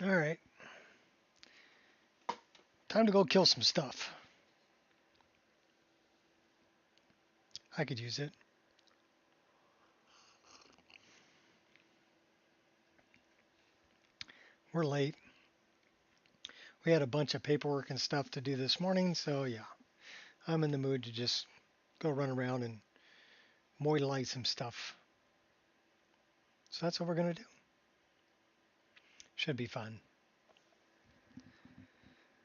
All right. Time to go kill some stuff. I could use it. We're late. We had a bunch of paperwork and stuff to do this morning, so yeah. I'm in the mood to just go run around and moilize some stuff. So that's what we're going to do. Should be fun.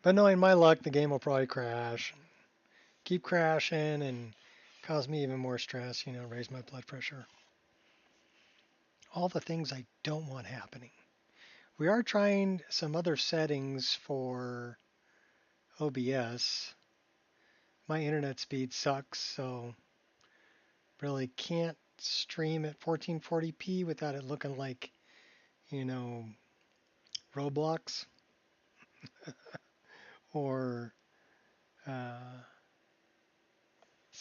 But knowing my luck, the game will probably crash. Keep crashing and cause me even more stress, raise my blood pressure. All the things I don't want happening. We are trying some other settings for OBS. My internet speed sucks, so really can't stream at 1440p without it looking like, Roblox or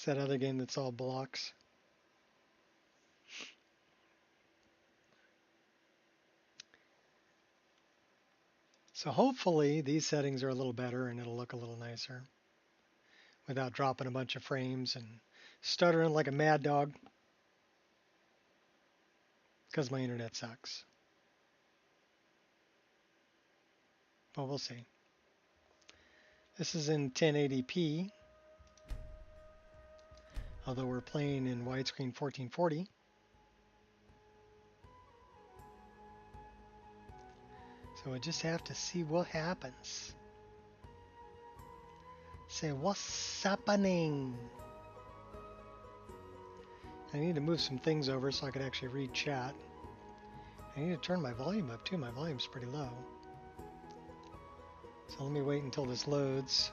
that other game that's all blocks. So hopefully these settings are a little better and it'll look a little nicer without dropping a bunch of frames and stuttering like a mad dog because my internet sucks. But we'll see. This is in 1080p, although we're playing in widescreen 1440. So we'll just have to see what happens. Say, what's happening? I need to move some things over so I can actually read chat. I need to turn my volume up too. My volume's pretty low. So let me wait until this loads.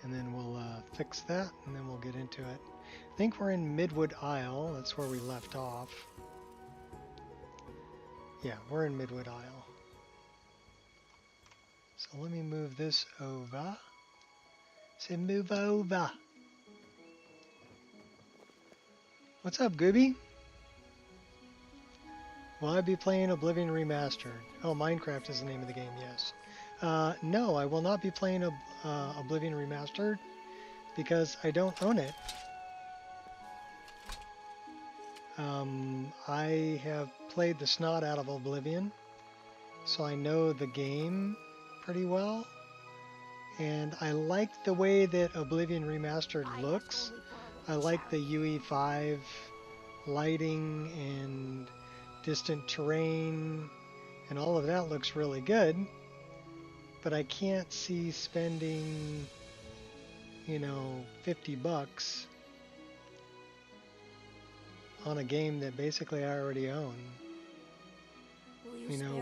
And then we'll fix that, and then we'll get into it. I think we're in Midwood Isle. That's where we left off. Yeah, we're in Midwood Isle. So let me move this over. Say move over. What's up, Gooby? Will I be playing Oblivion Remastered? Oh, Minecraft is the name of the game, yes. No, I will not be playing Oblivion Remastered because I don't own it. I have played the snot out of Oblivion, so I know the game pretty well. And I like the way that Oblivion Remastered looks. I like the UE5 lighting and distant terrain, and all of that looks really good. But I can't see spending, $50 on a game that basically I already own.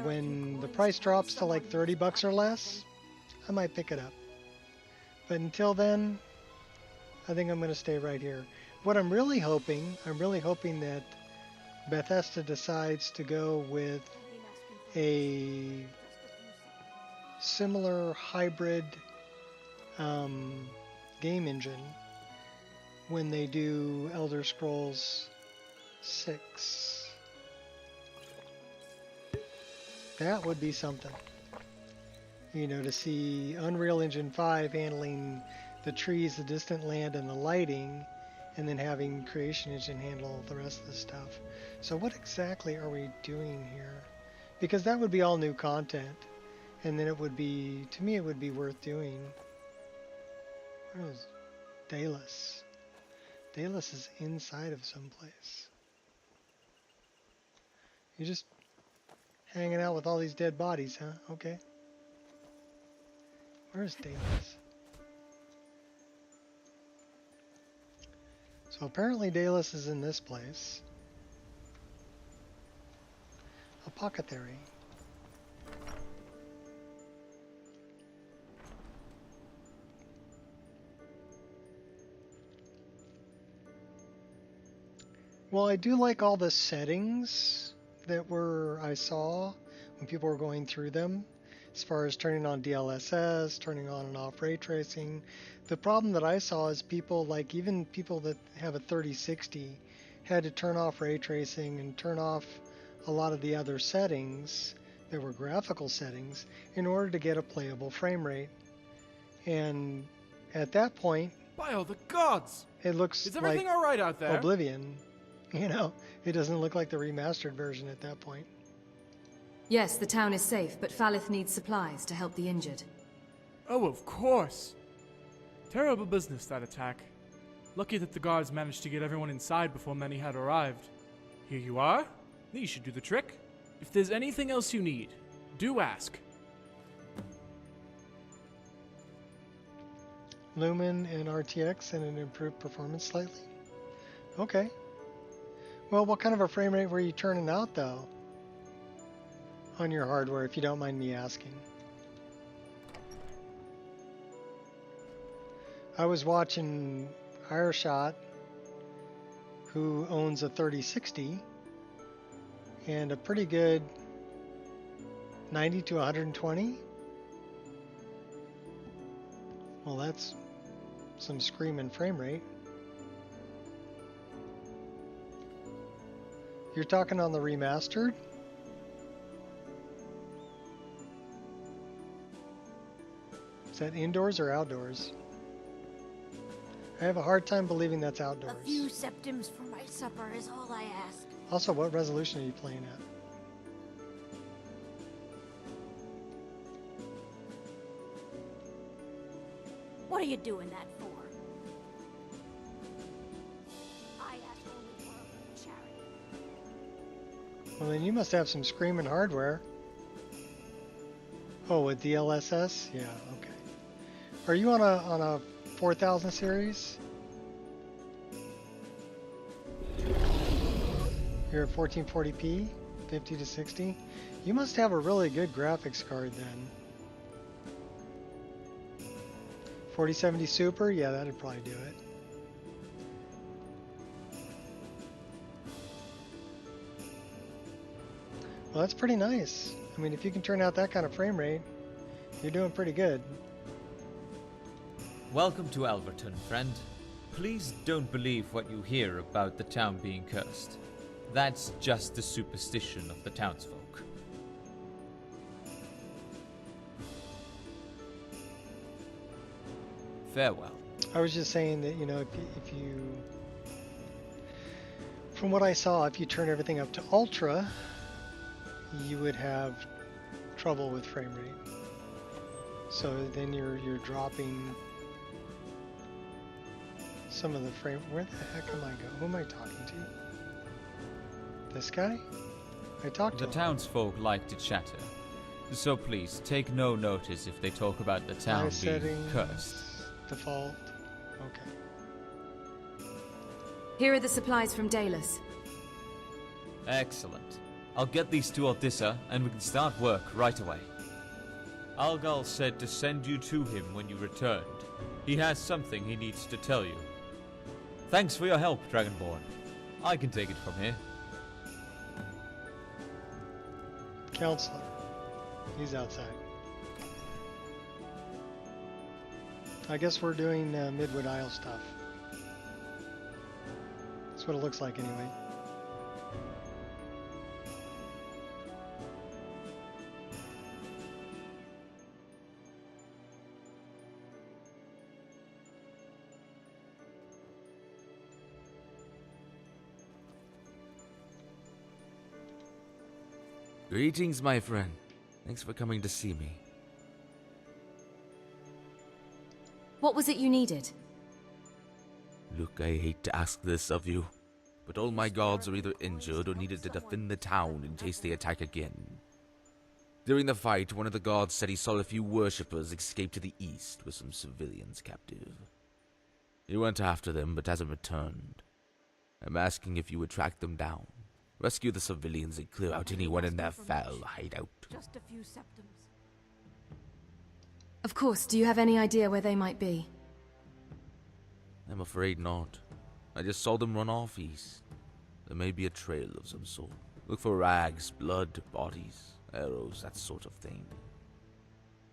When the price drops to like $30 or less, I might pick it up. But until then, I think I'm going to stay right here. What I'm really hoping that Bethesda decides to go with a similar hybrid game engine when they do Elder Scrolls 6. That would be something. To see Unreal Engine 5 handling the trees, the distant land, and the lighting, and then having Creation Engine handle the rest of the stuff. So what exactly are we doing here? Because that would be all new content, and then it would be, to me, it would be worth doing. Where is Dallas? Dallas is inside of someplace. You're just hanging out with all these dead bodies, huh? Okay. Where's Dallas? So apparently Dallas is in this place. Apothecary. Well, I do like all the settings that I saw when people were going through them, as far as turning on DLSS, turning on and off ray tracing. The problem that I saw is even people that have a 3060 had to turn off ray tracing and turn off a lot of the other settings that were graphical settings in order to get a playable frame rate. And at that point, By all the gods! it looks Is everything like alright out there? Oblivion. You know, it doesn't look like the remastered version at that point. Yes, the town is safe, but Falith needs supplies to help the injured. Oh, of course. Terrible business, that attack. Lucky that the guards managed to get everyone inside before many had arrived. Here you are. These should do the trick. If there's anything else you need, do ask. Lumen and RTX and an improved performance slightly. Okay. Well, what kind of a frame rate were you turning out, though? On your hardware, if you don't mind me asking. I was watching Ireshot, who owns a 3060, and a pretty good 90 to 120. Well, that's some screaming frame rate. You're talking on the remastered? Is that indoors or outdoors? I have a hard time believing that's outdoors. A few septims for my supper is all I ask. Also, what resolution are you playing at? What are you doing that for? I ask only for a charity. Well, then you must have some screaming hardware. Oh, with DLSS? Yeah, okay. Are you on a 4000 series? You're at 1440p, 50 to 60. You must have a really good graphics card then. 4070 Super? Yeah, that'd probably do it. Well, that's pretty nice. I mean, if you can turn out that kind of frame rate, you're doing pretty good. Welcome to Alverton, friend. Please don't believe what you hear about the town being cursed. That's just the superstition of the townsfolk. Farewell. I was just saying that, you know, if you from what I saw, if you turn everything up to ultra, you would have trouble with frame rate. So then you're dropping some of the frame. Where the heck am I going? Who am I talking to? This guy? I talked to The him. townsfolk like to chatter, so please take no notice if they talk about the town High being settings, cursed. default. Okay. Here are the supplies from Dalus. Excellent. I'll get these to Aldissa, and we can start work right away. Algal said to send you to him when you returned. He has something he needs to tell you. Thanks for your help, Dragonborn. I can take it from here. Counselor. He's outside. I guess we're doing Midwood Isle stuff. That's what it looks like anyway. Greetings, my friend. Thanks for coming to see me. What was it you needed? Look, I hate to ask this of you, but all my guards are either injured or needed to defend the town in case they attack again. During the fight, one of the guards said he saw a few worshippers escape to the east with some civilians captive. He went after them, but hasn't returned. I'm asking if you would track them down, rescue the civilians, and clear out anyone in their foul hideout. Just a few septims. Of course, do you have any idea where they might be? I'm afraid not. I just saw them run off east. There may be a trail of some sort. Look for rags, blood, bodies, arrows, that sort of thing.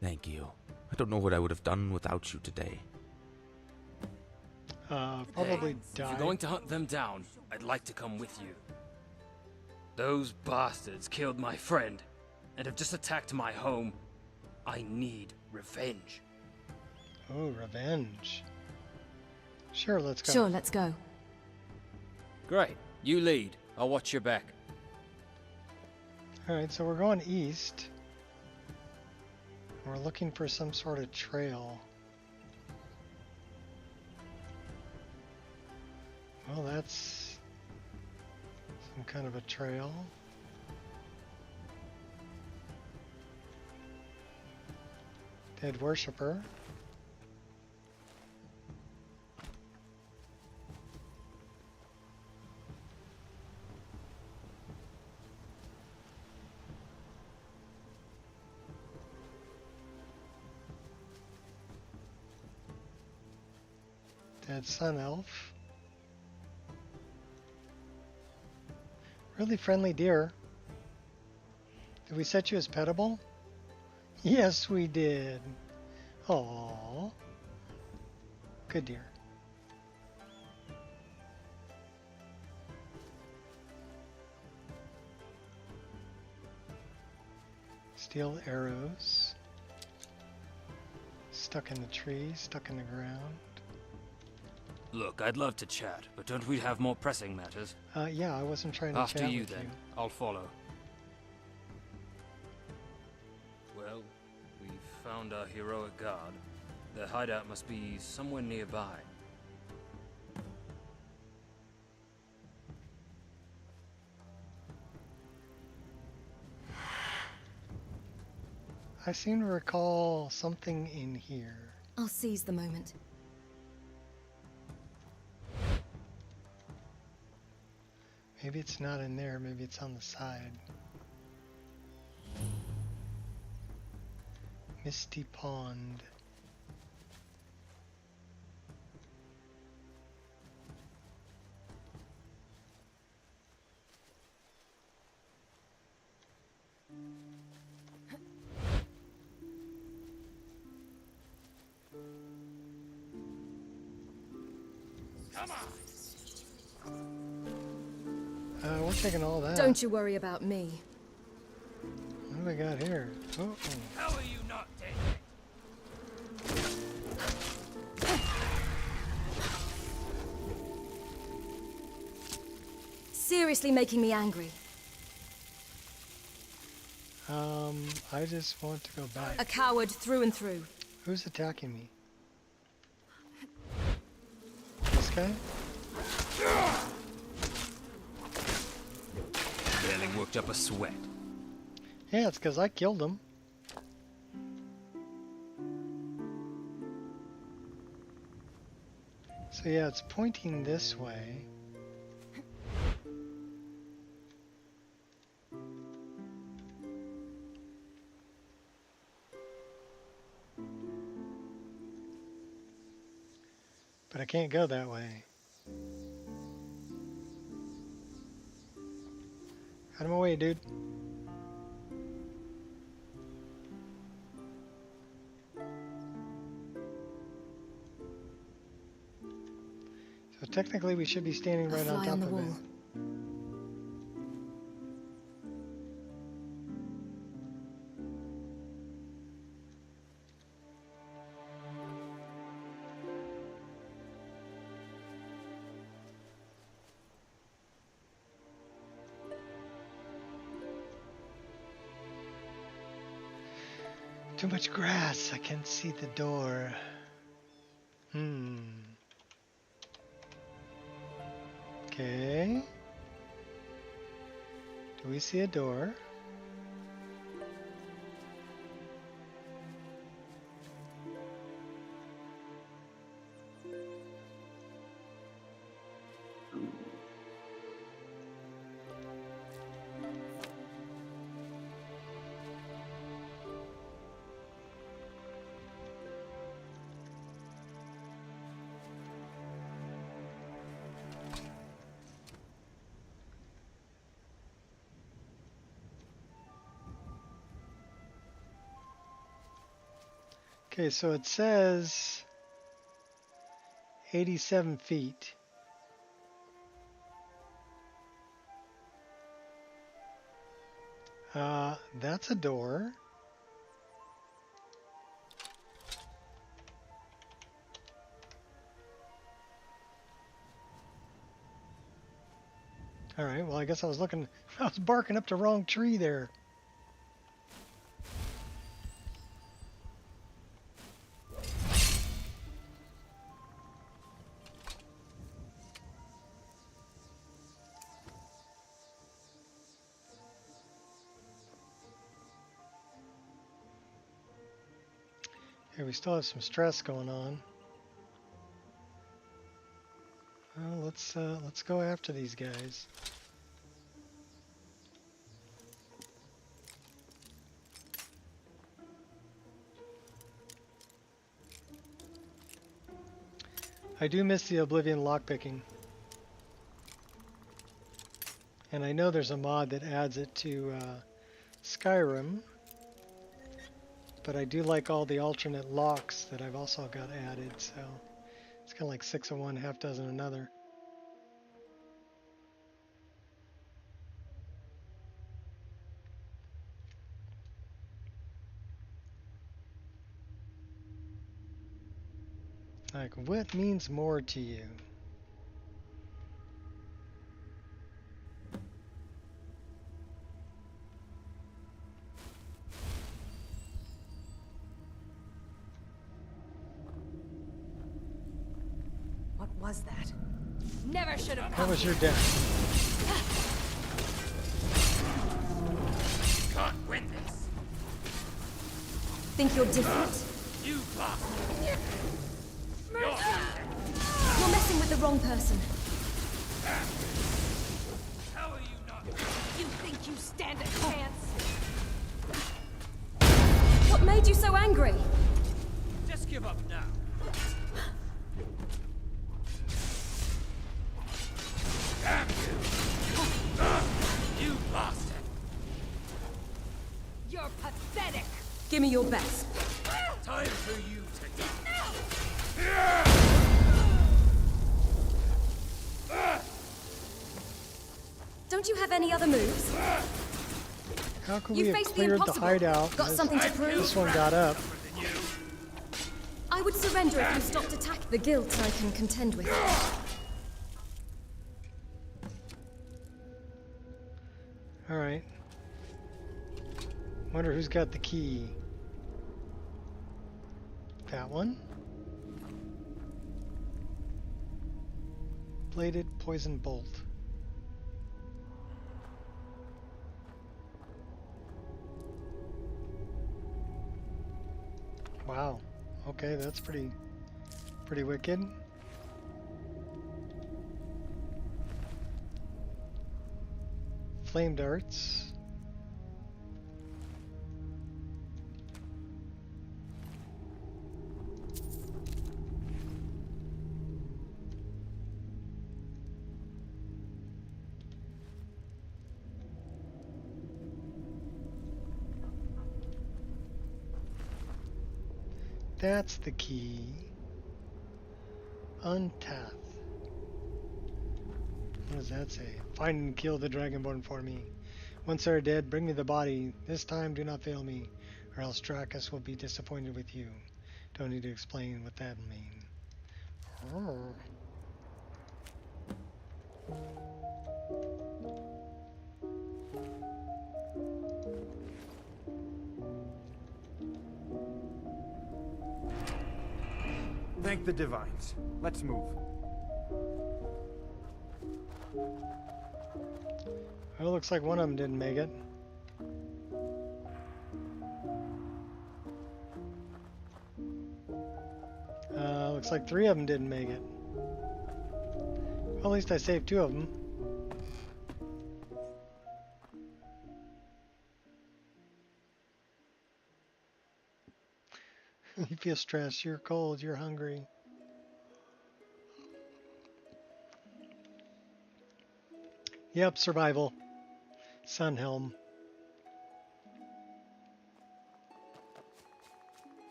Thank you. I don't know what I would have done without you today. Probably If die. you're going to hunt them down, I'd like to come with you. Those bastards killed my friend. and have just attacked my home. I need revenge. Oh, revenge. Sure, let's go. Sure, let's go. Great. You lead. I'll watch your back. Alright, so we're going east. We're looking for some sort of trail. Well, that's some kind of a trail. Dead worshipper. Dead sun elf. Really friendly deer. Did we set you as petable? Yes, we did. Aww. Good deer. Steel arrows. Stuck in the tree, stuck in the ground. Look, I'd love to chat, but don't we have more pressing matters? Yeah, I wasn't trying to After chat you with then. you. I'll follow. Well, we've found our heroic guard. Their hideout must be somewhere nearby. I seem to recall something in here. I'll seize the moment. Maybe it's not in there, maybe it's on the side. Misty Pond. We're taking all that. Don't you worry about me. What do we got here? Oh, How are you not dead? Seriously making me angry. I just want to go back. A coward through and through. Who's attacking me? This guy? Barely worked up a sweat. Yeah, it's because I killed him. So yeah, it's pointing this way. But I can't go that way. Out of my way, dude. So technically we should be standing right on fly top on the of wall. it. Too much grass. I can't see the door. Okay. Do we see a door? Okay, so it says 87 feet. That's a door. Alright, well I guess I was looking, I was barking up the wrong tree there. Here, we still have some stress going on. Well, let's go after these guys. I do miss the Oblivion lockpicking. And I know there's a mod that adds it to Skyrim. But I do like all the alternate locks that I've also got added, so it's kind of like 6 of one, half dozen another. Like, what means more to you? What was that? Never should have That come. was your death. Can't win this. Think you're different? You bastard. You're messing with the wrong person. How are you not? You think you stand a chance? What made you so angry? Just give up now. Damn you! You bastard! You're pathetic. Give me your best. Time for you to die. Don't you have any other moves? How could You we have faced the cleared the impossible. hideout? Got something to prove? This one got up. I would surrender if you stopped attacking. The guilt I can contend with. Alright. Wonder who's got the key. That one? Bladed poison bolt. Wow. Okay, that's pretty wicked. Flame darts. That's the key. Untath. What does that say? Find and kill the Dragonborn for me. Once they're dead, bring me the body. This time do not fail me, or else Drakus will be disappointed with you. Don't need to explain what that means. Thank the divines. Let's move. Well, looks like one of them didn't make it. Looks like 3 of them didn't make it. Well, at least I saved 2 of them. You feel stressed, you're cold, you're hungry. Yep, survival. Sunhelm.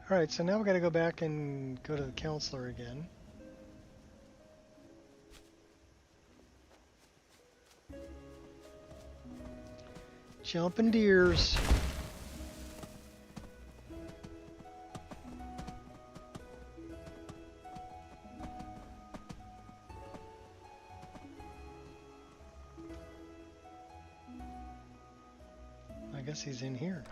Alright, so now we gotta go back and go to the counselor again. Jumping deers. I guess he's in here.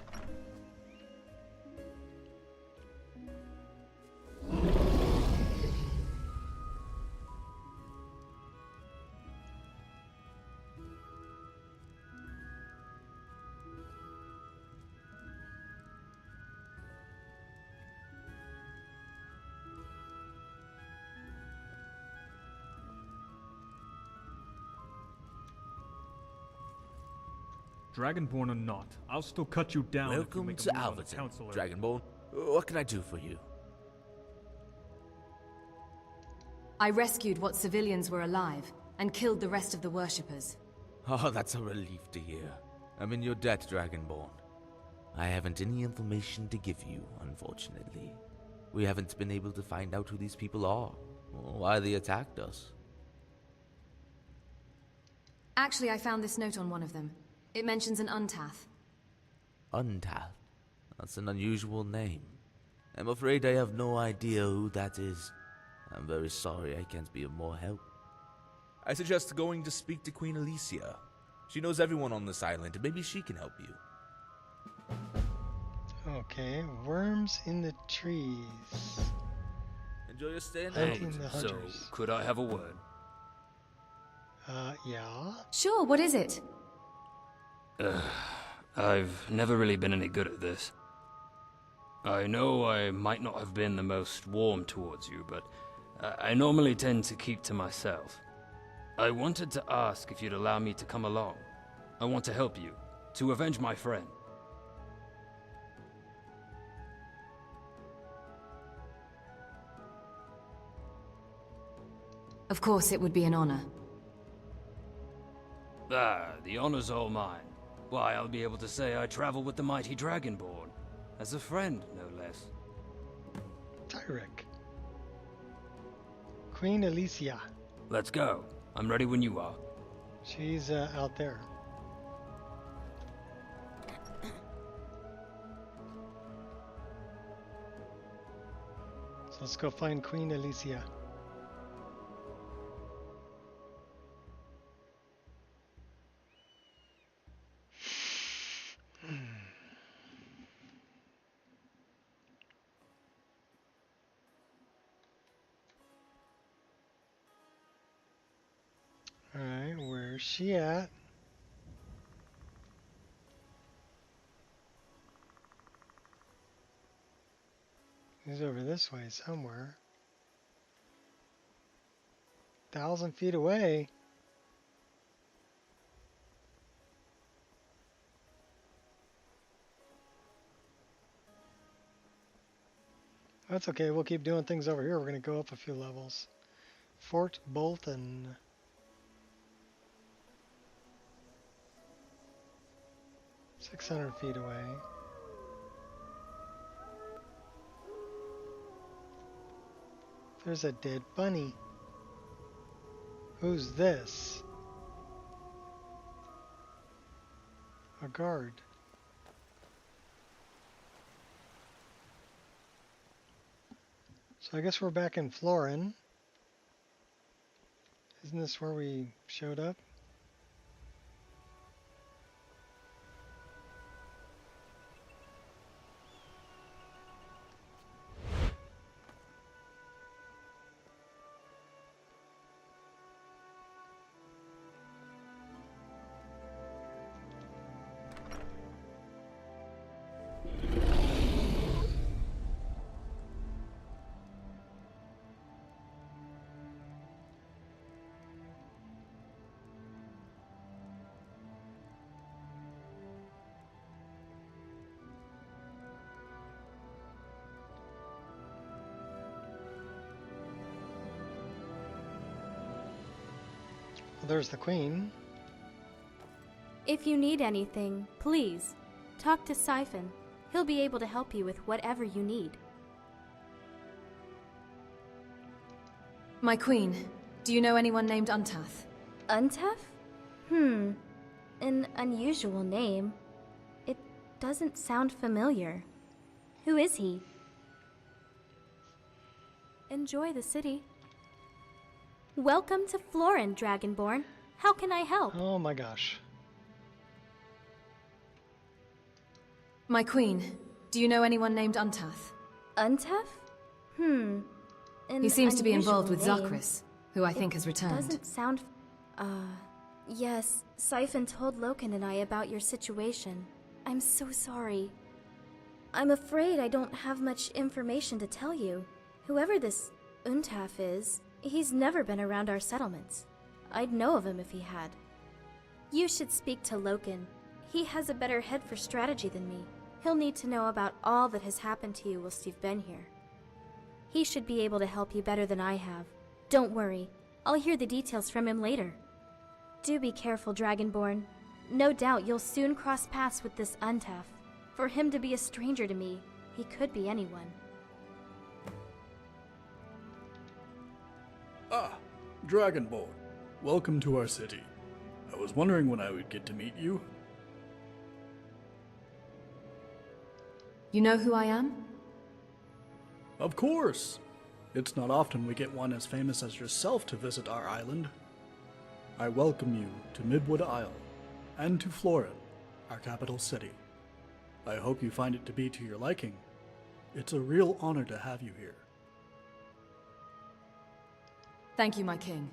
Dragonborn or not, I'll still cut you down. Welcome if to you make a move on the Alvaton, council. Dragonborn. What can I do for you? I rescued what civilians were alive and killed the rest of the worshippers. Oh, that's a relief to hear. I'm in your debt, Dragonborn. I haven't any information to give you, unfortunately. We haven't been able to find out who these people are, or why they attacked us. Actually, I found this note on one of them. It mentions an Untath. Untath? That's an unusual name. I'm afraid I have no idea who that is. I'm very sorry I can't be of more help. I suggest going to speak to Queen Alicia. She knows everyone on this island, and maybe she can help you. Okay, worms in the trees. Enjoy your stay in Hunting the So, hunters. could I have a word? Yeah? Sure, what is it? I've never really been any good at this. I know I might not have been the most warm towards you, but I normally tend to keep to myself. I wanted to ask if you'd allow me to come along. I want to help you, to avenge my friend. Of course, it would be an honor. The honor's all mine. Why, I'll be able to say I travel with the mighty Dragonborn. As a friend, no less. Tyrek. Queen Alicia. Let's go. I'm ready when you are. She's out there. So let's go find Queen Alicia. Alright, where's she at? She's over this way somewhere. 1,000 feet away. That's okay, we'll keep doing things over here. We're going to go up a few levels. Fort Bolton. $600 feet away. There's a dead bunny. Who's this? A guard. So I guess we're back in Florin. Isn't this where we showed up? Well, there's the queen. If you need anything, please, talk to Siphon. He'll be able to help you with whatever you need. My queen, do you know anyone named Untath? Untath? An unusual name. doesn't sound familiar. Who is he? Enjoy the city. Welcome to Florin, Dragonborn. How can I help? Oh my gosh. My queen, do you know anyone named Untath? Untef? He seems to be involved with unusual name. Zakris, who I think has returned. Doesn't sound... Yes, Siphon told Loken and I about your situation. I'm so sorry. I'm afraid I don't have much information to tell you. Whoever this Untaf is, he's never been around our settlements. I'd know of him if he had. You should speak to Loken. He has a better head for strategy than me. He'll need to know about all that has happened to you whilst you've been here. He should be able to help you better than I have. Don't worry, I'll hear the details from him later. Do be careful, Dragonborn. No doubt you'll soon cross paths with this Untaf. For him to be a stranger to me, he could be anyone. Ah, Dragonborn. Welcome to our city. I was wondering when I would get to meet you. You know who I am? Of course. It's not often we get one as famous as yourself to visit our island. I welcome you to Midwood Isle, and to Florin, our capital city. I hope you find it to be to your liking. It's a real honor to have you here. Thank you, my king.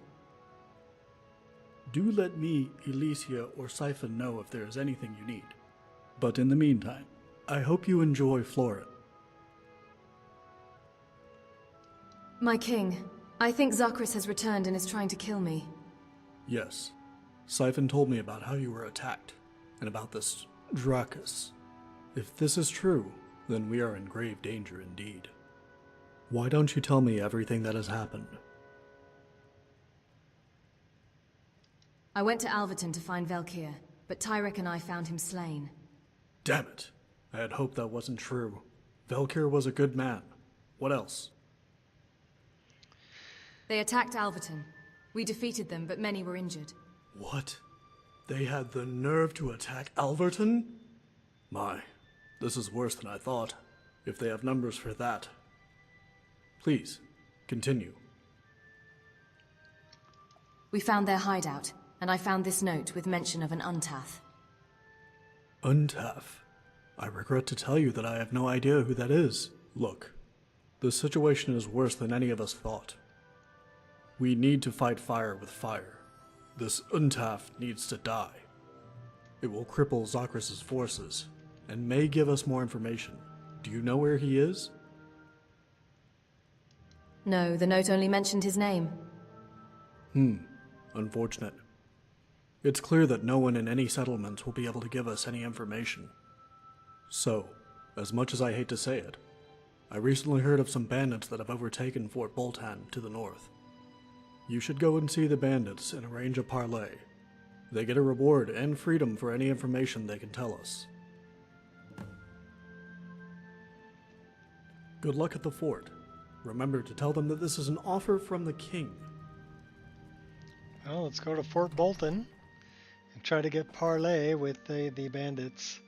Do let me, Elysia, or Siphon know if there is anything you need. But in the meantime, I hope you enjoy Florin. My king, I think Zakris has returned and is trying to kill me. Yes. Siphon told me about how you were attacked, and about this Drakus. If this is true, then we are in grave danger indeed. Why don't you tell me everything that has happened? I went to Alverton to find Velkir, but Tyrek and I found him slain. Damn it! I had hoped that wasn't true. Velkir was a good man. What else? They attacked Alverton. We defeated them, but many were injured. What? They had the nerve to attack Alverton? My, this is worse than I thought, if they have numbers for that. Please, continue. We found their hideout, and I found this note with mention of an Untath. Untaf? I regret to tell you that I have no idea who that is. Look, the situation is worse than any of us thought. We need to fight fire with fire. This Untaf needs to die. It will cripple Zakris' forces, and may give us more information. Do you know where he is? No, the note only mentioned his name. Unfortunate. It's clear that no one in any settlement will be able to give us any information. So, as much as I hate to say it, I recently heard of some bandits that have overtaken Fort Boltan to the north. You should go and see the bandits and arrange a parley. They get a reward and freedom for any information they can tell us. Good luck at the fort. Remember to tell them that this is an offer from the king. Well, let's go to Fort Bolton and try to get parley with the bandits.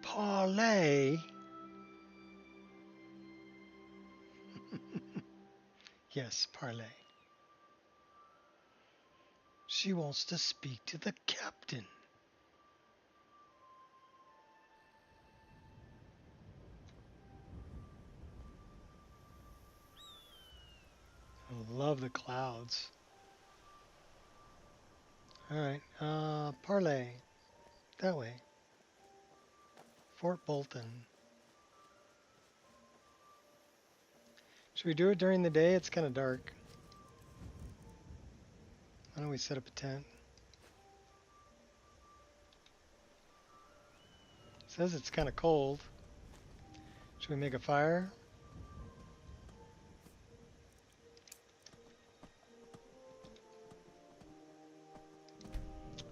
Parley? Yes, parley. She wants to speak to the captain. I love the clouds. Alright, parley. That way. Fort Bolton. Should we do it during the day? It's kind of dark. Why don't we set up a tent? It says it's kind of cold. Should we make a fire?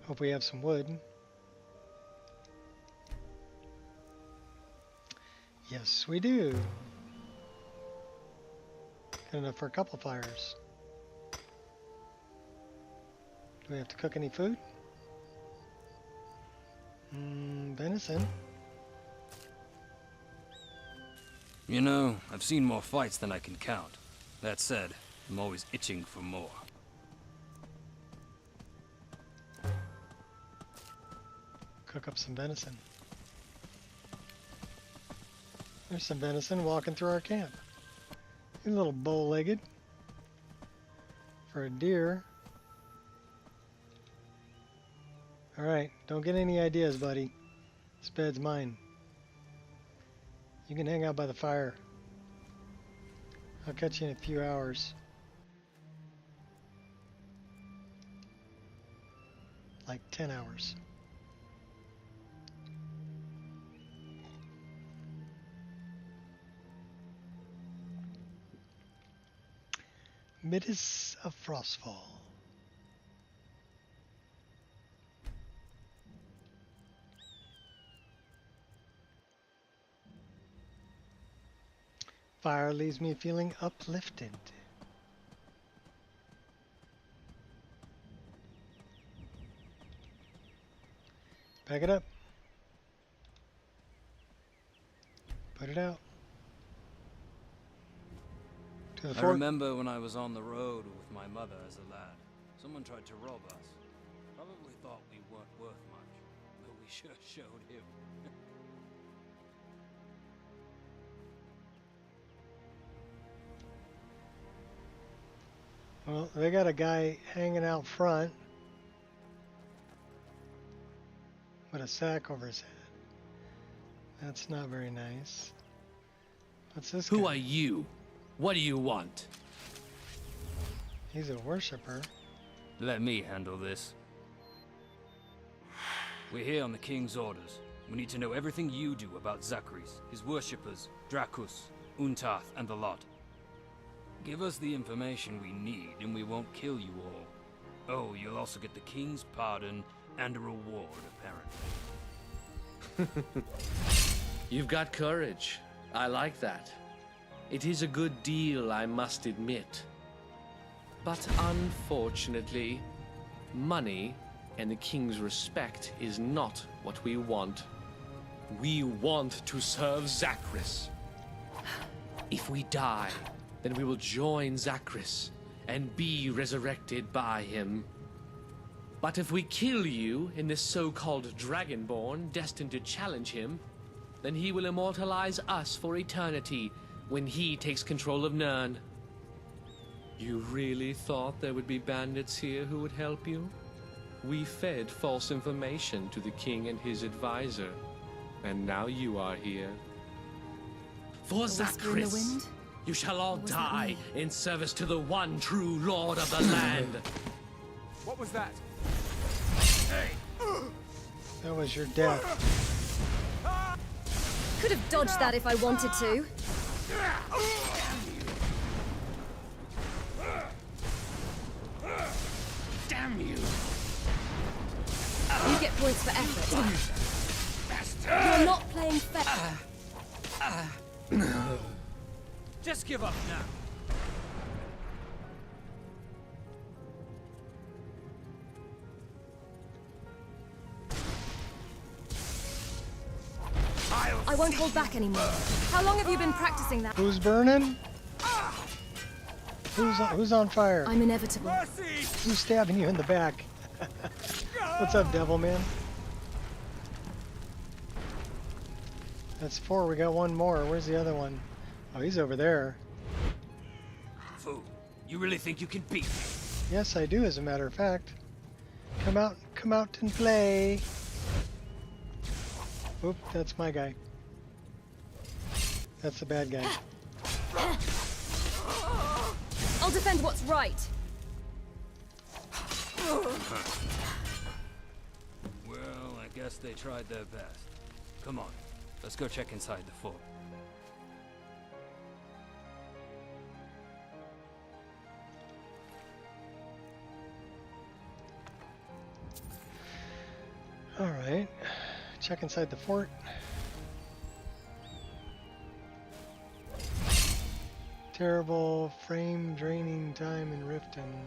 Hope we have some wood. Yes, we do. Good enough for a couple fires. Do we have to cook any food? some venison. You know, I've seen more fights than I can count. That said, I'm always itching for more. Cook up some venison. There's some venison walking through our camp. He's a little bow-legged. For a deer. Alright, don't get any ideas, buddy. This bed's mine. You can hang out by the fire. I'll catch you in a few hours. Like 10 hours. Midst of Frostfall. Fire leaves me feeling uplifted. Pack it up. Put it out. To the I fort. remember when I was on the road with my mother as a lad. Someone tried to rob us. Probably thought we weren't worth much, but we sure showed him. Well, they got a guy hanging out front with a sack over his head. That's not very nice. What's this Who guy? are you? What do you want? He's a worshipper. Let me handle this. We're here on the King's orders. We need to know everything you do about Zachris, his worshippers, Dracus, Untath, and the lot. Give us the information we need and we won't kill you all. Oh, you'll also get the King's pardon and a reward, apparently. You've got courage. I like that. It is a good deal, I must admit. But unfortunately, money and the King's respect is not what we want. We want to serve Zachris. If we die, then we will join Zachris and be resurrected by him. But if we kill you in this so-called Dragonborn destined to challenge him, then he will immortalize us for eternity when he takes control of Nirn. You really thought there would be bandits here who would help you? We fed false information to the king and his advisor, and now you are here. For Zachris, you shall all die in service to the one true lord of the land. What was that? That was your death. Could have dodged that if I wanted to. Damn you! You get points for effort. You're not playing fair. Just give up now. I won't hold back anymore. How long have you been practicing that? Who's burning? Who's on fire? I'm inevitable. Who's stabbing you in the back? What's up, devil man? That's 4. We got one more. Where's the other one? Oh, he's over there. Fool, you really think you can beat me? Yes, I do, as a matter of fact. Come out and play. Oop, that's my guy. That's the bad guy. I'll defend what's right. Well, I guess they tried their best. Come on, let's go check inside the fort. Alright. Check inside the fort. Terrible frame draining time in Riften.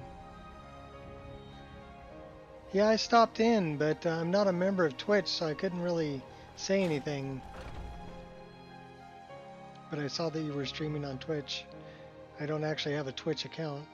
Yeah, I stopped in, but I'm not a member of Twitch, so I couldn't really say anything. But I saw that you were streaming on Twitch. I don't actually have a Twitch account.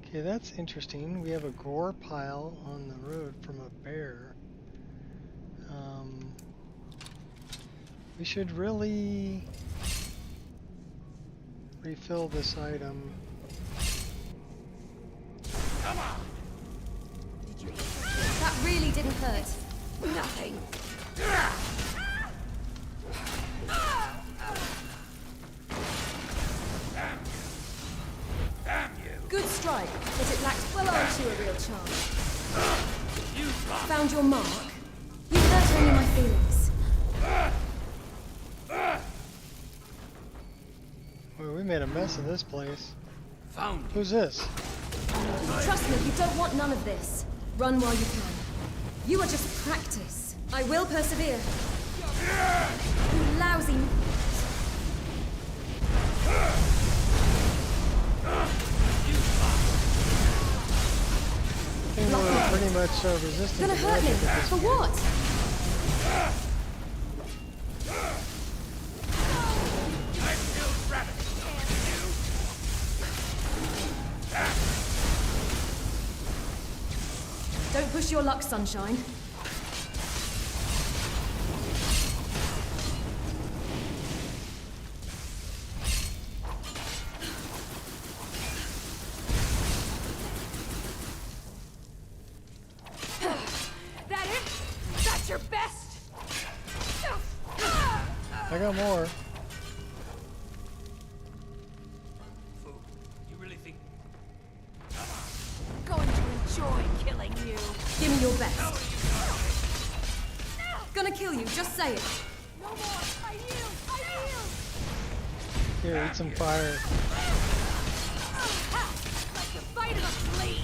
Okay, that's interesting. We have a gore pile on the road from a bear. We should really refill this item. That really didn't hurt. Nothing. Good strike, but it lacked well on to a real charm. Found your mark? You hurt only my feelings. Well, we made a mess of this place. Found you. Who's this? Trust me, you don't want none of this. Run while you can. You are just practice. I will persevere. You lousy... I think we're pretty much resistant Gonna to hurt me? magic at this For point. what? Don't push your luck, sunshine. That it? That's your best? I got more. You really think... Going to enjoy killing you. Give me your best. Gonna kill you, just say it. No more. I yield. I yield. Here, eat some fire. Like the bite of a flea.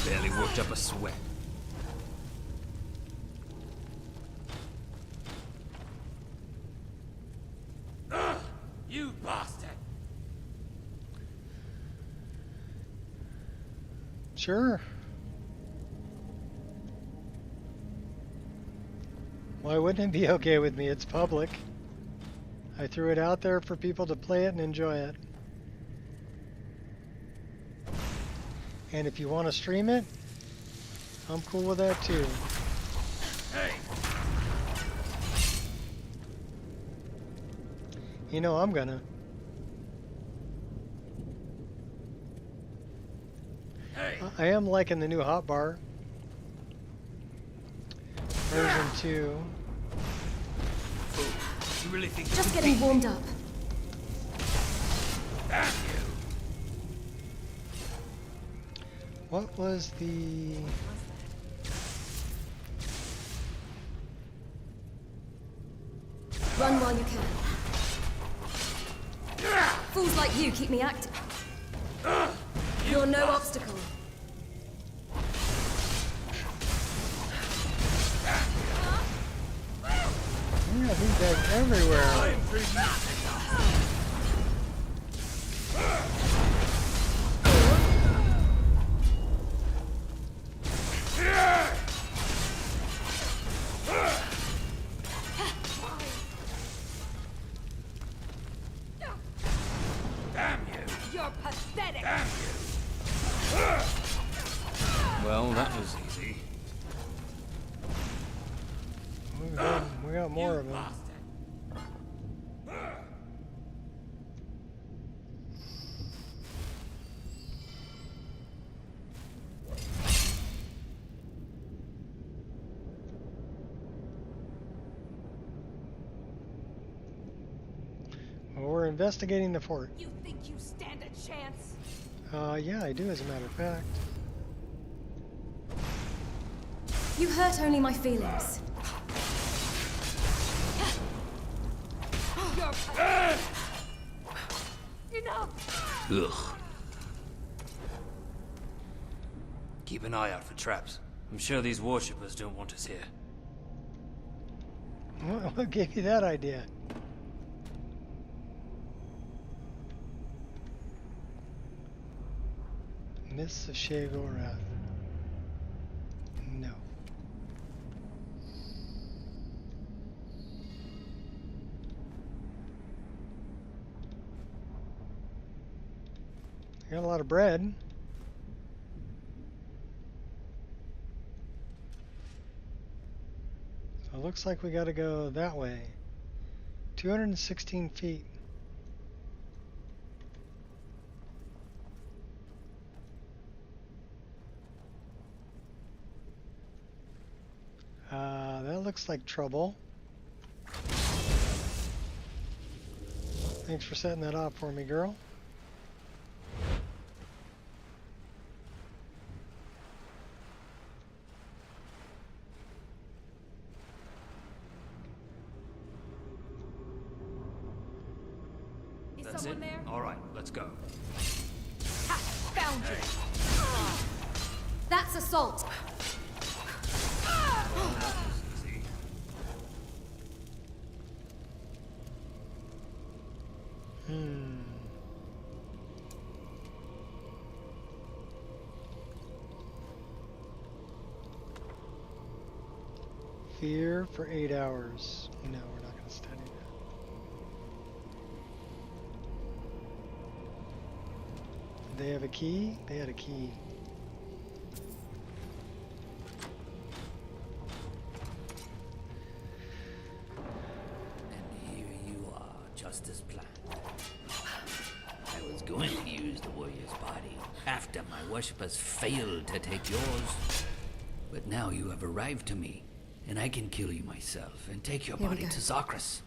Barely worked up a sweat. You bastard! Sure. Why wouldn't it be okay with me? It's public. I threw it out there for people to play it and enjoy it. And if you want to stream it, I'm cool with that too. Hey! You know I'm gonna. Hey! I am liking the new hotbar. Version 2. You really think Just getting warmed up. Damn you! What was the... Run while you can. Fools like you keep me active. You're no obstacle. Yeah, these guys everywhere. Damn you! You're pathetic. Damn you! Well, that was easy. We got more of them. Well, we're investigating the fort. You think you stand a chance? Yeah, I do, as a matter of fact. You hurt only my feelings. Enough! Ugh. Keep an eye out for traps. I'm sure these worshippers don't want us here. What gave you that idea? Mists of Sheogorath. No. Got a lot of bread. So it looks like we got to go that way. 216 feet. That looks like trouble. Thanks for setting that up for me, girl. Is That's someone it? there? Alright, let's go. Ha! Found you! That's assault. Fear for 8 hours. No, we're not going to study that. Did they have a key? They had a key. And here you are, just as planned. I was going to use the warrior's body after my worshippers failed to take yours. But now you have arrived to me, and I can kill you myself and take your Here we body go. to Zakras.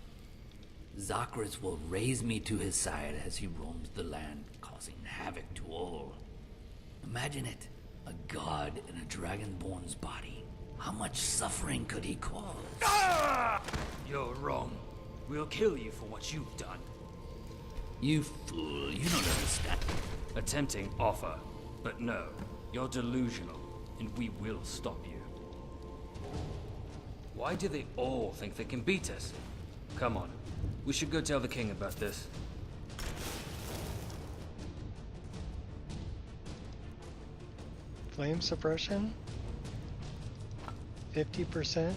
Zakras will raise me to his side as he roams the land, causing havoc to all. Imagine it, a god in a dragonborn's body. How much suffering could he cause? You're wrong. We'll kill you for what you've done. You fool, you don't understand. A tempting offer, but no, you're delusional, and we will stop you. Why do they all think they can beat us? Come on, we should go tell the king about this. Flame suppression? 50%?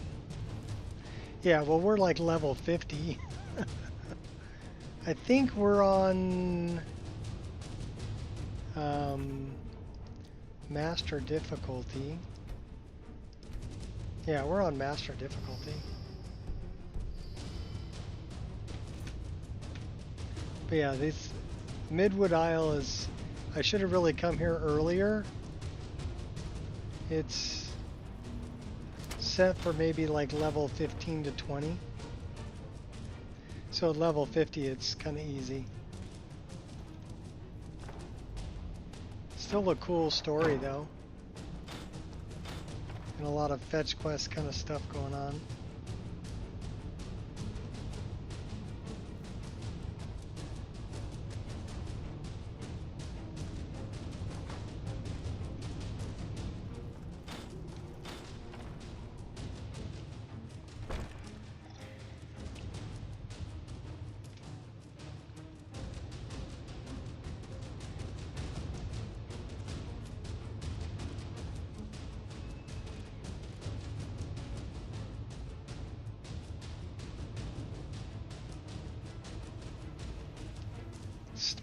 Yeah, well, we're like level 50. I think we're on master difficulty. Yeah, we're on master difficulty. But yeah, this Midwood Isle is... I should have really come here earlier. It's set for maybe like level 15 to 20. So at level 50 it's kind of easy. Still a cool story though. And a lot of fetch quest kind of stuff going on.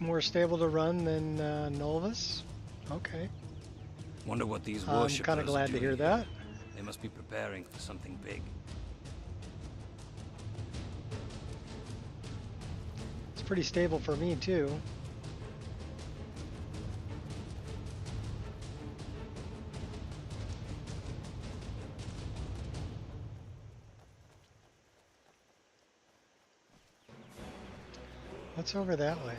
More stable to run than Novus. Okay. Wonder what these I'm worshippers kind of glad to doing hear here. that. They must be preparing for something big. It's pretty stable for me too. What's over that way?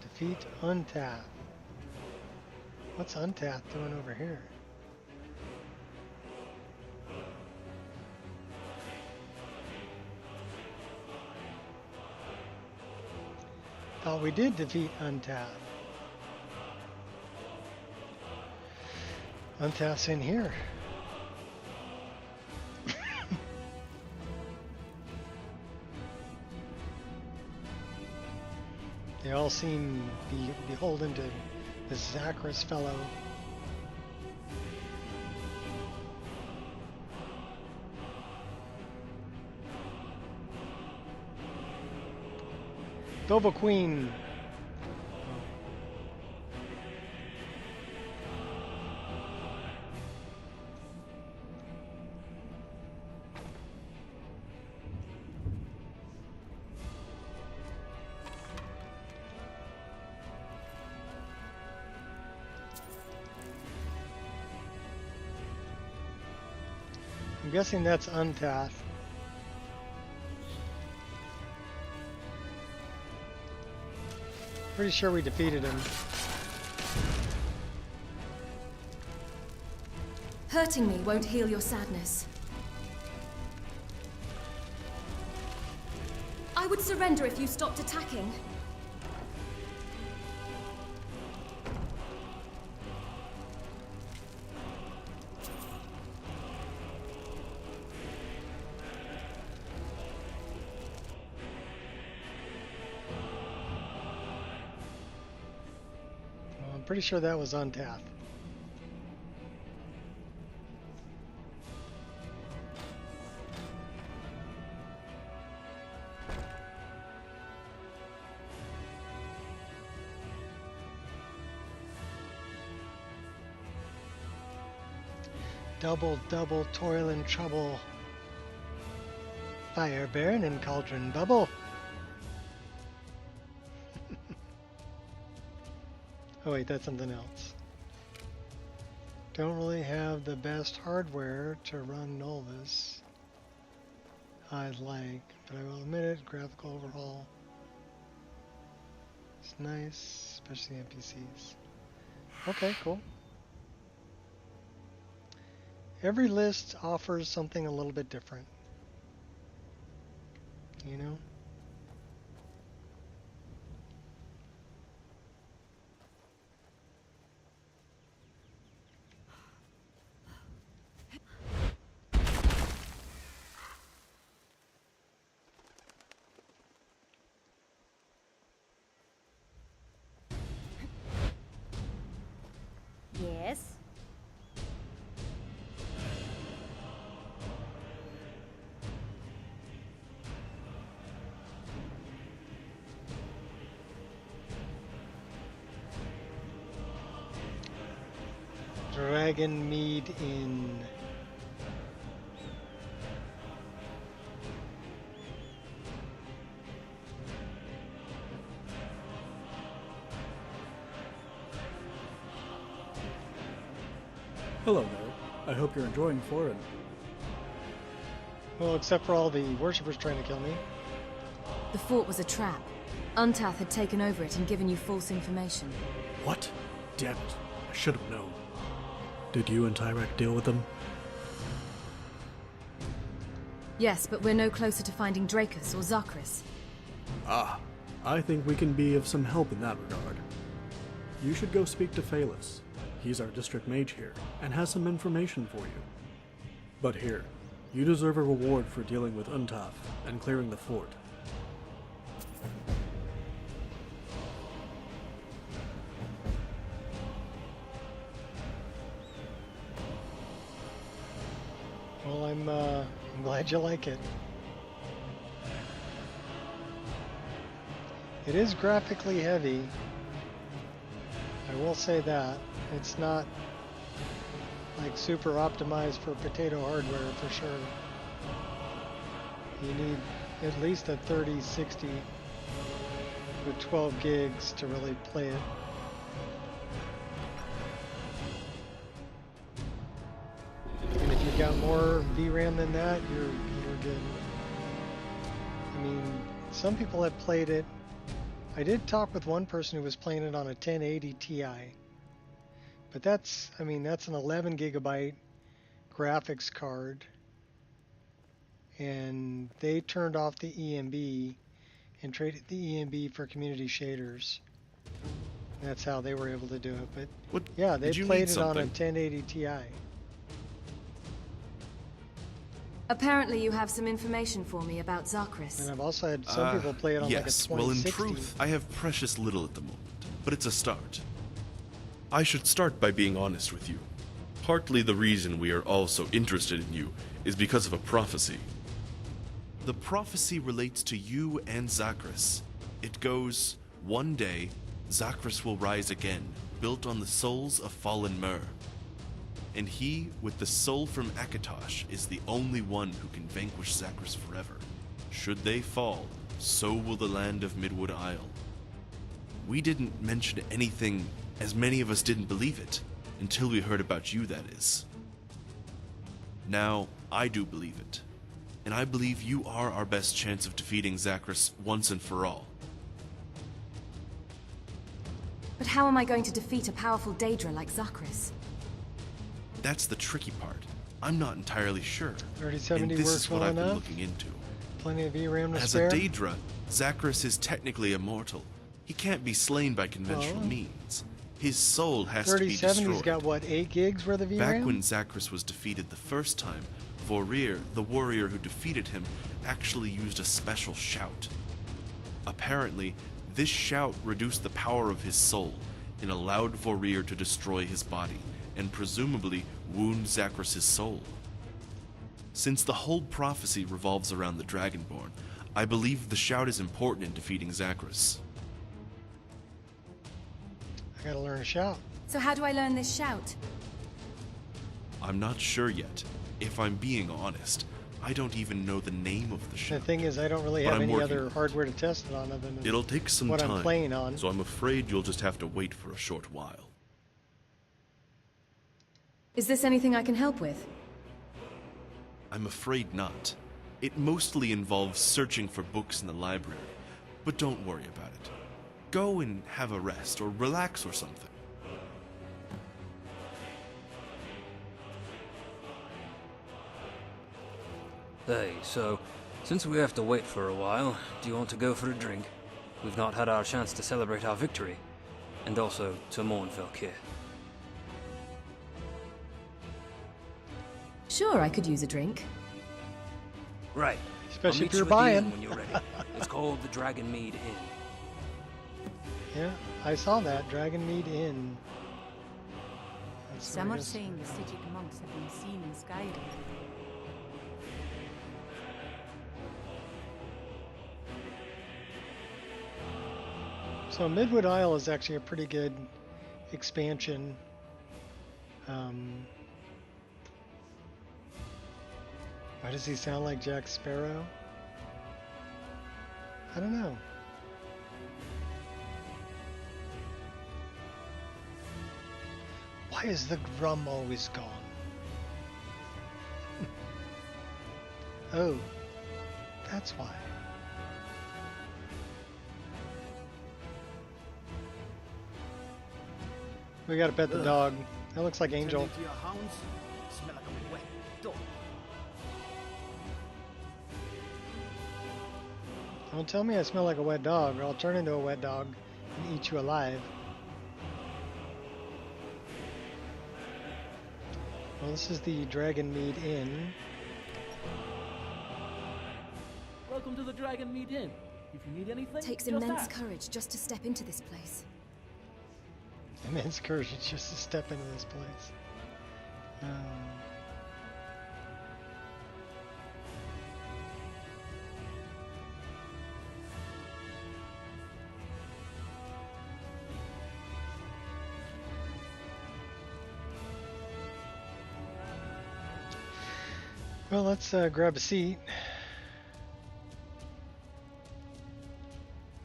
Defeat Untath. What's Untath doing over here? Thought we did defeat Untath. Untath's in here. They all seem beholden to this Zachris fellow. Dova Queen. I'm guessing that's Untath. Pretty sure we defeated him. Hurting me won't heal your sadness. I would surrender if you stopped attacking. I'm pretty sure that was Untath. Double, double, toil and trouble. Fire burn and cauldron bubble. Oh wait, that's something else. Don't really have the best hardware to run Novus. I'd like, but I will admit it, graphical overhaul. It's nice, especially NPCs. Okay, cool. Every list offers something a little bit different. You know? Yes? Dragon Mead Inn. Hello there. I hope you're enjoying Foreign. Well, except for all the worshippers trying to kill me. The fort was a trap. Untath had taken over it and given you false information. What? Damn it. I should have known. Did you and Tyrek deal with them? Yes, but we're no closer to finding Dracus or Zachris. Ah, I think we can be of some help in that regard. You should go speak to Phaelus. He's our district mage here, and has some information for you. But here, you deserve a reward for dealing with Untath and clearing the fort. Well, I'm glad you like it. It is graphically heavy. I will say that. It's not like super optimized for potato hardware for sure. You need at least a 3060 with 12 gigs to really play it. And if you've got more VRAM than that, you're good. I mean, some people have played it. I did talk with one person who was playing it on a 1080 Ti. But that's, I mean, that's an 11 gigabyte graphics card. And they turned off the EMB and traded the EMB for community shaders. That's how they were able to do it. But What, yeah, they did you played need it on a something? 1080 Ti. Apparently you have some information for me about Zakris. And I've also had some people play it on Yes, like a 2060. well, in truth, I have precious little at the moment, but it's a start. I should start by being honest with you. Partly the reason we are all so interested in you is because of a prophecy. The prophecy relates to you and Zakris. It goes, one day, Zakris will rise again, built on the souls of fallen Mer. And he, with the soul from Akatosh, is the only one who can vanquish Zakris forever. Should they fall, so will the land of Midwood Isle. We didn't mention anything, as many of us didn't believe it, until we heard about you, that is. Now, I do believe it. And I believe you are our best chance of defeating Zakris once and for all. But how am I going to defeat a powerful Daedra like Zakris? That's the tricky part. I'm not entirely sure. 3070 and this works is what well I've been enough. looking into. Plenty of VRAM to As spare. a Daedra, Zakris is technically immortal. He can't be slain by conventional Oh. means. His soul has to be 3070's destroyed. got what, 8 gigs worth of VRAM? Back when Zakris was defeated the first time, Vorir, the warrior who defeated him, actually used a special shout. Apparently, this shout reduced the power of his soul and allowed Vorir to destroy his body, and presumably wound Zakris' soul. Since the whole prophecy revolves around the Dragonborn, I believe the shout is important in defeating Zakris. I gotta learn a shout. So how do I learn this shout? I'm not sure yet. If I'm being honest, I don't even know the name of the The shout. thing is, I don't really But have I'm any working other on it. hardware to test it on other than It'll take some what time, I'm playing on. so I'm afraid you'll just have to wait for a short while. Is this anything I can help with? I'm afraid not. It mostly involves searching for books in the library, but don't worry about it. Go and have a rest, or relax or something. Hey, so, since we have to wait for a while, do you want to go for a drink? We've not had our chance to celebrate our victory, and also to mourn Velkir. Sure, I could use a drink. Right. Especially I'll meet if you're you at the buying. inn when you're ready. It's called the Dragon Mead Inn. Yeah, I saw that. Dragonmead Inn. That's Some where are it is. saying the Sijic monks have been seen in Skyrim. So Midwood Isle is actually a pretty good expansion. Why does he sound like Jack Sparrow? I don't know. Why is the rum always gone? Oh, that's why. We gotta pet the dog. That looks like Angel. To your hounds, smell like a wet dog. Don't tell me I smell like a wet dog, or I'll turn into a wet dog and eat you alive. Well, this is the Dragonmead Inn. Welcome to the Dragon Mead Inn. If you need anything, Takes just immense ask. courage just to step into this place. Immense courage just to step into this place. Well, let's grab a seat.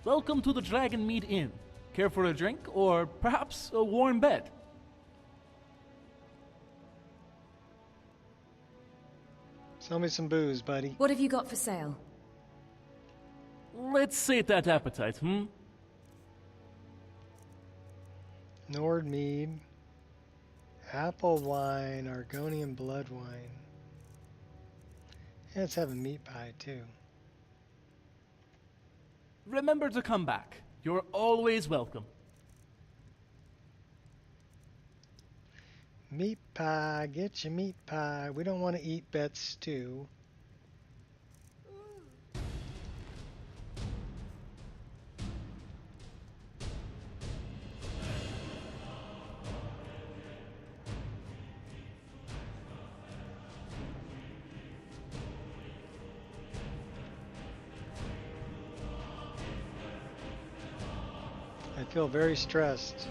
Welcome to the Dragon Mead Inn. Care for a drink or perhaps a warm bed? Sell me some booze, buddy. What have you got for sale? Let's sate that appetite, Nord mead, apple wine, Argonian blood wine. Yeah, let's have a meat pie too. remember to come back. You're always welcome. Meat pie, get your meat pie. We don't want to eat Bet's stew. I feel very stressed.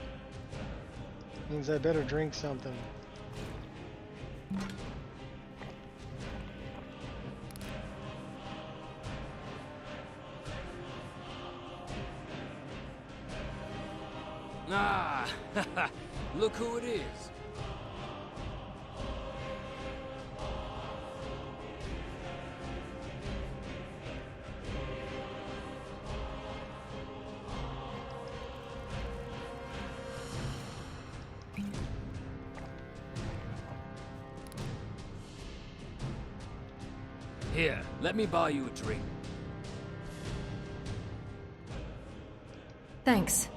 Means I better drink something. Ah, look who it is. Here, let me buy you a drink. Thanks.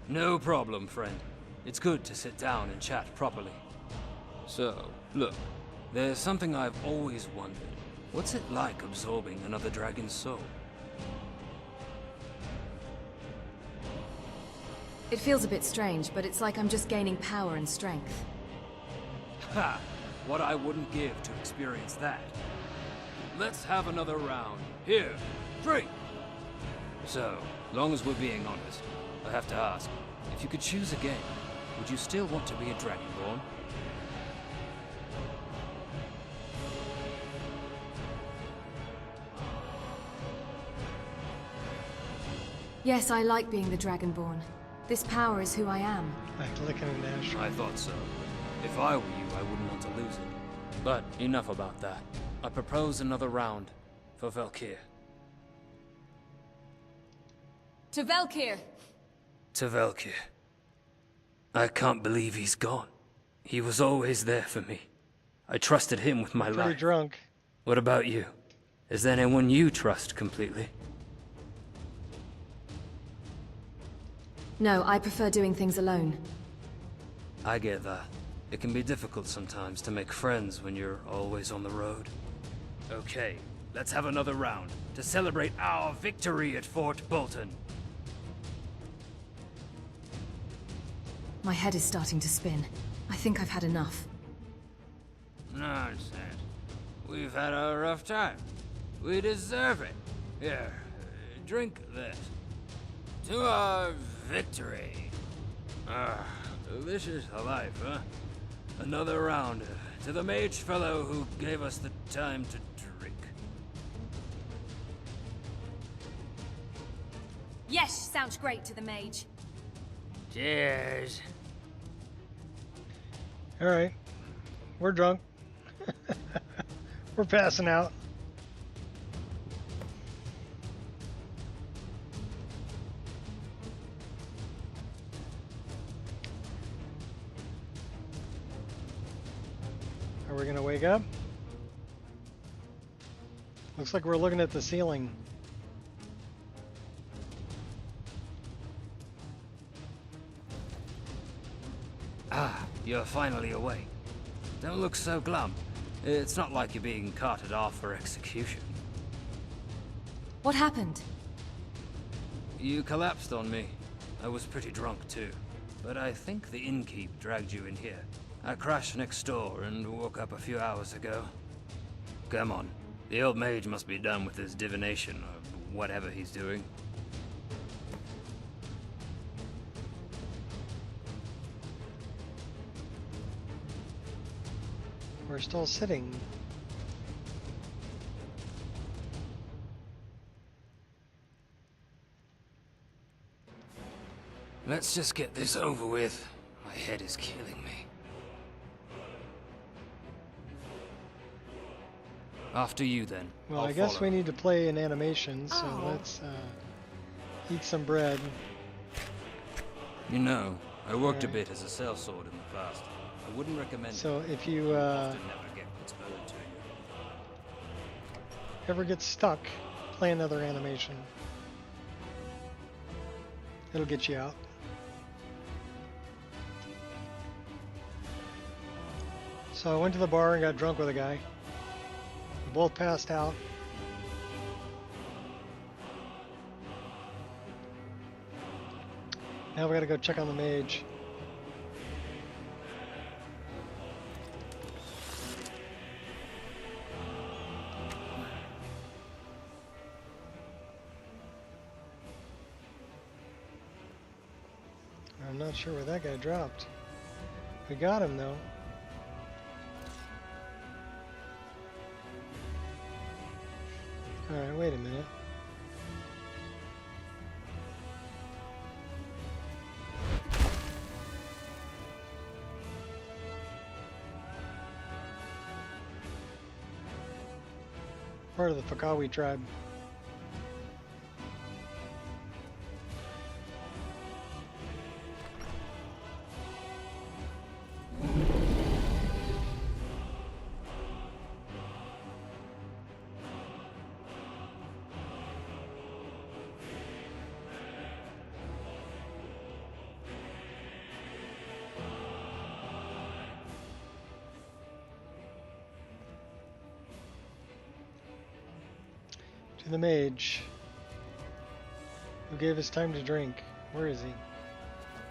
No problem, friend. It's good to sit down and chat properly. So, look, there's something I've always wondered. What's it like absorbing another dragon's soul? It feels a bit strange, but it's like I'm just gaining power and strength. Ha! What I wouldn't give to experience that. Let's have another round. Here, drink! So, long as we're being honest, I have to ask, if you could choose again, would you still want to be a Dragonborn? Yes, I like being the Dragonborn. This power is who I am. Like licking an ash. I thought so. If I were you, I wouldn't want to lose it. But enough about that. I propose another round for Valkyr. To Valkyr! To Valkyr. I can't believe he's gone. He was always there for me. I trusted him with my life. Pretty drunk. What about you? Is there anyone you trust completely? No, I prefer doing things alone. I get that. It can be difficult sometimes to make friends when you're always on the road. Okay, let's have another round to celebrate our victory at Fort Bolton. My head is starting to spin. I think I've had enough. Nonsense. We've had a rough time. We deserve it. Here, drink this. To our victory. Ah, delicious life, huh? Another round to the mage fellow who gave us the time to drink. Yes, sounds great to the mage. Cheers. All right. We're drunk. We're passing out. Are we gonna wake up? Looks like we're looking at the ceiling. Ah, you're finally awake. Don't look so glum. It's not like you're being carted off for execution. What happened? You collapsed on me. I was pretty drunk too. But I think the innkeep dragged you in here. I crashed next door and woke up a few hours ago. Come on. The old mage must be done with his divination, or whatever he's doing. We're still sitting. Let's just get this over with. My head is killing me. After you, then. Well, I'll I guess follow. we need to play an animation, so let's eat some bread. You know, I worked a bit as a sellsword in the past. I wouldn't recommend So it. if you Often never get what's owed to you. ever get stuck, play another animation. It'll get you out. So I went to the bar and got drunk with a guy. We both passed out. Now we gotta go check on the mage. I'm not sure where that guy dropped. We got him though. Alright, wait a minute. Part of the Fakawi tribe. To the mage, who gave us time to drink. Where is he?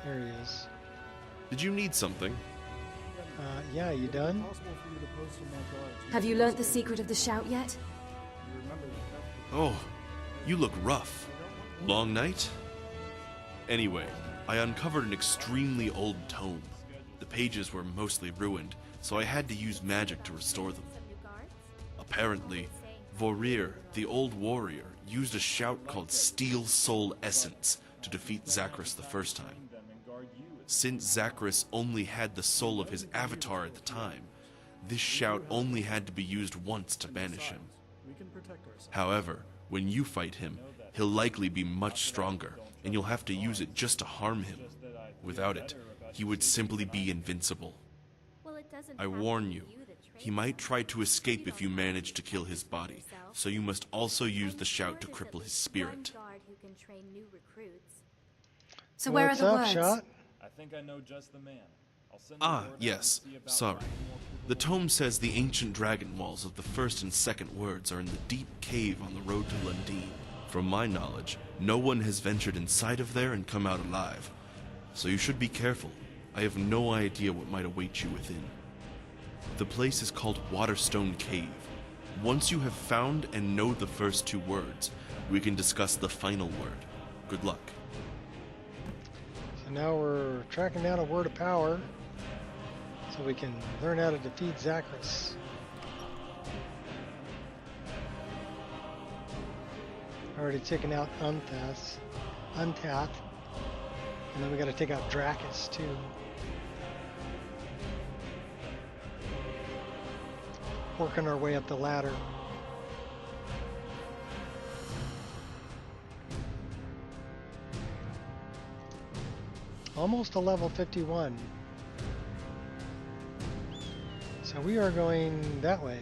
There he is. Did you need something? Yeah, you done? Have you learnt the secret of the shout yet? Oh, you look rough. Long night? Anyway, I uncovered an extremely old tome. The pages were mostly ruined, so I had to use magic to restore them. Apparently, Vorir, the old warrior, used a shout called Steel Soul Essence to defeat Zachris the first time. Since Zachris only had the soul of his avatar at the time, this shout only had to be used once to banish him. However, when you fight him, he'll likely be much stronger, and you'll have to use it just to harm him. Without it, he would simply be invincible. I warn you, he might try to escape if you manage to kill his body, so you must also use the shout to cripple his spirit. So where are the words? Shot? I think I know just the man. Yes, sorry. The tome says the ancient dragon walls of the first and second words are in the deep cave on the road to Lundin. From my knowledge, no one has ventured inside of there and come out alive. So you should be careful. I have no idea what might await you within. The place is called Waterstone Cave. Once you have found and know the first two words, we can discuss the final word. Good luck. So now we're tracking down a word of power so we can learn how to defeat Zachris. Already taken out Untath. And then we gotta take out Dracus too. Working our way up the ladder. Almost to level 51. So we are going that way.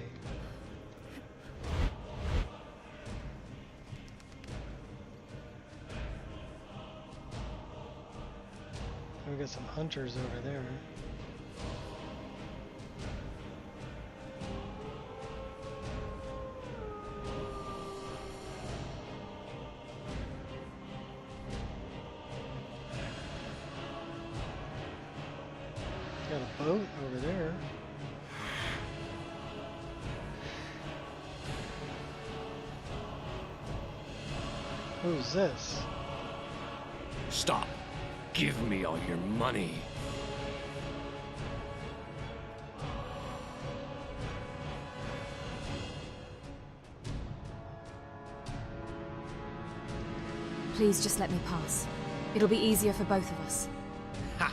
We got some hunters over there. Got a boat over there. Who's this? Stop. Give me all your money. Please just let me pass. It'll be easier for both of us. Ha!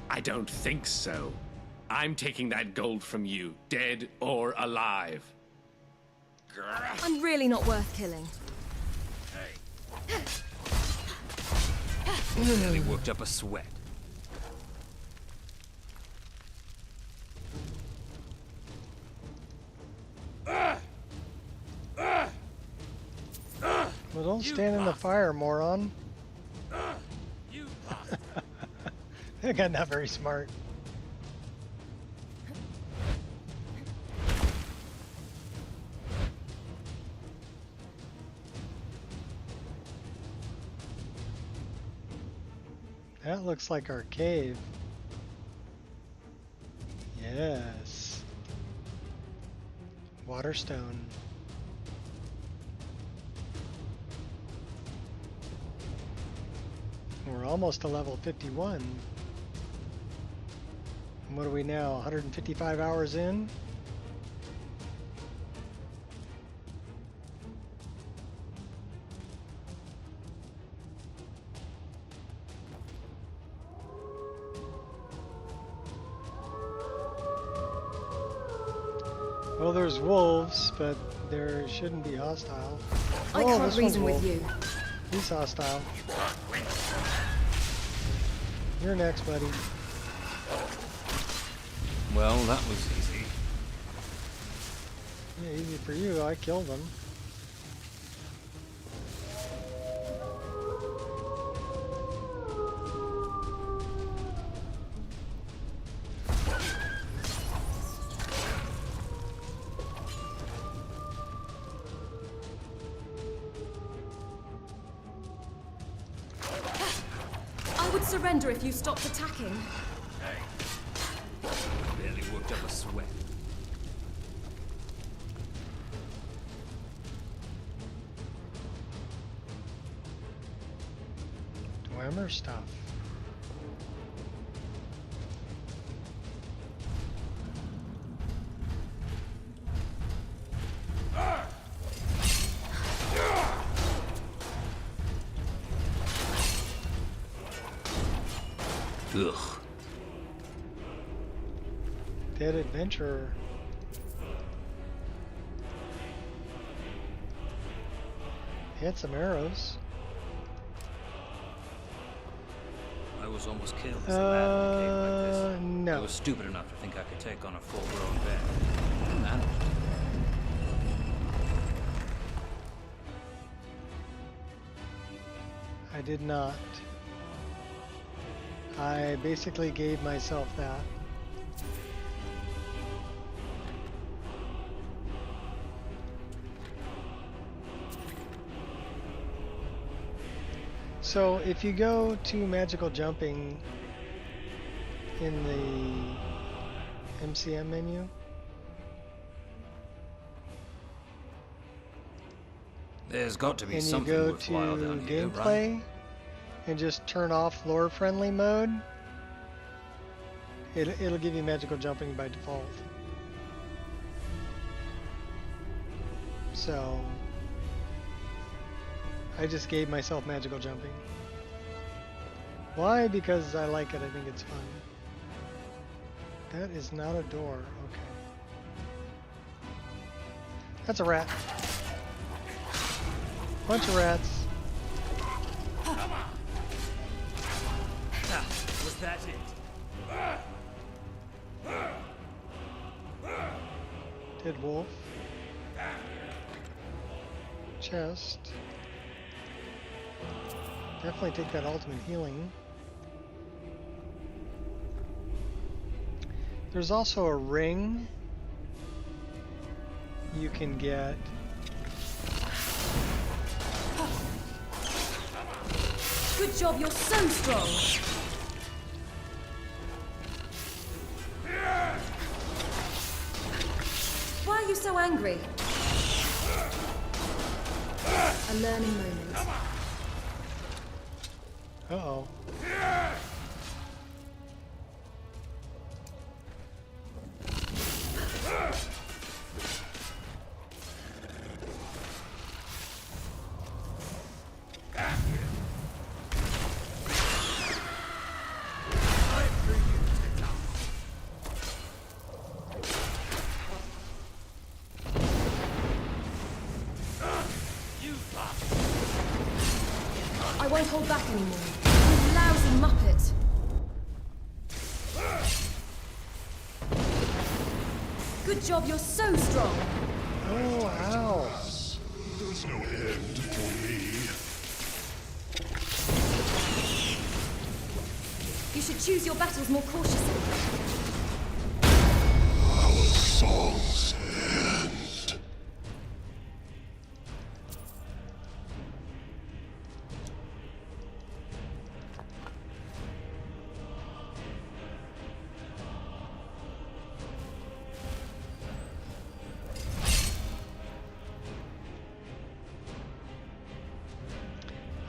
I don't think so. I'm taking that gold from you, dead or alive. I'm really not worth killing. Nearly worked up a sweat. Well, don't stand in the fire, moron. That guy not very smart. That looks like our cave. Yes. Waterstone. We're almost to level 51. And what are we now? 155 hours in? Well, there's wolves, but there shouldn't be hostile. I can't reason with you. He's hostile. You're next, buddy. Well, that was easy. Yeah, easy for you. I killed him. Surrender if you stopped attacking. Barely worked up a sweat. Dwemer stuff. Ugh. Dead adventurer. Hit some arrows. I was almost killed as a lad in a cave like this. No. I was stupid enough to think I could take on a full-grown bear. I managed. I did not. I basically gave myself that. So if you go to magical jumping in the MCM menu, there's got to be and you something go worthwhile to down here, gameplay right? and just turn off lore friendly mode, it'll give you magical jumping by default. So I just gave myself magical jumping. Why? Because I like it. I think it's fun. That is not a door. Okay. That's a rat. Bunch of rats. Was that it? Dead wolf. Chest. Definitely take that ultimate healing. There's also a ring you can get. Good job, you're so strong. Why are you so angry? A learning moment. Uh-oh. I won't hold back anymore. You lousy muppet. Good job, you're so strong. Oh, ow. There's no end for me. You should choose your battles more cautiously. Our songs end.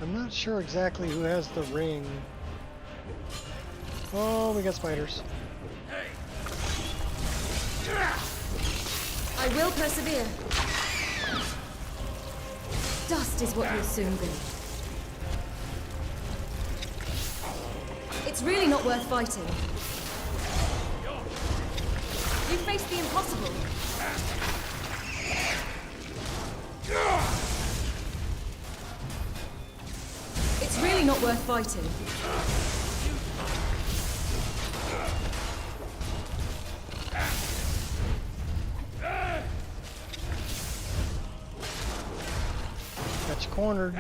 I'm not sure exactly who has the ring. Oh, we got spiders. I will persevere. Dust is what you'll soon be. It's really not worth fighting. You faced the impossible. It's really not worth fighting. Got you cornered.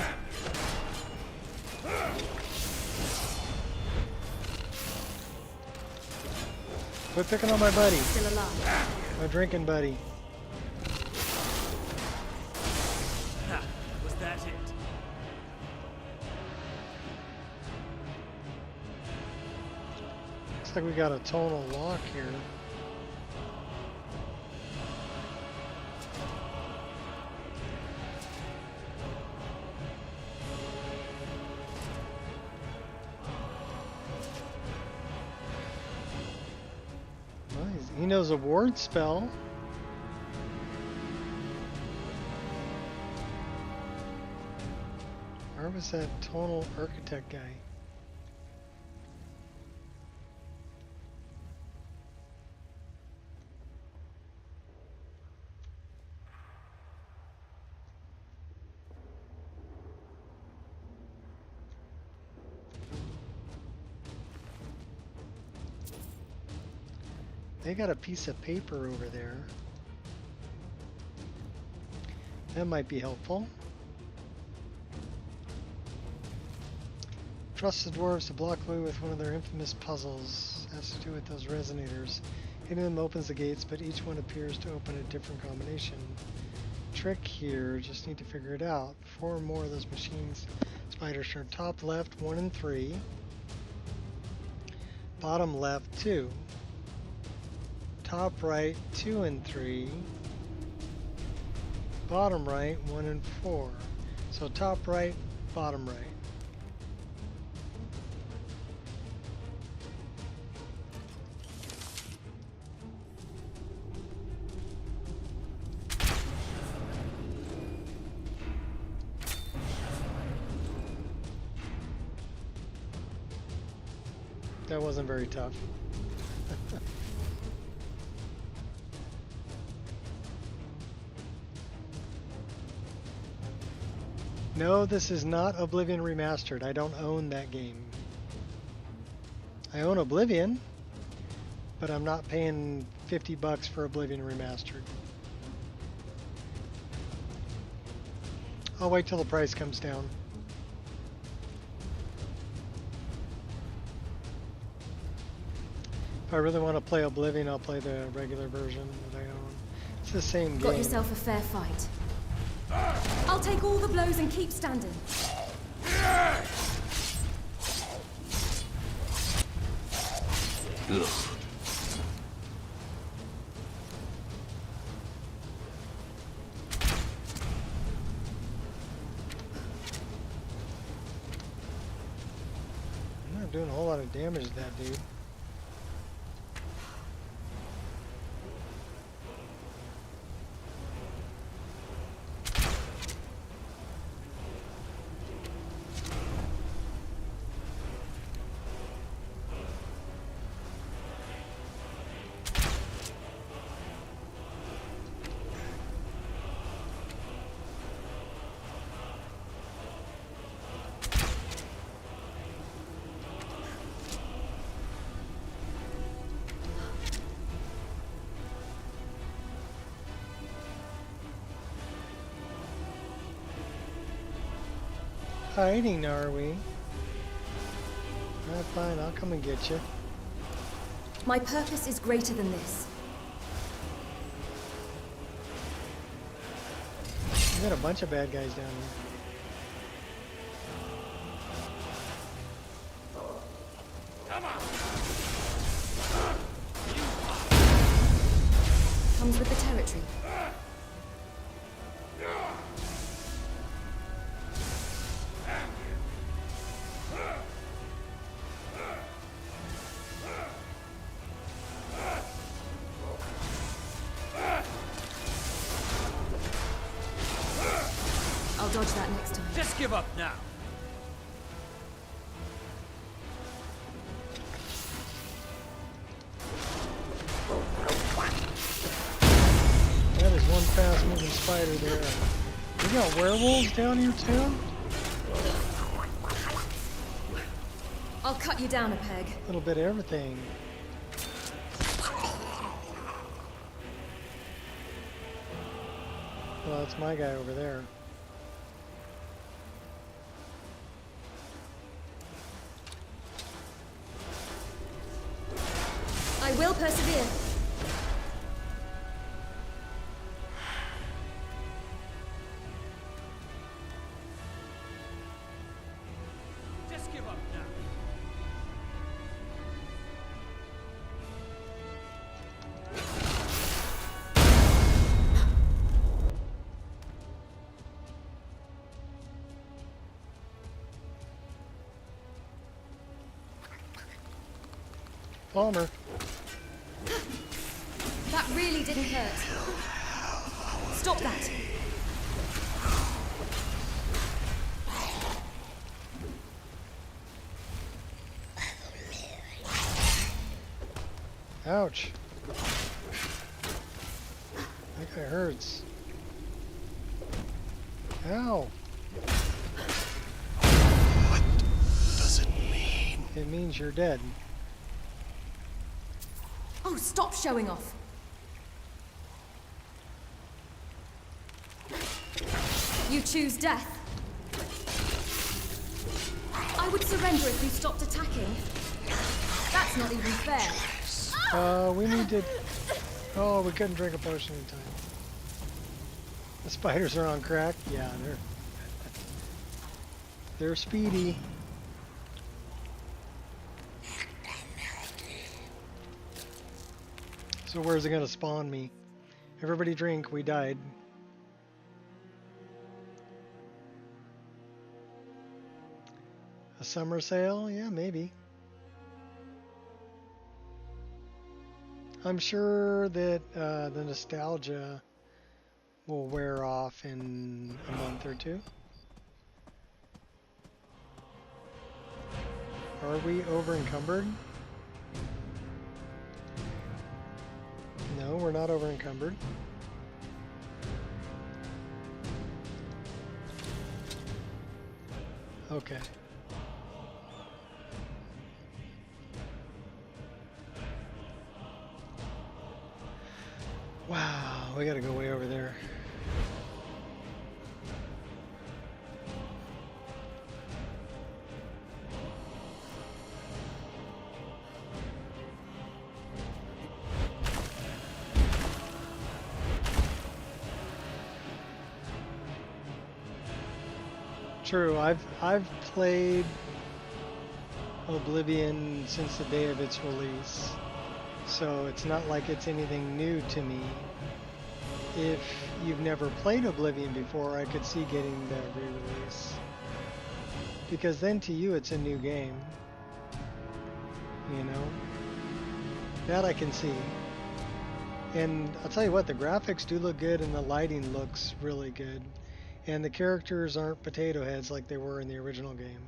Quit picking on my buddy. Still alive. My drinking buddy. Was that it? Looks like we got a tonal lock here. He knows a ward spell. Where was that tonal architect guy? They got a piece of paper over there. That might be helpful. Trust the dwarves to block away with one of their infamous puzzles. Has to do with those resonators. Hitting them opens the gates, but each one appears to open a different combination. Trick here, just need to figure it out. 4 more of those machines. Spiders turn top left 1 and 3. Bottom left 2. Top right 2 and 3. Bottom right 1 and 4. So top right, bottom right. That wasn't very tough. No, this is not Oblivion Remastered. I don't own that game. I own Oblivion, but I'm not paying $50 for Oblivion Remastered. I'll wait till the price comes down. If I really want to play Oblivion, I'll play the regular version that I own. It's the same game. Got yourself a fair fight. I'll take all the blows and keep standing. Ugh. I'm not doing a whole lot of damage to that dude. Hiding, are we? Alright, fine, I'll come and get you. My purpose is greater than this. We got a bunch of bad guys down here. Comes with the territory. I'll dodge that next time. Just give up now. That is one fast-moving spider there. We got werewolves down here too? I'll cut you down a peg. A little bit of everything. Well, that's my guy over there. I will persevere. Just give up now. Palmer. That really didn't hurt. Stop that. Ouch. That guy hurts. Ow. What does it mean? It means you're dead. Oh, stop showing off. You choose death. I would surrender if you stopped attacking. That's not even fair. We need to... Oh, we couldn't drink a potion in time. The spiders are on crack? Yeah, they're speedy. So where's it gonna spawn me? Everybody drink, we died. A summer sale? Yeah, maybe. I'm sure that the nostalgia will wear off in a month or two. Are we over encumbered? No, we're not over encumbered. Okay. Wow, we gotta go way over there. True, I've played Oblivion since the day of its release, so it's not like it's anything new to me. If you've never played Oblivion before, I could see getting the re-release, because then to you it's a new game, you know? That I can see. And I'll tell you what, the graphics do look good and the lighting looks really good. And the characters aren't potato heads like they were in the original game.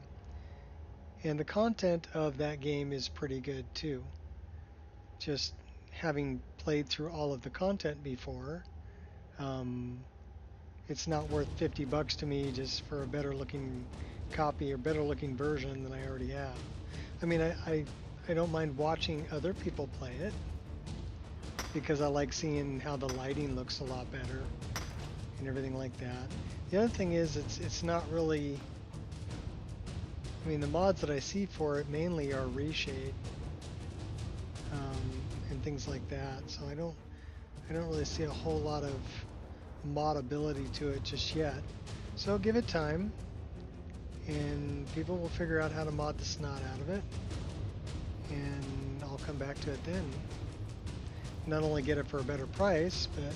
And the content of that game is pretty good too. Just having played through all of the content before, it's not worth $50 to me just for a better looking copy or better looking version than I already have. I mean, I don't mind watching other people play it because I like seeing how the lighting looks a lot better and everything like that. The other thing is it's not really, I mean, the mods that I see for it mainly are reshade and things like that. So I don't really see a whole lot of modability to it just yet. So give it time, and people will figure out how to mod the snot out of it, and I'll come back to it then. Not only get it for a better price, but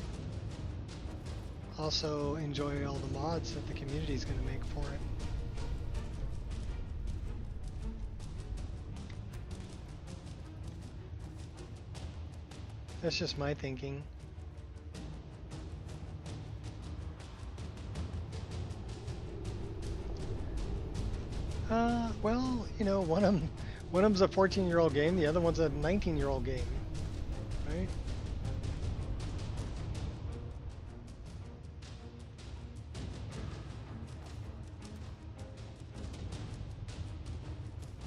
also enjoy all the mods that the community is going to make for it. That's just my thinking. Well, you know, one of them's a 14-year-old game, the other one's a 19-year-old game, right?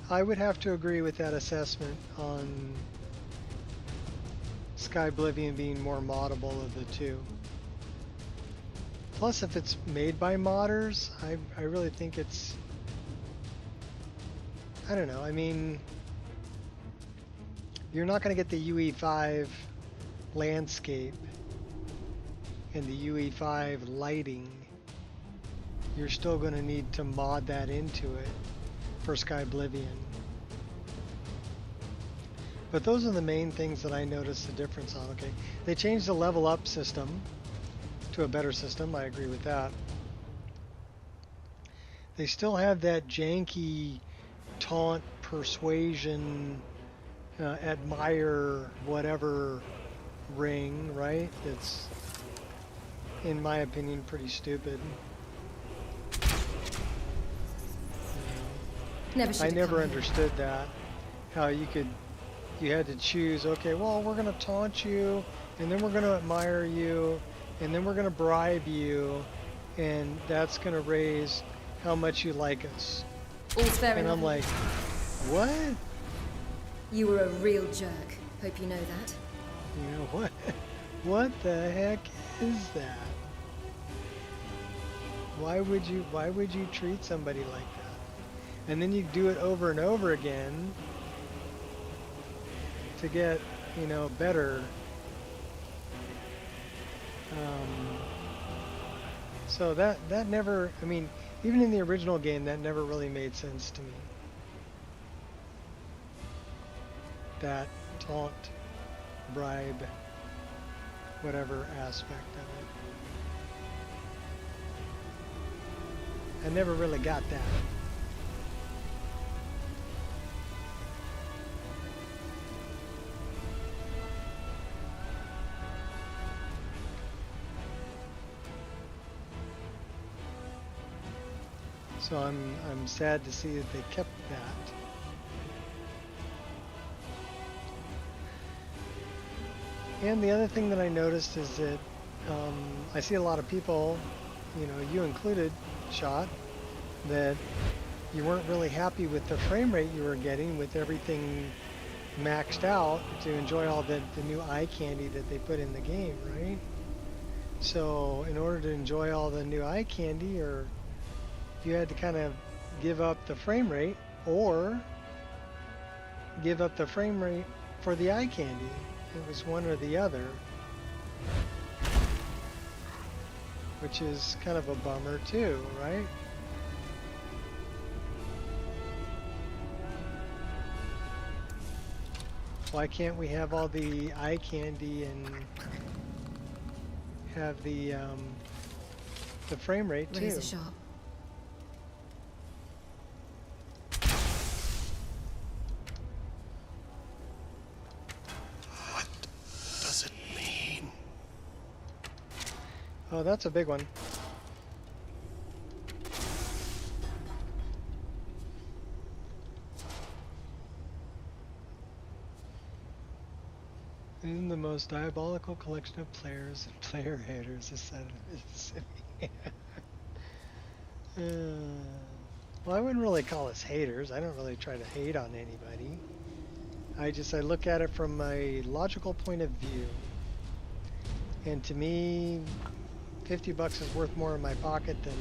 I would have to agree with that assessment on Sky Oblivion being more moddable of the two. Plus, if it's made by modders, I really think it's, I don't know, I mean, you're not going to get the UE5 landscape and the UE5 lighting. You're still going to need to mod that into it for Sky Oblivion. But those are the main things that I noticed the difference on. Okay, they changed the level up system to a better system. I agree with that. They still have that janky taunt, persuasion, admire, whatever ring, right? It's, in my opinion, pretty stupid. I never understood that. How you had to choose, okay, well, we're going to taunt you, and then we're going to admire you, and then we're going to bribe you, and that's going to raise how much you like us. All's fair and enough. I'm like, what? You were a real jerk. Hope you know that. You know what? What the heck is that? Why would you treat somebody like that? And then you do it over and over again to get, you know, better. So that never, I mean, even in the original game, that never really made sense to me. That taunt, bribe, whatever aspect of it. I never really got that. So I'm sad to see that they kept that. And the other thing that I noticed is that I see a lot of people, you know, you included, Shot, that you weren't really happy with the frame rate you were getting with everything maxed out to enjoy all the new eye candy that they put in the game, right? So in order to enjoy all the new eye candy, or you had to kind of give up the frame rate or give up the frame rate for the eye candy. It was one or the other, which is kind of a bummer too, right? Why can't we have all the eye candy and have the frame rate too? Razor sharp. Oh, that's a big one. In the most diabolical collection of players and player haters this side of Mississippi. Well, I wouldn't really call us haters. I don't really try to hate on anybody. I look at it from a logical point of view. And to me, $50 is worth more in my pocket than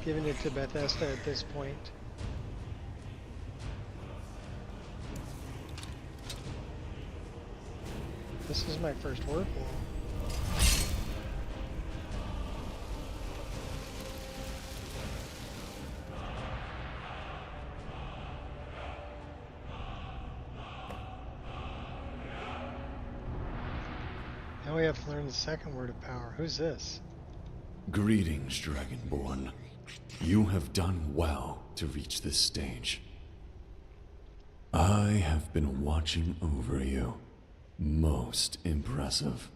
giving it to Bethesda at this point. This is my first word wall. Now we have to learn the second word of power. Who's this? Greetings, Dragonborn. You have done well to reach this stage. I have been watching over you. Most impressive.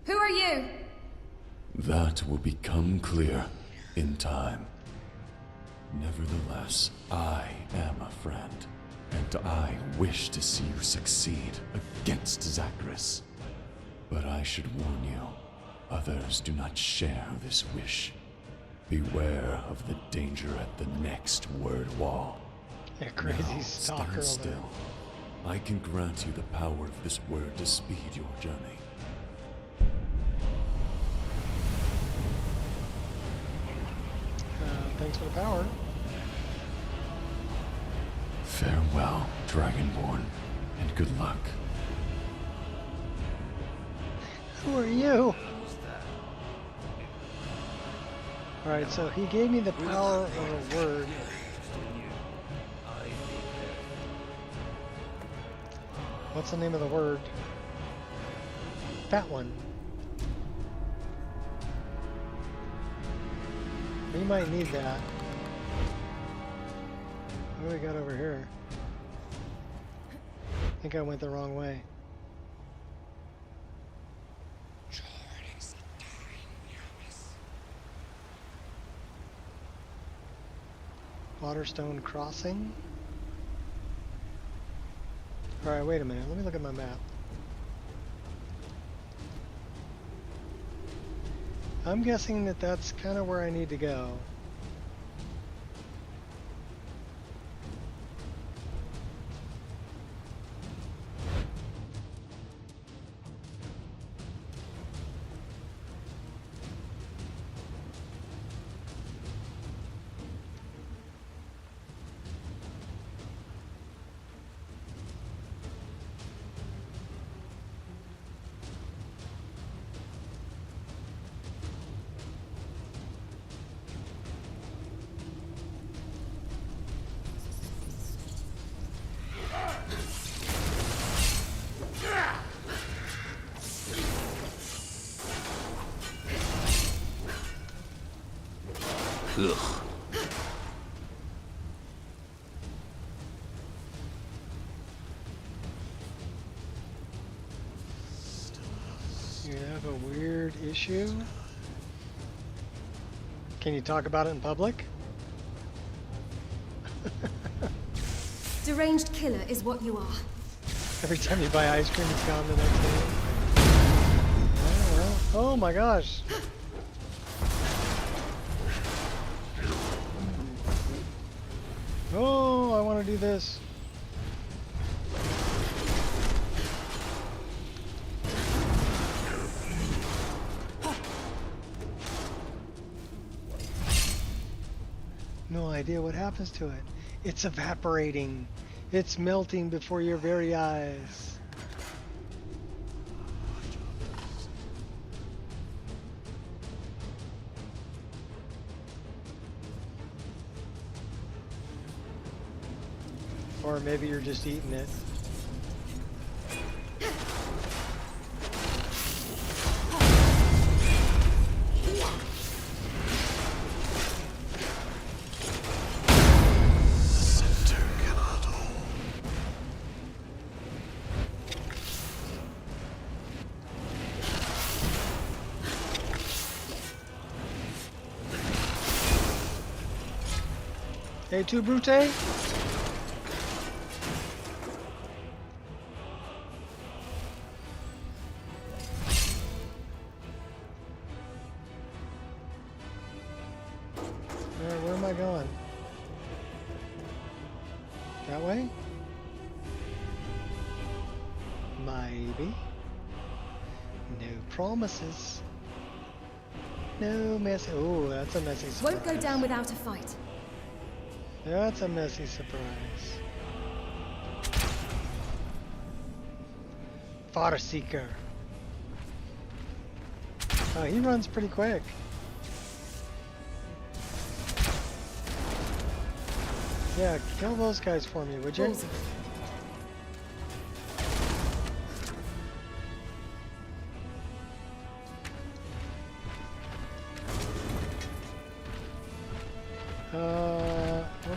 Who are you? That will become clear in time. Nevertheless, I am a friend, and I wish to see you succeed against Zachris. But I should warn you, others do not share this wish. Beware of the danger at the next word wall. That crazy Now, stalker stand over there. still. I can grant you the power of this word to speed your journey. Thanks for the power. Farewell, Dragonborn, and good luck. Who are you? Alright, so he gave me the power of a word. What's the name of the word? That one. We might need that. What do we got over here? I think I went the wrong way. Waterstone Crossing? Alright, wait a minute. Let me look at my map. I'm guessing that that's kind of where I need to go. Ugh. You have a weird issue? Can you talk about it in public? Deranged killer is what you are. Every time you buy ice cream, it's gone the next day. Oh, well. Oh my gosh. Oh, I want to do this. No idea what happens to it. It's evaporating. It's melting before your very eyes. Or maybe you're just eating it. Hey, tu Brute? Where am I going? That way? Maybe. No promises. No mess. Oh, that's a messy surprise. Won't go down without a fight. That's a messy surprise. Far Seeker. Oh, he runs pretty quick. Yeah, kill those guys for me, would you?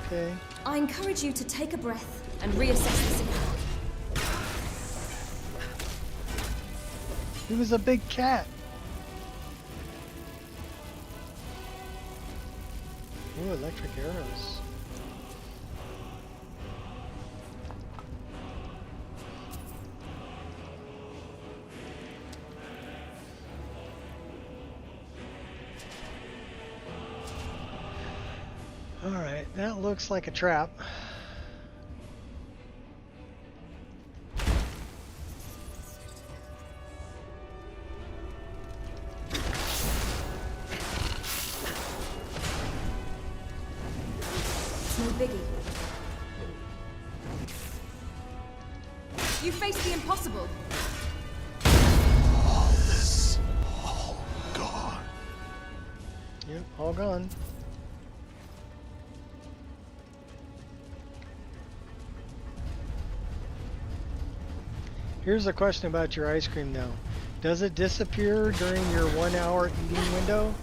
Okay. I encourage you to take a breath and reassess the signal. He was a big cat. Ooh, electric arrows. Alright, that looks like a trap. No biggie. You face the impossible. All this, all gone. Yep, all gone. Here's a question about your ice cream now. Does it disappear during your 1 hour eating window?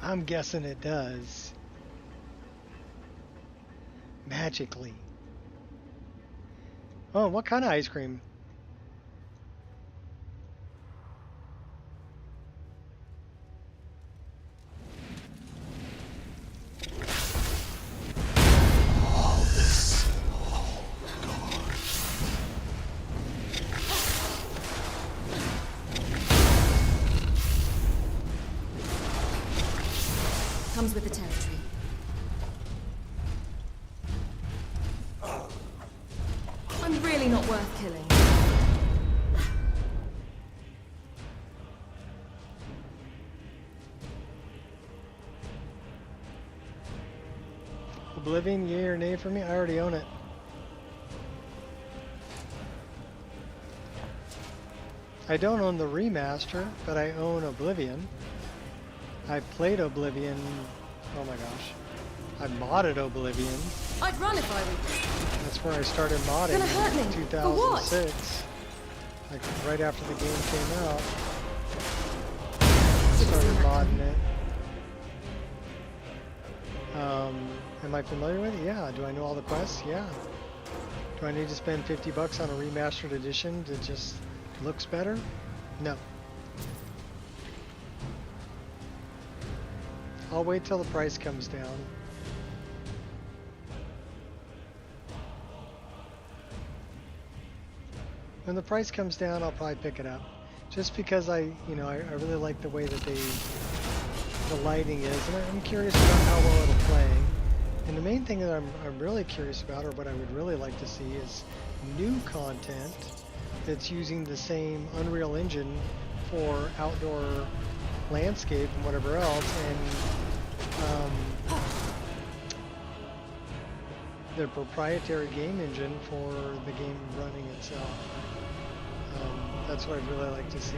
I'm guessing it does. Magically. Oh, what kind of ice cream? All this, all gone. Comes with the territory. I'm really not worth killing. Oblivion, yay or nay for me? I already own it. I don't own the remaster, but I own Oblivion. I played Oblivion. Oh my gosh. I modded Oblivion. I'd run if I were. That's where I started modding Gonna hurt me. in For what? 2006. Like right after the game came out. Started modding it. Am I familiar with it? Yeah. Do I know all the quests? Yeah. Do I need to spend $50 on a remastered edition that just looks better? No. I'll wait till the price comes down. When the price comes down, I'll probably pick it up. Just because I really like the way that the lighting is, and I'm curious about how well it'll play. And the main thing that I'm really curious about, or what I would really like to see, is new content that's using the same Unreal Engine for outdoor landscape and whatever else, and the proprietary game engine for the game running itself. That's what I'd really like to see.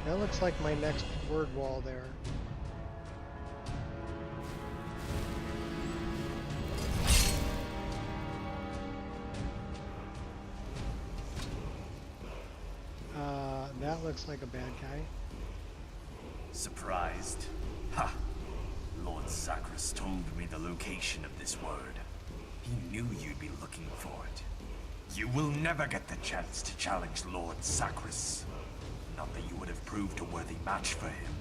That looks like my next word wall there. That looks like a bad guy. Surprised? Ha! Lord Zachris told me the location of this word. He knew you'd be looking for it. You will never get the chance to challenge Lord Zachris. Not that you would have proved a worthy match for him.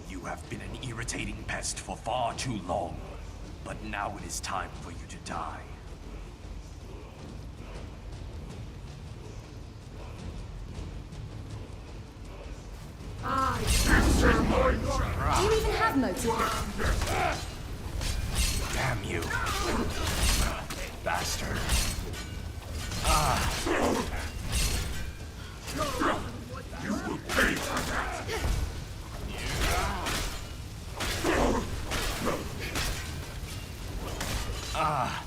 You have been an irritating pest for far too long, but now it is time for you to die. Do you even have motive? Damn you, bastard. You will pay for that. Die.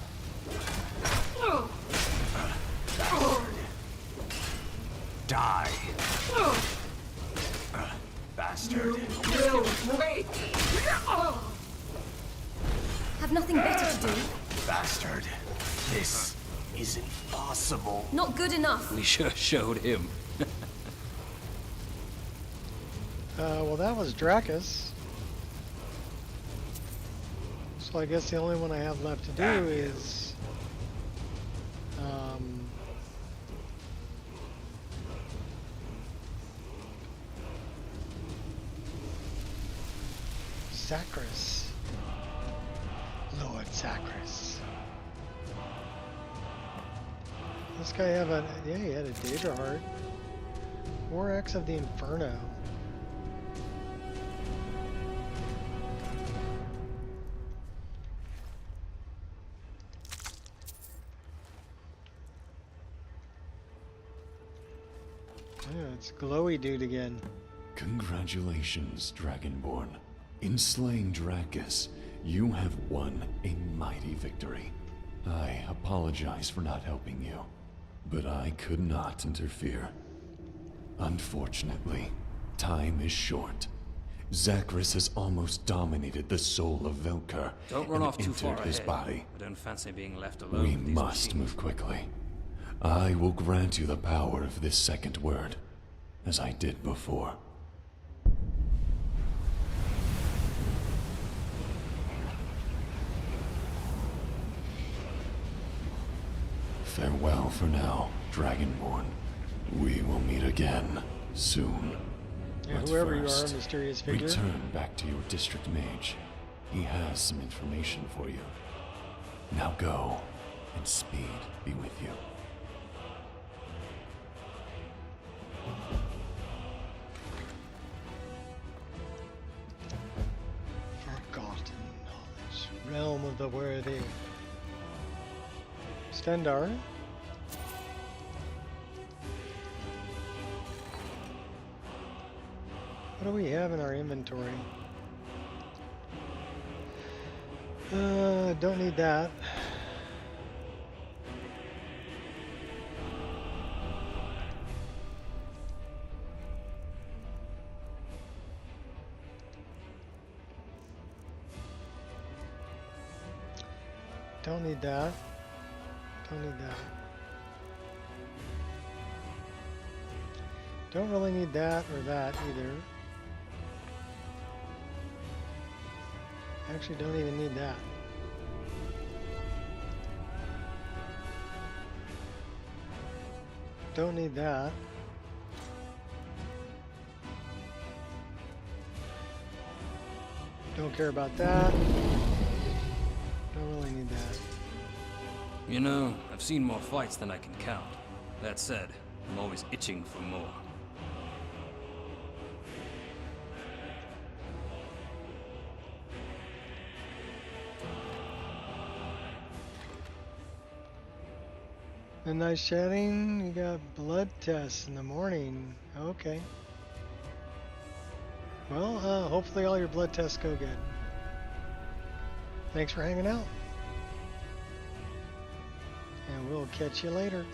Bastard. Have nothing better to do? Bastard. This is impossible. Not good enough. We sure showed him. Well, that was Dracus. So I guess the only one I have left to do is... Zachris. Lord Zachris. This guy have a... yeah, he had a Daedra Heart. 4x of the Inferno. Yeah, it's glowy dude again. Congratulations, Dragonborn. In slaying Dracus, you have won a mighty victory. I apologize for not helping you, but I could not interfere. Unfortunately, time is short. Zachris has almost dominated the soul of Velkar. Don't run and off too far entered his ahead. body. I don't fancy being left alone We with these must machines. move quickly. I will grant you the power of this second word, as I did before. Farewell for now, Dragonborn. We will meet again soon. Yeah, But whoever first, you are, mysterious figure. return back to your district mage. He has some information for you. Now go, and speed be with you. Forgotten knowledge. Realm of the worthy. Stendar. What do we have in our inventory? Don't need that. Don't need that. Don't need that. Don't really need that or that either. Actually, don't even need that. Don't need that. Don't care about that. Don't really need that. You know, I've seen more fights than I can count. That said, I'm always itching for more. A nice chatting. You got blood tests in the morning. Okay. Well, hopefully all your blood tests go good. Thanks for hanging out. And we'll catch you later.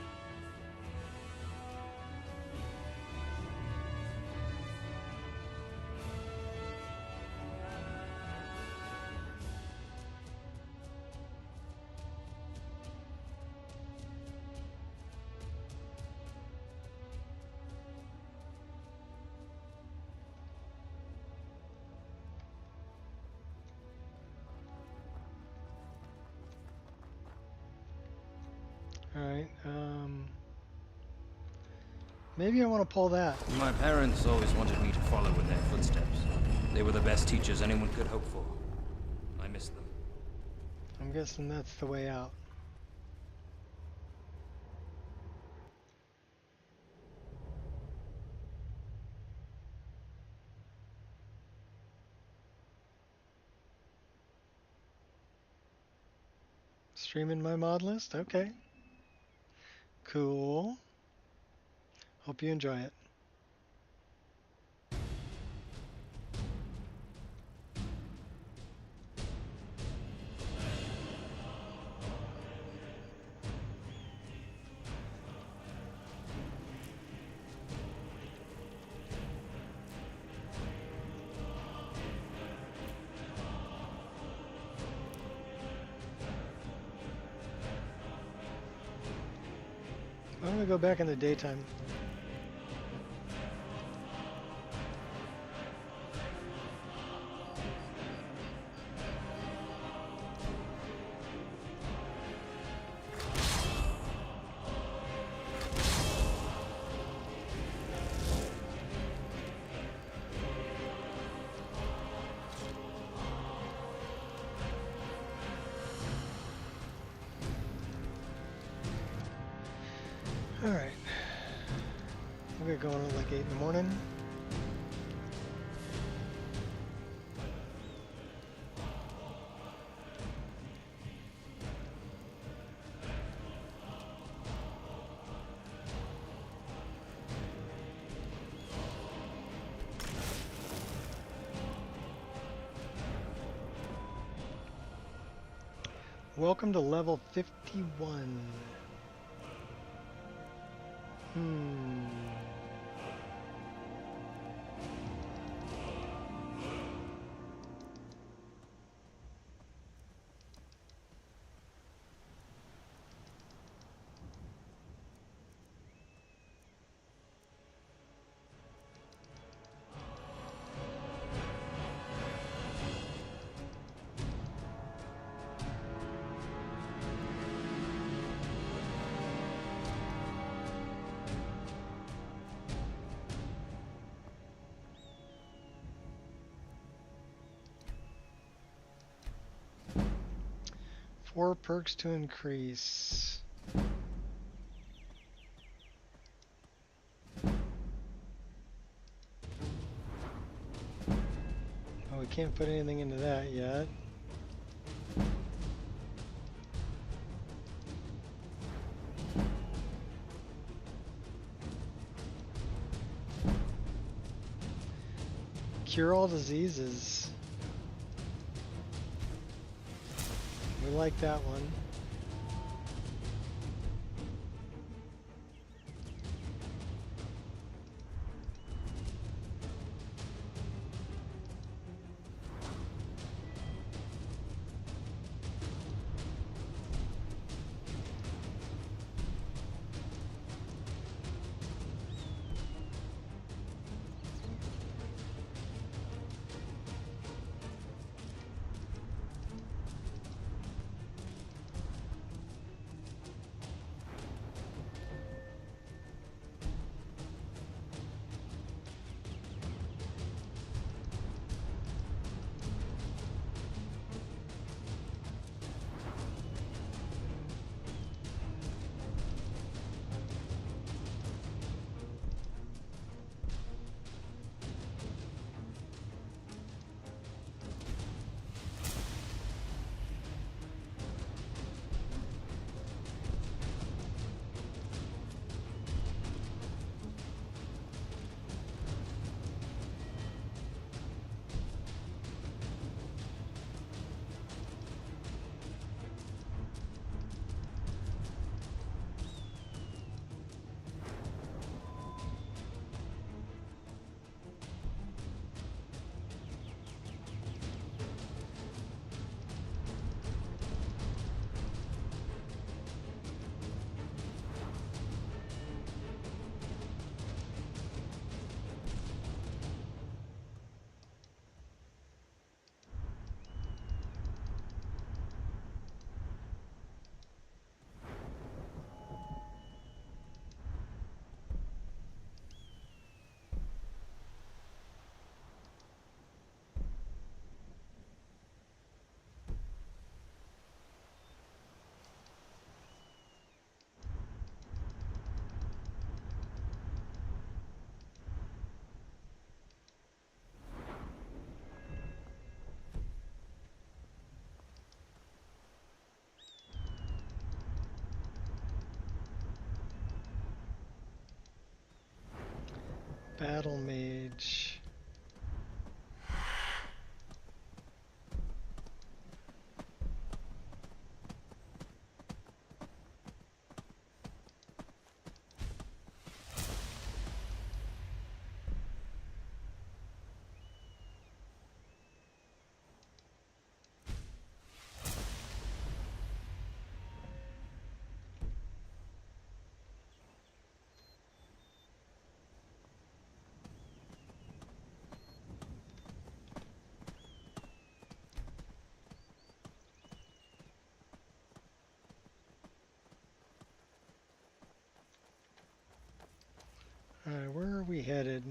Alright, maybe I want to pull that. My parents always wanted me to follow in their footsteps. They were the best teachers anyone could hope for. I miss them. I'm guessing that's the way out. Streaming my mod list? Okay. Cool. Hope you enjoy it. I'm gonna go back in the daytime. Alright. We'll get going at like 8 in the morning. Welcome to level 51. Four perks to increase. Oh, we can't put anything into that yet. Cure all diseases. We like that one. Battle Mage. headed?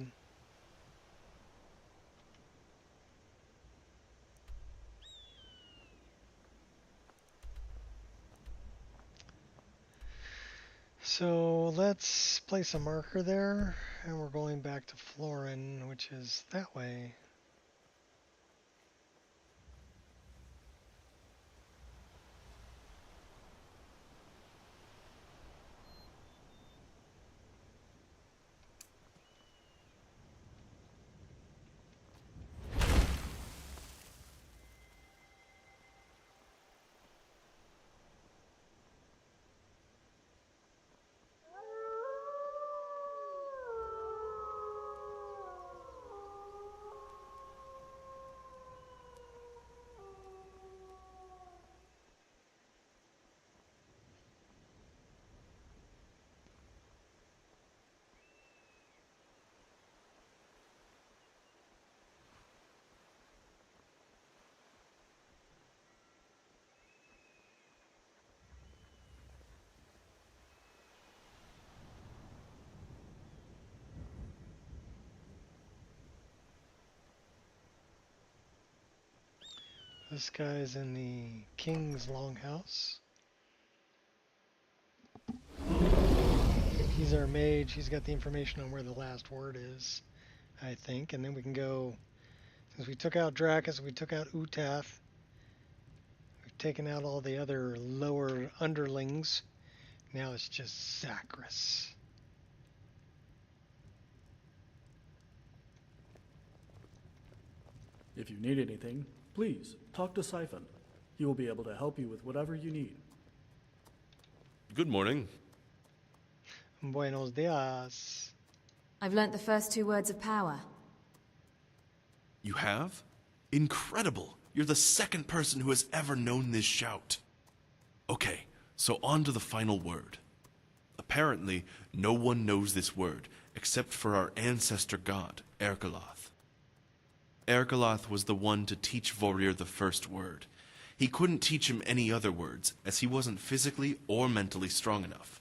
So let's place a marker there, and we're going back to Florin, which is that way. This guy's in the King's Longhouse. He's our mage. He's got the information on where the last word is, I think. And then we can go, since we took out Dracus, we took out Utath. We've taken out all the other lower underlings. Now it's just Zachris. If you need anything, please talk to Siphon. He will be able to help you with whatever you need. Good morning. Buenos dias. I've learnt the first 2 words of power. You have? Incredible! You're the second person who has ever known this shout. Okay, so on to the final word. Apparently, no one knows this word except for our ancestor god, Ergoloth. Ergoloth was the one to teach Vorir the first word. He couldn't teach him any other words, as he wasn't physically or mentally strong enough.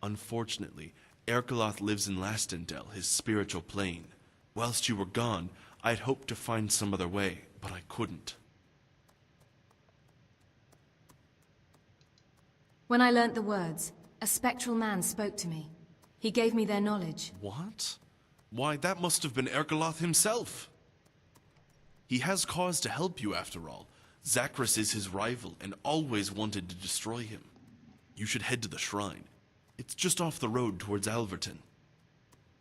Unfortunately, Ergoloth lives in Lastendel, his spiritual plane. Whilst you were gone, I'd hoped to find some other way, but I couldn't. When I learnt the words, a spectral man spoke to me. He gave me their knowledge. What? Why, that must have been Ergoloth himself. He has cause to help you, after all. Zachris is his rival and always wanted to destroy him. You should head to the shrine. It's just off the road towards Alverton.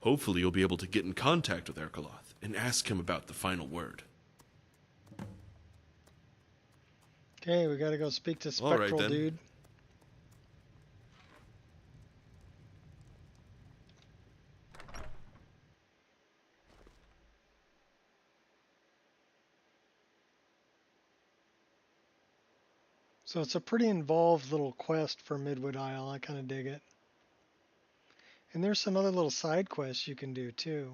Hopefully you'll be able to get in contact with Ergoloth and ask him about the final word. Okay, we gotta go speak to Spectral then. Dude. So it's a pretty involved little quest for Midwood Isle. I kind of dig it. And there's some other little side quests you can do too.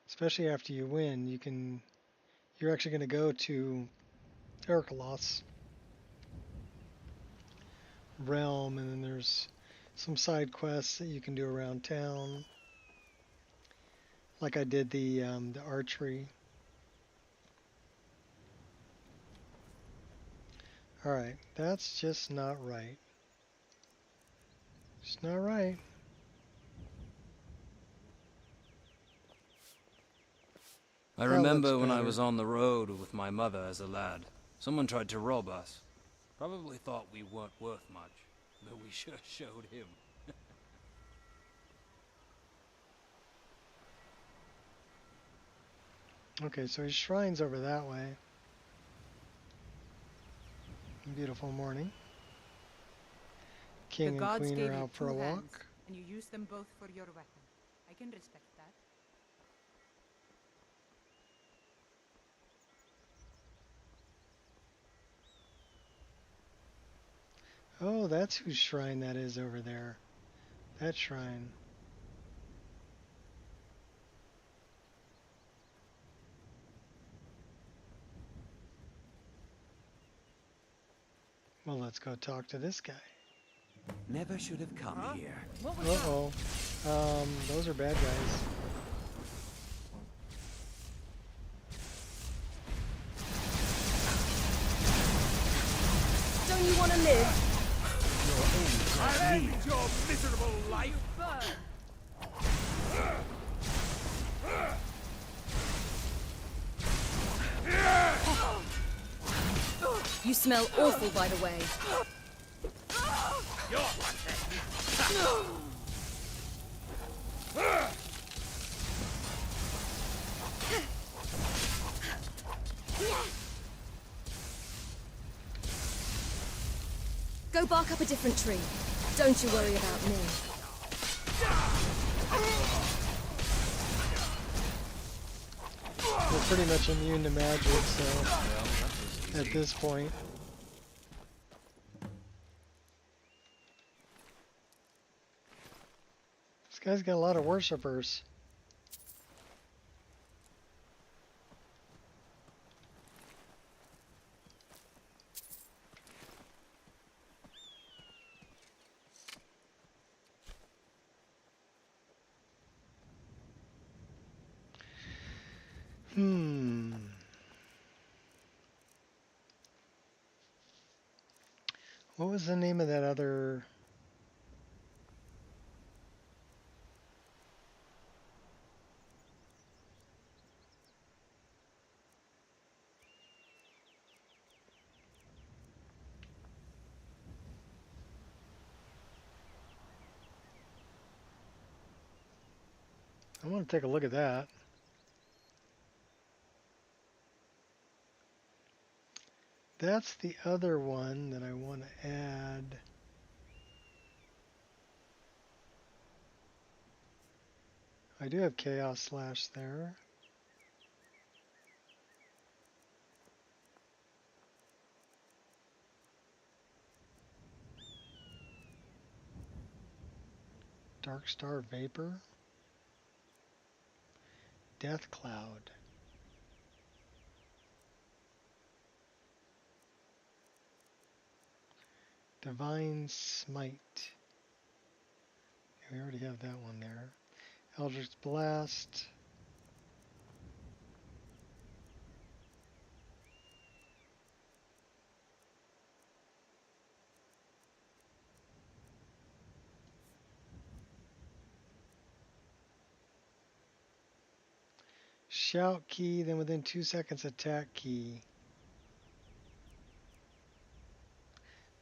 Especially after you win, you're actually going to go to Ergoloth's realm, and then there's some side quests that you can do around town. Like I did the archery. Alright, that's just not right. It's not right. I remember when I was on the road with my mother as a lad. Someone tried to rob us. Probably thought we weren't worth much, but we sure showed him. Okay, so his shrine's over that way. Beautiful morning. King and gods Queen gave are you out for a 2 hands, walk. and you used them both for your weapon. I can respect that. Oh, that's whose shrine that is over there. That shrine. Well, let's go talk to this guy. Never should have come here. Uh-oh. Those are bad guys. Don't you want to live? I'll end your miserable life! You smell awful, by the way. You're pathetic. Go bark up a different tree. Don't you worry about me. We're pretty much immune to magic, so at this point. This guy's got a lot of worshippers. What was the name of that other... I want to take a look at that. That's the other one that I want to add. I do have Chaos Slash there. Dark Star Vapor. Death Cloud. Divine Smite. We already have that one there. Eldritch Blast. Shout key, then within 2 seconds attack key.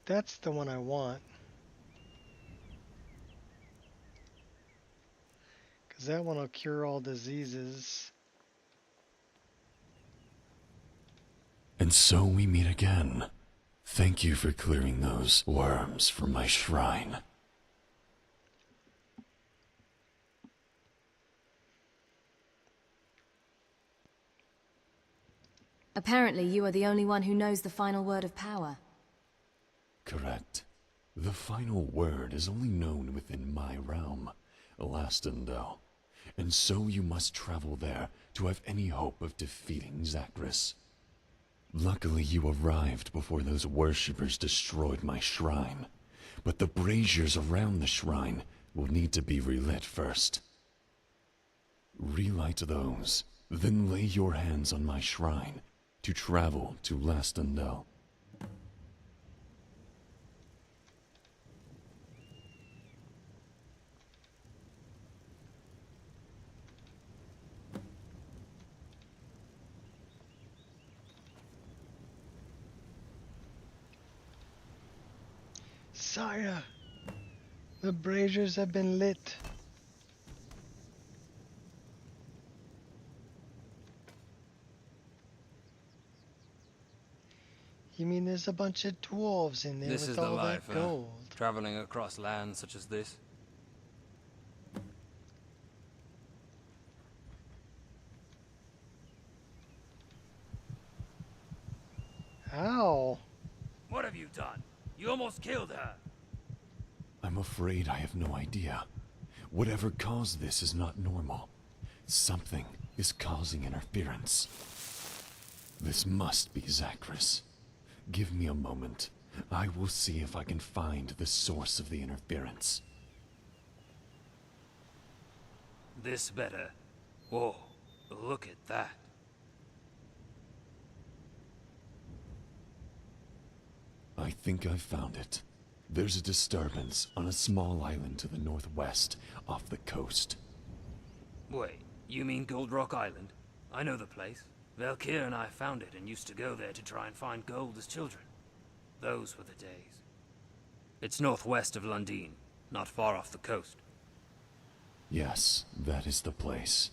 That's the one I want. Because that one will cure all diseases. And so we meet again. Thank you for clearing those worms from my shrine. Apparently, you are the only one who knows the final word of power. Correct. The final word is only known within my realm, Lastendel, and so you must travel there to have any hope of defeating Zachris. Luckily you arrived before those worshippers destroyed my shrine, but the braziers around the shrine will need to be relit first. Relight those, then lay your hands on my shrine to travel to Lastendel. Sire, the braziers have been lit. You mean there's a bunch of dwarves in there This is with the all life, that gold? traveling across lands such as this. Ow! What have you done? You almost killed her. I'm afraid I have no idea. Whatever caused this is not normal. Something is causing interference. This must be Zachris. Give me a moment. I will see if I can find the source of the interference. This better. Whoa, look at that. I think I've found it. There's a disturbance on a small island to the northwest, off the coast. Wait, you mean Gold Rock Island? I know the place. Valkyr and I found it and used to go there to try and find gold as children. Those were the days. It's northwest of Lundin, not far off the coast. Yes, that is the place.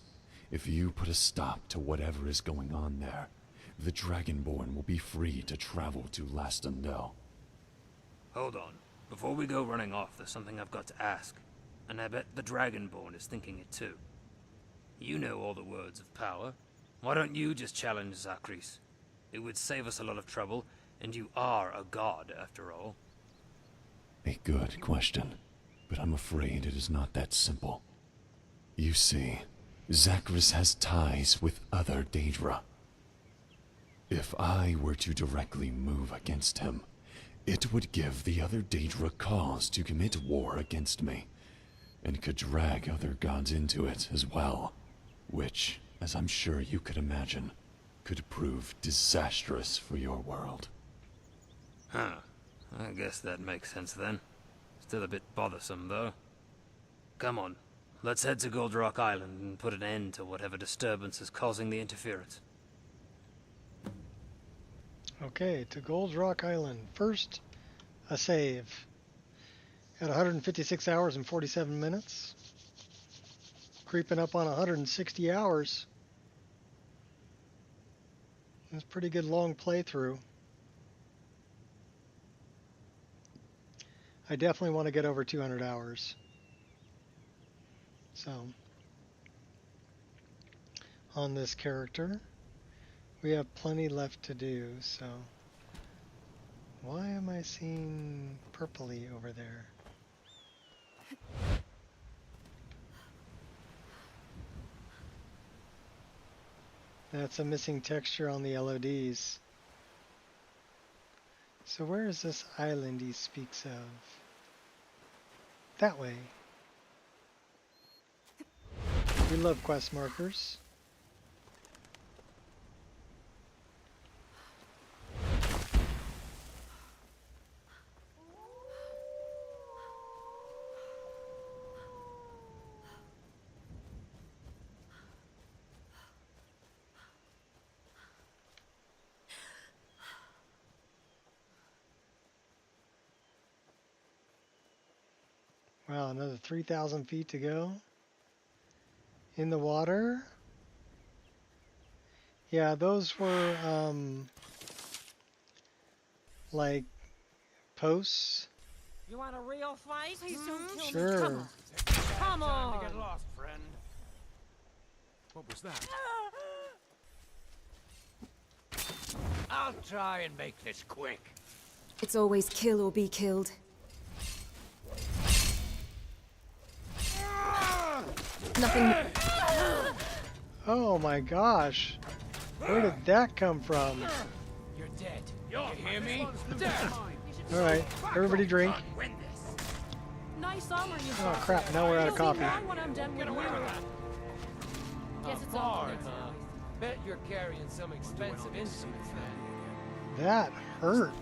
If you put a stop to whatever is going on there, the Dragonborn will be free to travel to Lastundel. Hold on. Before we go running off, there's something I've got to ask. And I bet the Dragonborn is thinking it too. You know all the words of power. Why don't you just challenge Zachris? It would save us a lot of trouble, and you are a god, after all. A good question, but I'm afraid it is not that simple. You see, Zachris has ties with other Daedra. If I were to directly move against him, it would give the other Daedra cause to commit war against me, and could drag other gods into it as well, which, as I'm sure you could imagine, could prove disastrous for your world. Huh. I guess that makes sense then. Still a bit bothersome, though. Come on, let's head to Gold Rock Island and put an end to whatever disturbance is causing the interference. Okay, to Gold Rock Island. First, a save. At 156 hours and 47 minutes. Creeping up on 160 hours. That's a pretty good long playthrough. I definitely want to get over 200 hours. So, on this character, we have plenty left to do, so why am I seeing purpley over there? That's a missing texture on the LODs. So where is this island he speaks of? That way. We love quest markers. Wow, another 3,000 feet to go. In the water. Yeah, those were like posts. You want a real fight? Please don't kill Sure. me. Come on. Time to get lost, friend. What was that? I'll try and make this quick. It's always kill or be killed. Nothing. Oh my gosh. Where did that come from? You're dead. You hear me? Alright, everybody drink. Nice armor you Oh have. crap, now we're out of coffee. When I'm done with you. Guess it's all good. Bet you're carrying some expensive instruments then. That hurt.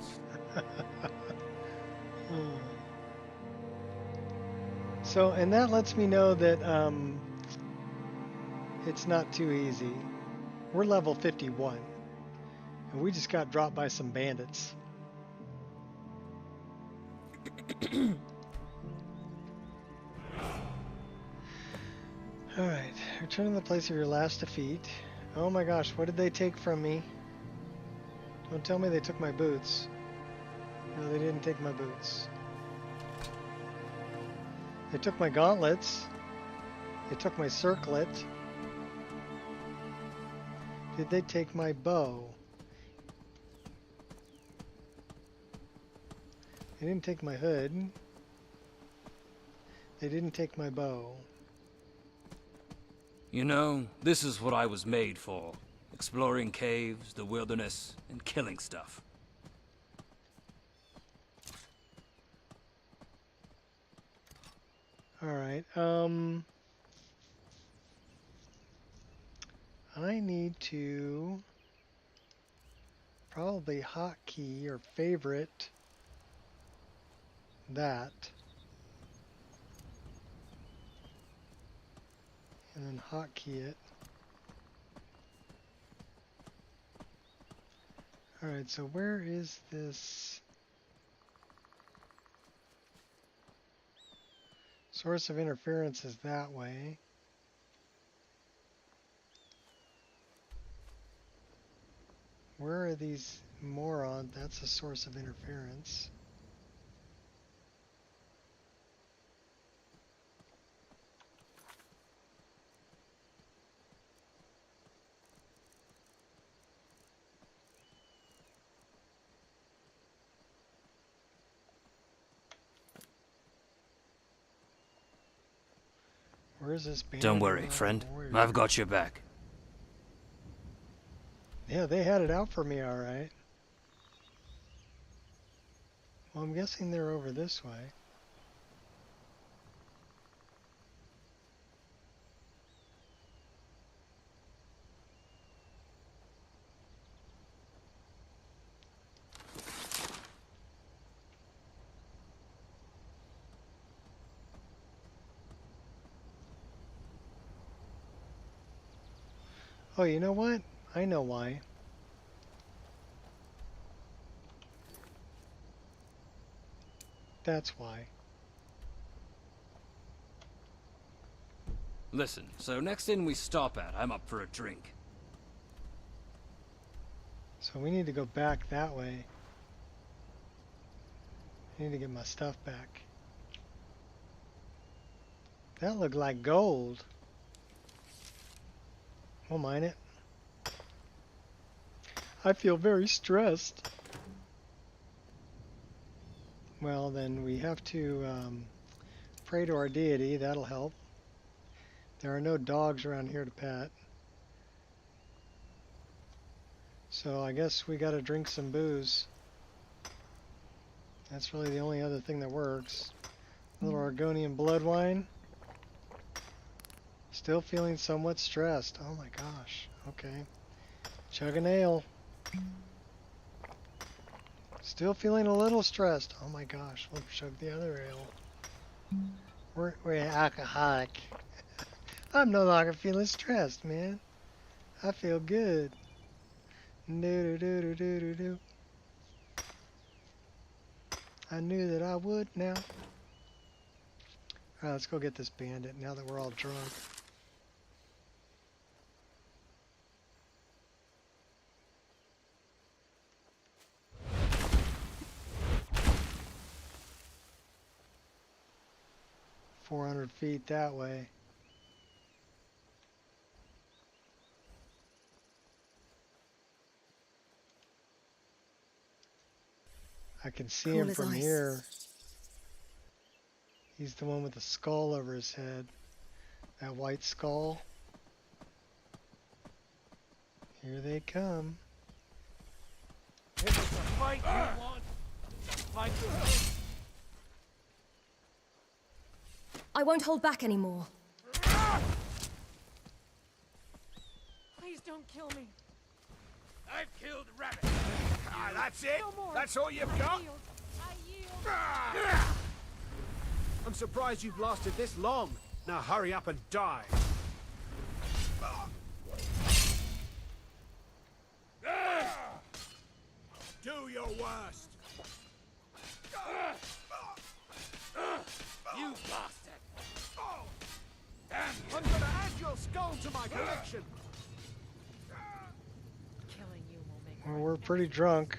So, and that lets me know that it's not too easy. We're level 51, and we just got dropped by some bandits. Alright, return to the place of your last defeat. Oh my gosh, what did they take from me? Don't tell me they took my boots. No, they didn't take my boots. They took my gauntlets. They took my circlet. Did they take my bow? They didn't take my hood. They didn't take my bow. You know, this is what I was made for. Exploring caves, the wilderness, and killing stuff. Alright, I need to probably hotkey or favorite that. And then hotkey it. Alright, so where is this source of interference? Is that way. Where are these morons? That's a source of interference. Where's this band? Don't worry, friend. I've got your back. Yeah, they had it out for me, alright. Well, I'm guessing they're over this way. Oh, you know what? I know why. That's why. Listen, so next inn we stop at, I'm up for a drink. So we need to go back that way. I need to get my stuff back. That looked like gold. We'll mine it. I feel very stressed. Well, then we have to pray to our deity. That'll help. There are no dogs around here to pet. So I guess we gotta drink some booze. That's really the only other thing that works. A little Argonian blood wine. Still feeling somewhat stressed. Oh my gosh. Okay. Chug an ale. Still feeling a little stressed. Oh my gosh. We'll chug the other ale. We're alcoholic. I'm no longer feeling stressed, man. I feel good. Do do do do do do. I knew that I would now. Alright, let's go get this bandit now that we're all drunk. $400 that way. I can see Cool him as from ice. here. He's the one with the skull over his head. That white skull. Here they come. If it's a fight you want, fight the I won't hold back anymore. Please don't kill me. I've killed rabbit. That's it? No more. That's all you've got? I yield. I'm surprised you've lasted this long. Now hurry up and die. Do your worst. You bastard! Damn you. I'm gonna add your skull to my collection. Killing you will make Well, we're pretty drunk.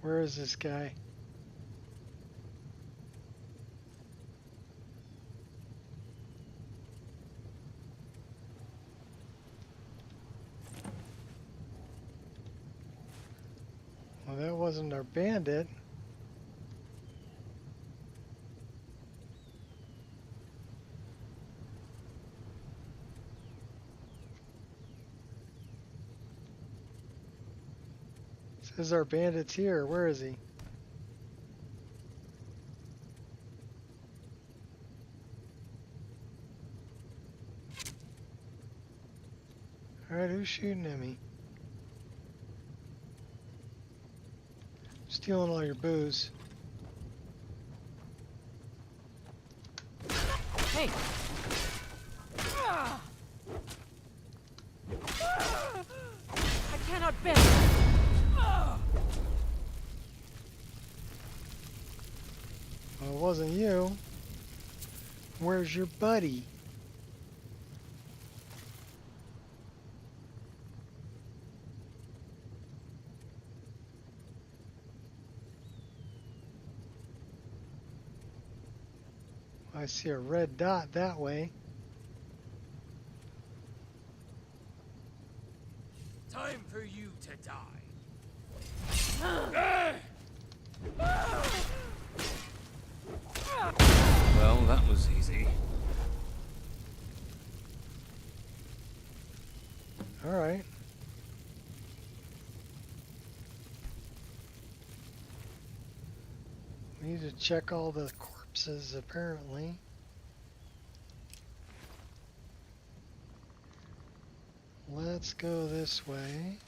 Where is this guy? Well, that wasn't our bandit. Says our bandit's here. Where is he? Alright, who's shooting at me? Stealing all your booze. Hey! I cannot bear it. Well, it wasn't you. Where's your buddy? I see a red dot that way. Time for you to die. Well, that was easy. All right. We need to check all the corpses, apparently. Let's go this way.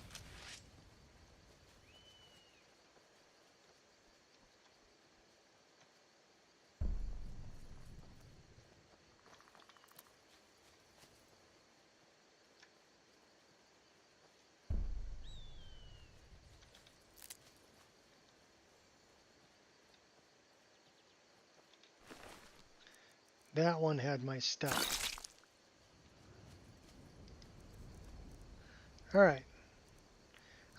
That one had my stuff. Alright.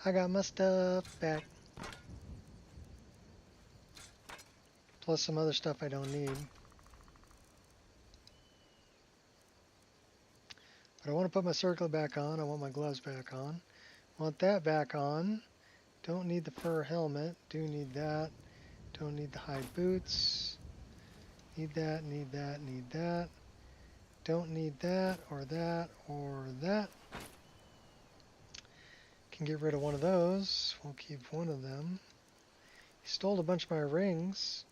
I got my stuff back. Plus some other stuff I don't need. But I want to put my circlet back on. I want my gloves back on. Want that back on. Don't need the fur helmet. Do need that. Don't need the hide boots. Need that, need that, need that. Don't need that, or that, or that. Can get rid of one of those. We'll keep one of them. He stole a bunch of my rings.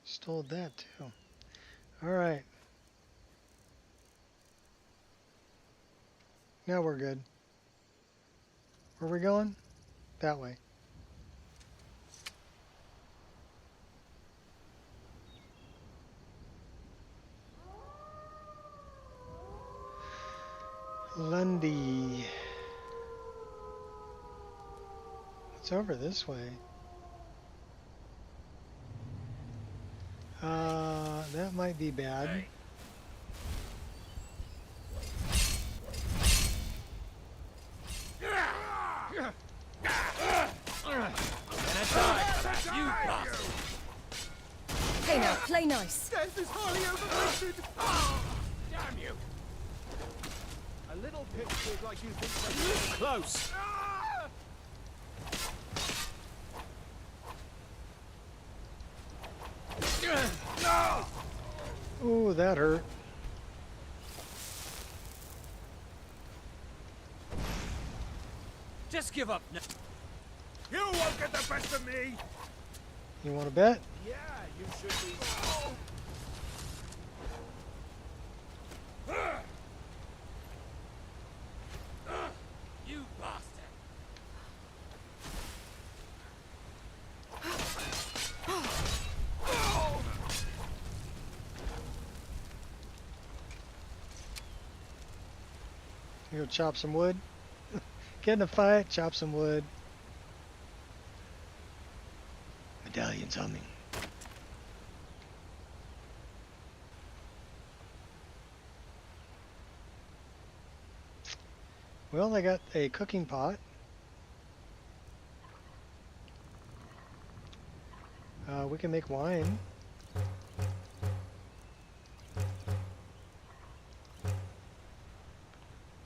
Stole that too. Alright. Now we're good. Where are we going? That way. Lundy. It's over this way. That might be bad. Hey now, play nice. Death is highly overrated! Damn you! A little pipsqueak like you think they're close. Ooh, that hurt. Just give up now. You won't get the best of me! You want to bet? Yeah, you should be. You bastard. You go chop some wood. Get in a fight, chop some wood. Medallion's humming. Well, I got a cooking pot. We can make wine.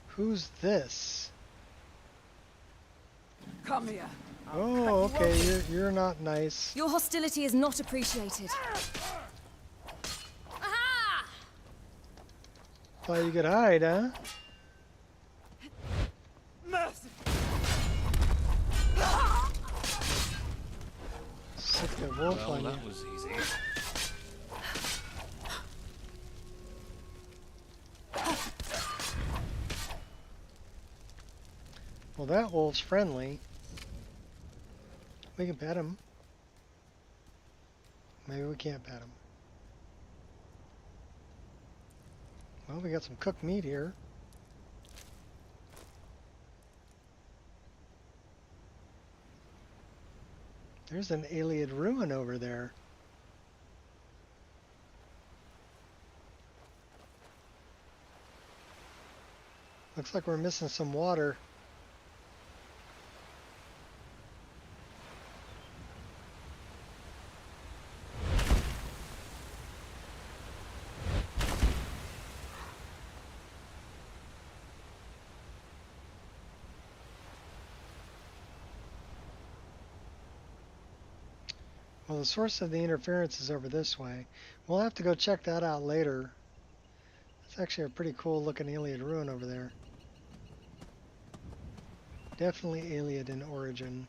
Who's this? Come here. Oh, okay, you're not nice. Your hostility is not appreciated. Aha! Thought you could hide, huh? Mercy. Sick the wolf Well, on that you. was easy. that wolf's friendly. We can pet him. Maybe we can't pet him. Well, we got some cooked meat here. There's an Iliad ruin over there. Looks like we're missing some water. Well, the source of the interference is over this way. We'll have to go check that out later. It's actually a pretty cool looking Iliad ruin over there. Definitely Iliad in origin.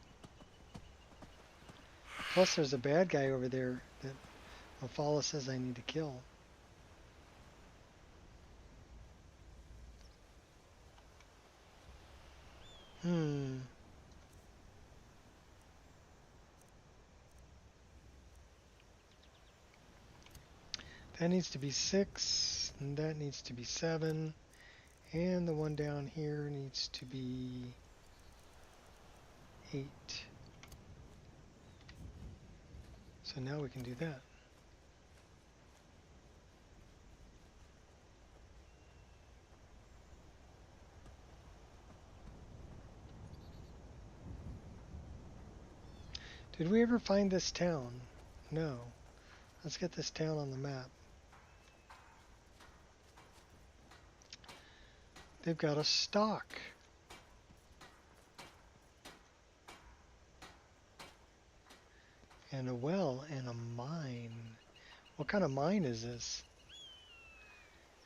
Plus there's a bad guy over there that Mephala says I need to kill. That needs to be 6, and that needs to be 7, and the one down here needs to be 8. So now we can do that. Did we ever find this town? No. Let's get this town on the map. They've got a stock. And a well and a mine. What kind of mine is this?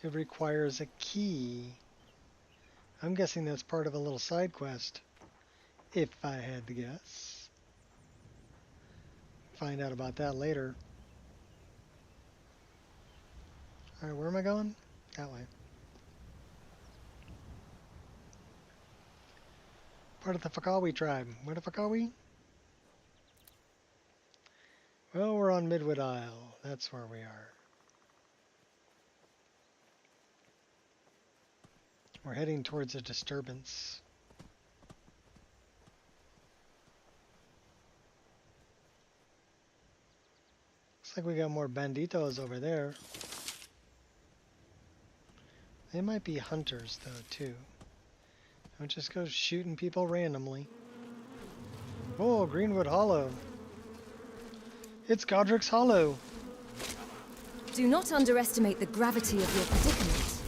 It requires a key. I'm guessing that's part of a little side quest. If I had to guess. Find out about that later. Alright, where am I going? That way. Part of the Fakawi tribe. Where the Fakawi? Well, we're on Midwood Isle. That's where we are. We're heading towards a disturbance. Looks like we got more banditos over there. They might be hunters, though, too. Don't just go shooting people randomly. Oh, Greenwood Hollow. It's Godric's Hollow. Do not underestimate the gravity of your predicament.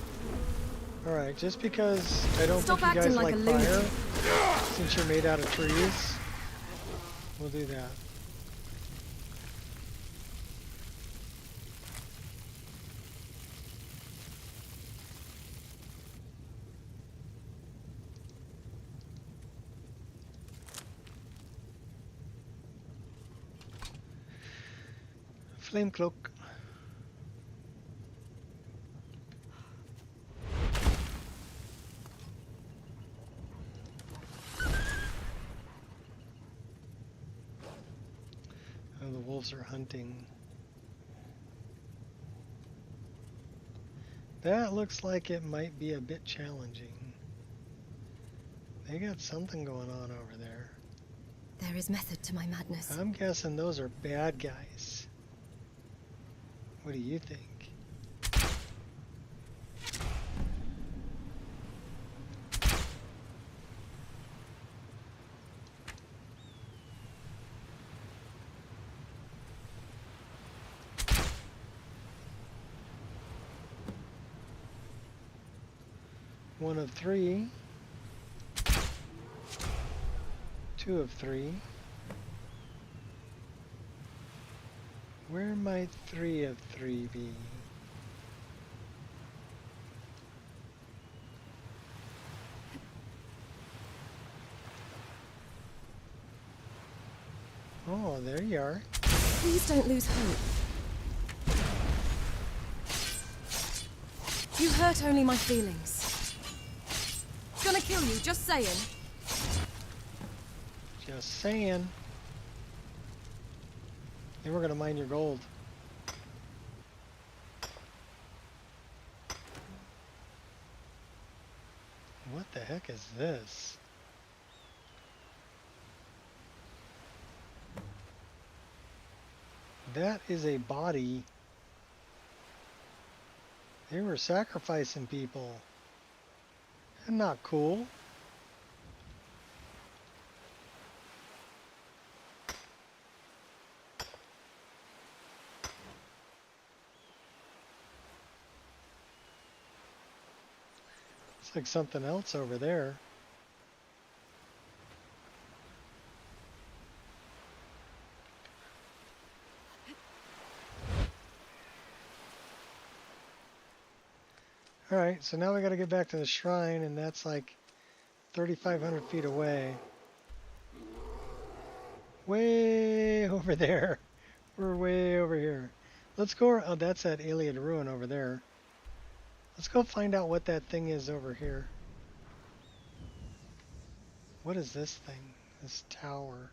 Alright, just because I don't Stop think you guys acting like a fire, since you're made out of trees, we'll do that. Flame cloak. Oh, the wolves are hunting. That looks like it might be a bit challenging. They got something going on over there. There is method to my madness. I'm guessing those are bad guys. What do you think? One of 3. 2 of 3. Where might 3 of 3 be? Oh, there you are. Please don't lose hope. You hurt only my feelings. Gonna kill you, just saying. Just saying. Then we're gonna mine your gold. What the heck is this? That is a body. They were sacrificing people. That's not cool. It's like something else over there. Alright, so now we gotta get back to the shrine, and that's like 3,500 feet away. Way over there. We're way over here. Let's go. Oh, that's that alien ruin over there. Let's go find out what that thing is over here. What is this thing? This tower.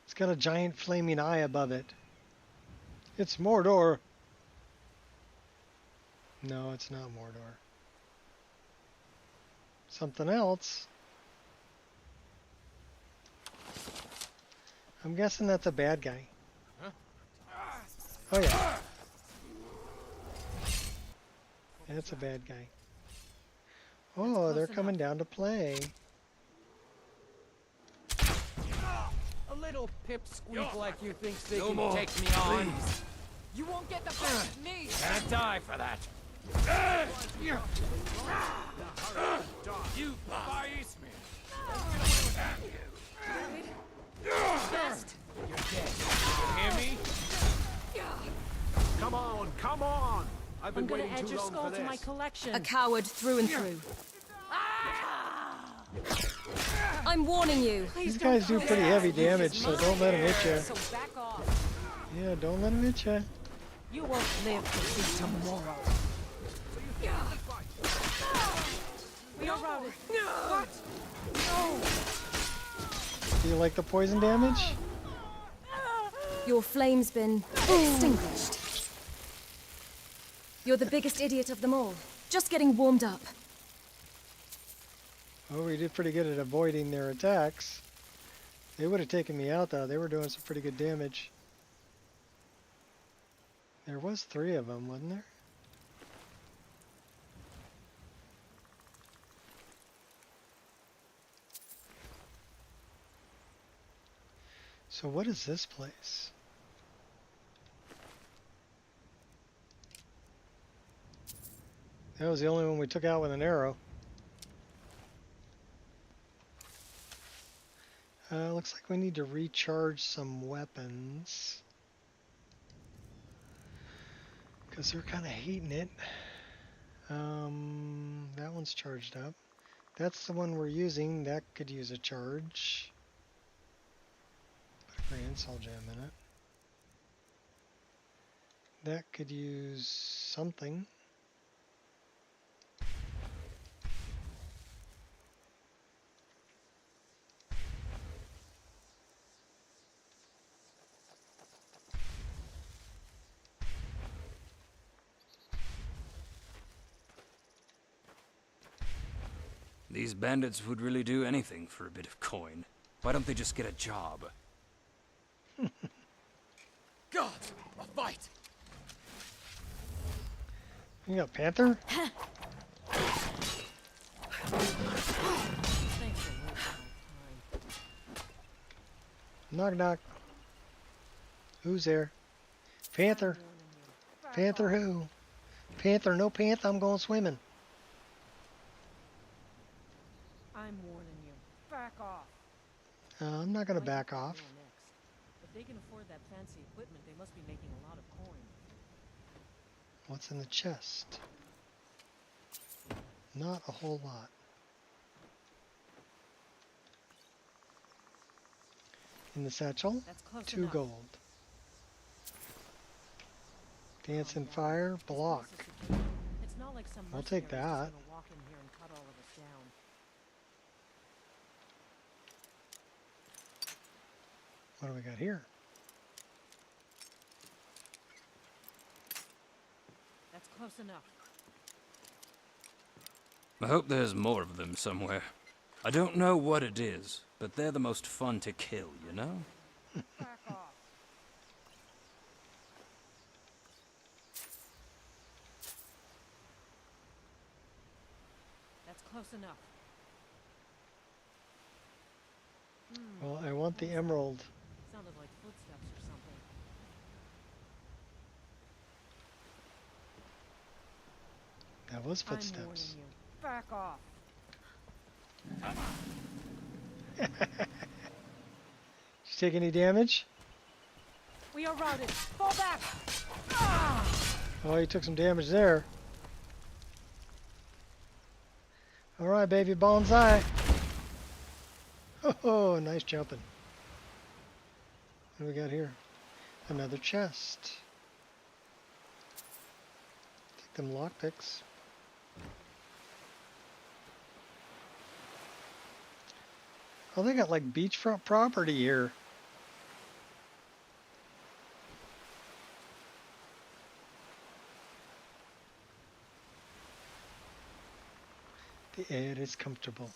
It's got a giant flaming eye above it. It's Mordor. No, it's not Mordor. Something else. I'm guessing that's a bad guy. Oh yeah. That's a bad guy. Oh, they're coming down to play. A little pipsqueak like you thinks they No can more, take me on. please. You won't get the best of me. Can't die for that. You face me. Best. You're dead. You hear me? Come on, come on. I've been I'm gonna waiting add too your long skull for to my this. collection. A coward through and through. I'm warning you. These guys do pretty heavy damage, so don't let them hit you. So back off. Yeah, don't let them hit you. You won't live to see tomorrow. We are routed. What? No. Do you like the poison damage? Your flame's been extinguished. You're the biggest idiot of them all. Just getting warmed up. Oh, we did pretty good at avoiding their attacks. They would have taken me out, though. They were doing some pretty good damage. There was 3 of them, wasn't there? So what is this place? That was the only one we took out with an arrow. Looks like we need to recharge some weapons. Because they're kind of hating it. That one's charged up. That's the one we're using. That could use a charge. Put a grand soul gem in it. That could use something. These bandits would really do anything for a bit of coin. Why don't they just get a job? God, a fight. You got Panther? Knock knock. Who's there? Panther. Panther who? Panther, no Panther, I'm going swimming. I'm warning you. Back off. I'm not going to back off. If they can afford that fancy equipment, they must be making a lot of coin. What's in the chest? Not a whole lot. In the satchel, That's close 2 enough. gold. Dance and fire, block. It like some I'll take mercenaries that. just gonna walk in here and cut all of us down. What do we got here? That's close enough. I hope there's more of them somewhere. I don't know what it is, but they're the most fun to kill, you know? Back off. That's close enough. Well, I want the emerald. Sounded like footsteps or something. That was I'm warning footsteps. you. Back off. Did you take any damage? We are routed. Fall back. Ah! Oh, you took some damage there. All right, baby bonsai. Oh, nice jumping. What do we got here? Another chest. Take them lockpicks. Oh, they got like beachfront property here. The air is comfortable.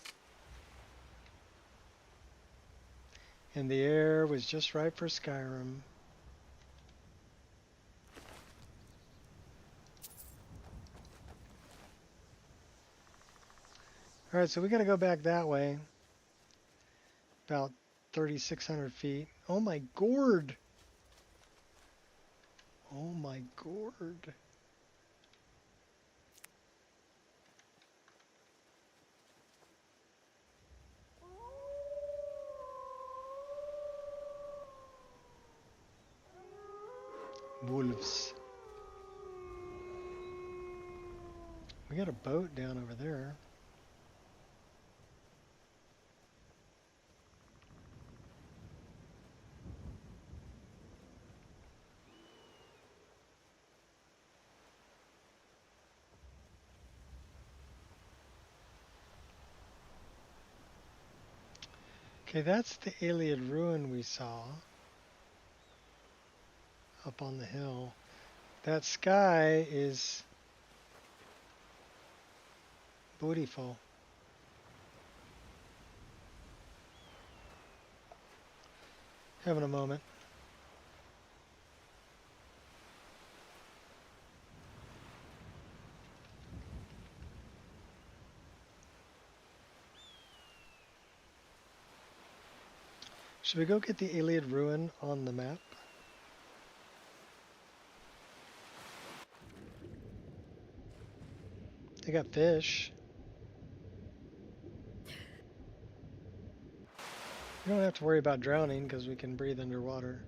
And the air was just right for Skyrim. Alright, so we gotta go back that way. About 3,600 feet. Oh my gourd! Oh my gourd. Wolves. We got a boat down over there. Okay, that's the Iliad ruin we saw up on the hill. That sky is beautiful. Having a moment. Should we go get the Iliad ruin on the map? They got fish. We don't have to worry about drowning because we can breathe underwater.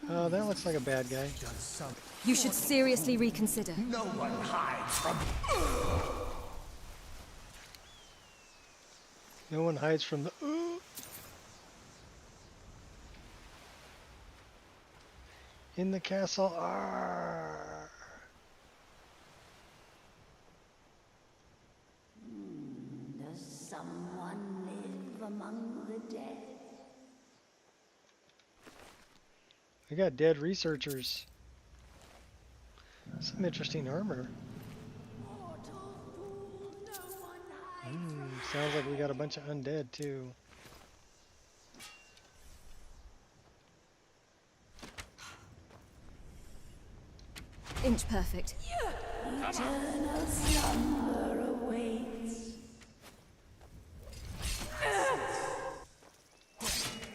Oh, that looks like a bad guy. You should seriously reconsider. No one hides from... No one hides from the... In the castle. Arr. Does someone live among the dead? We got dead researchers. Some interesting armor. Sounds like we got a bunch of undead too. Inch perfect. Eternal slumber awaits.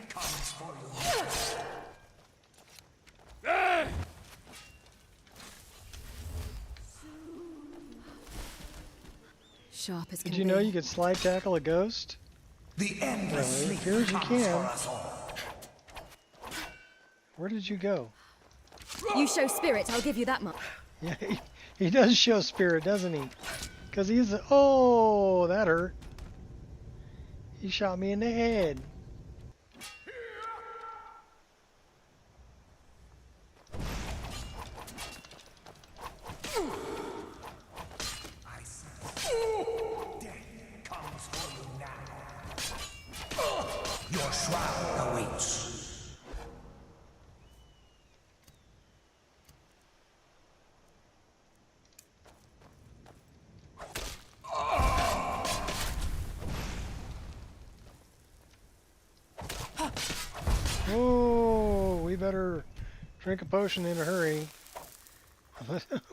Comes for Sharp as can Did you know you could slide tackle a ghost? The endless Well, it sleep appears you comes can. for us all. Where did you go? You show spirit, I'll give you that much. Yeah, he does show spirit, doesn't he? Because he's a... Oh, that hurt. He shot me in the head. Oh, we better drink a potion in a hurry.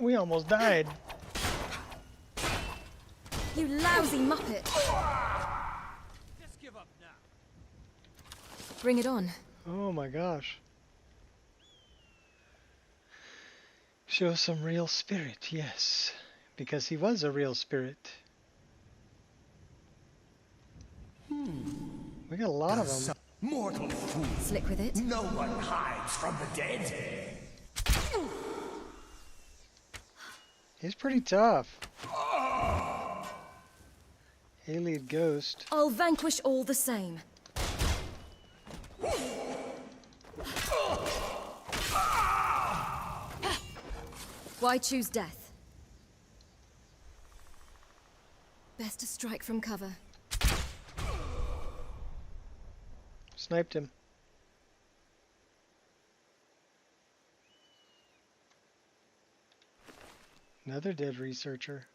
We almost died. You lousy muppet! Just give up now. Bring it on. Oh my gosh. Show some real spirit, yes. Because he was a real spirit. We got a lot of them. Mortal fool. Slick with it. No one hides from the dead. He's pretty tough. Alien ghost. I'll vanquish all the same. Why choose death? Best to strike from cover. Sniped him. Another dead researcher.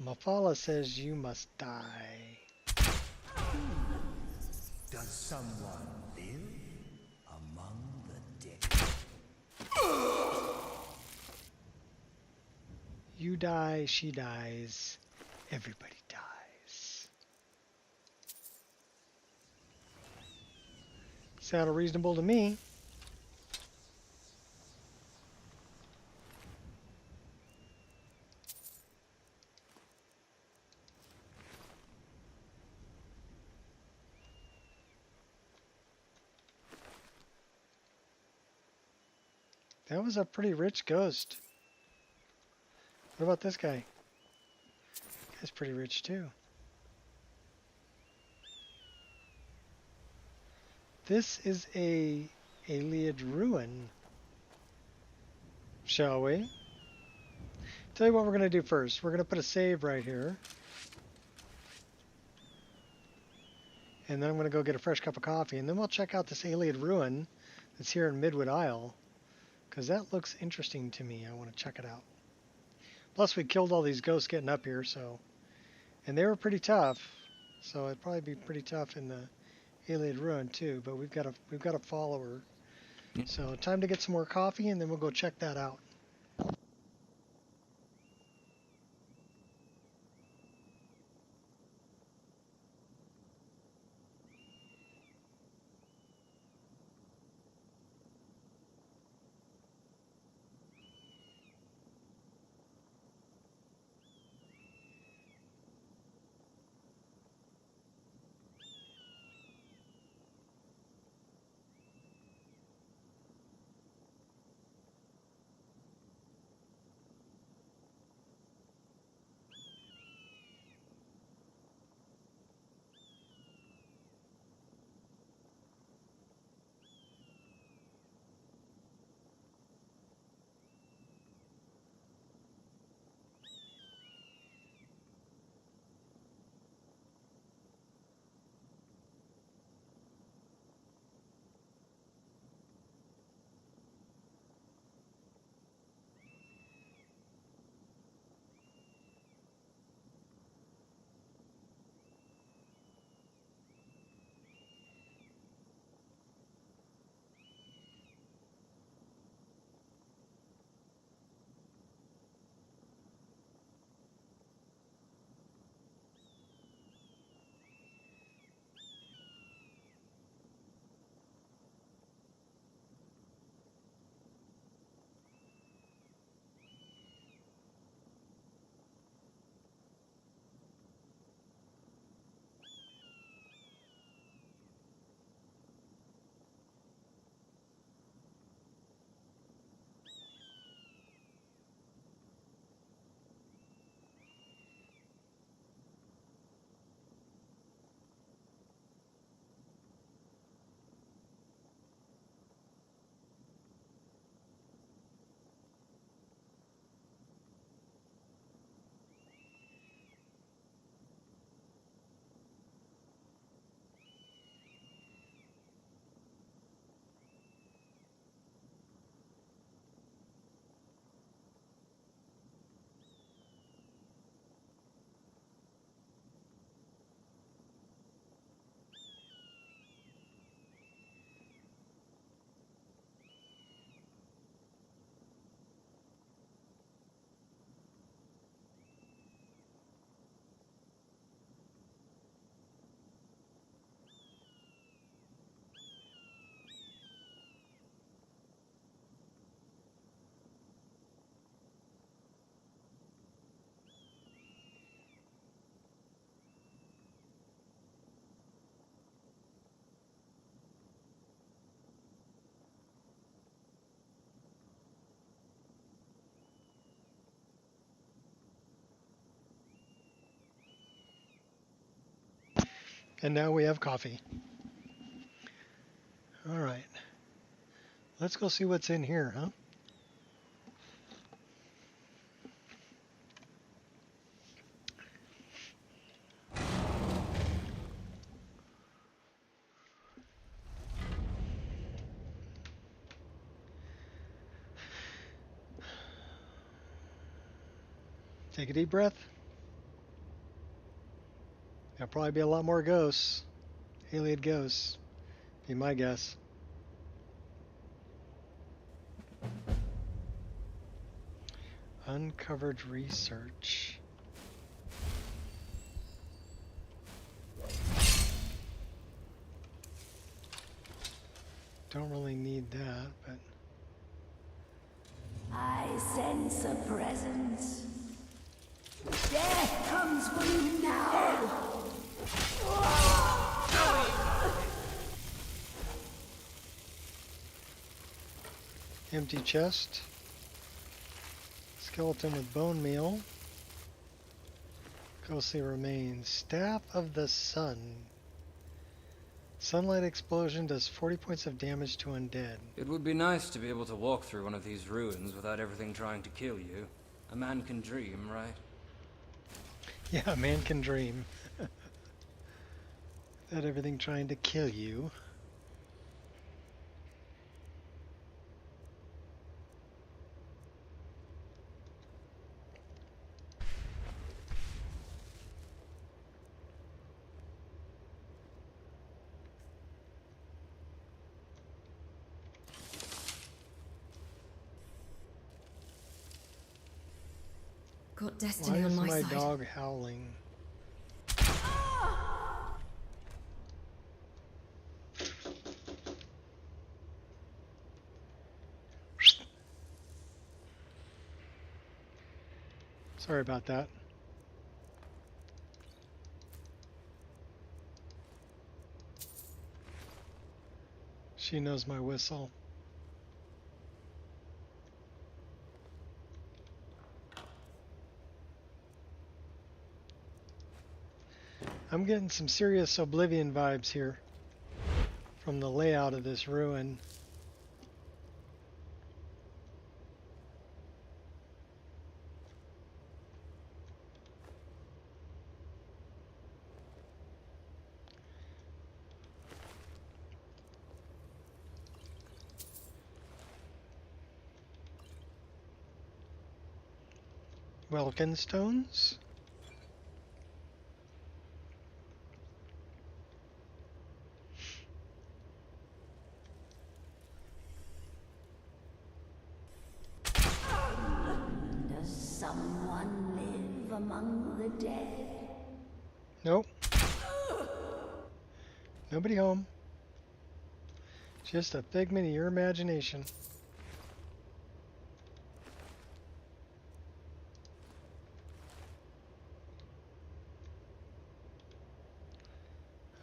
Mafala says you must die. Does someone live among the dead? You die, she dies, everybody dies. Sounded reasonable to me. That was a pretty rich ghost. What about this guy? Guy's pretty rich too. This is a Iliad ruin. Shall we? Tell you what we're going to do first. We're going to put a save right here. And then I'm going to go get a fresh cup of coffee. And then we'll check out this Iliad ruin that's here in Midwood Isle. Because that looks interesting to me. I want to check it out. Plus we killed all these ghosts getting up here, so... And they were pretty tough. So it'd probably be pretty tough in the Iliad ruin too. But we've got a follower. So time to get some more coffee and then we'll go check that out. And now we have coffee. All right. Let's go see what's in here, huh? Take a deep breath. There'll probably be a lot more ghosts. Alien ghosts. Be my guess. Uncovered research. Don't really need that, but... I sense a presence. Death comes for you now! Empty chest. Skeleton with bone meal. Ghostly remains. Staff of the Sun. Sunlight explosion does 40 points of damage to undead. It would be nice to be able to walk through one of these ruins without everything trying to kill you. A man can dream, right? Yeah, a man can dream. Without everything trying to kill you. Got destiny Why on is my my side. dog howling? Sorry about that. She knows my whistle. I'm getting some serious Oblivion vibes here from the layout of this ruin. Welkin stones? Does someone live among the dead? Nope. Nobody home. Just a figment of your imagination.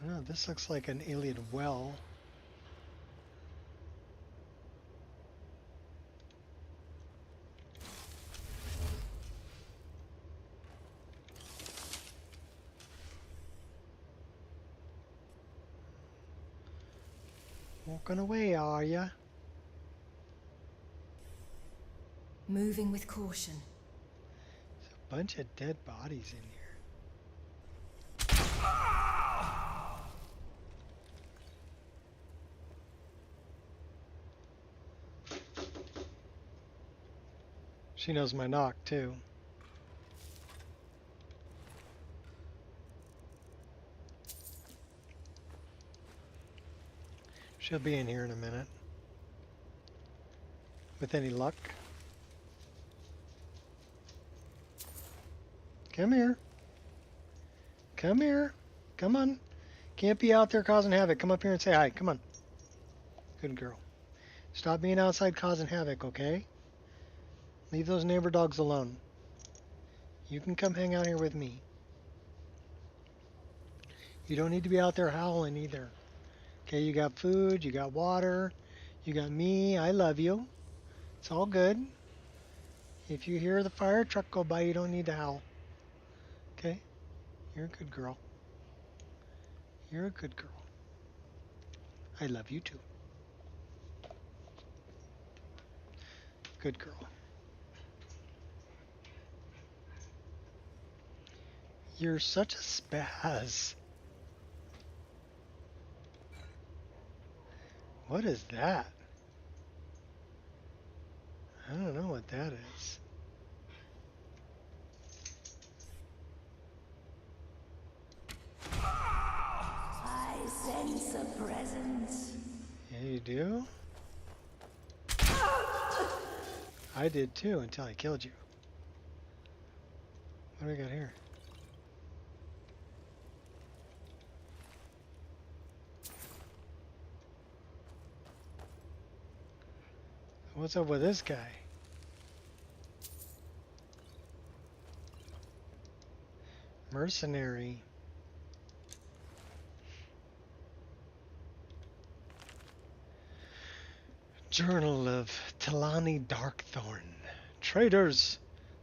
I don't know, this looks like an alien well. Walking away, are ya? Moving with caution. There's a bunch of dead bodies in here. She knows my knock, too. She'll be in here in a minute. With any luck. Come here. Come here. Come on. Can't be out there causing havoc. Come up here and say hi. Come on. Good girl. Stop being outside causing havoc, okay? Leave those neighbor dogs alone. You can come hang out here with me. You don't need to be out there howling either. Okay, you got food, you got water, you got me, I love you. It's all good. If you hear the fire truck go by, you don't need to howl. Okay? You're a good girl. You're a good girl. I love you too. Good girl. You're such a spaz. What is that? I don't know what that is. I sense a presence. Yeah, you do? I did too until I killed you. What do we got here? What's up with this guy? Mercenary. Journal of Talani Darkthorn. Traitors!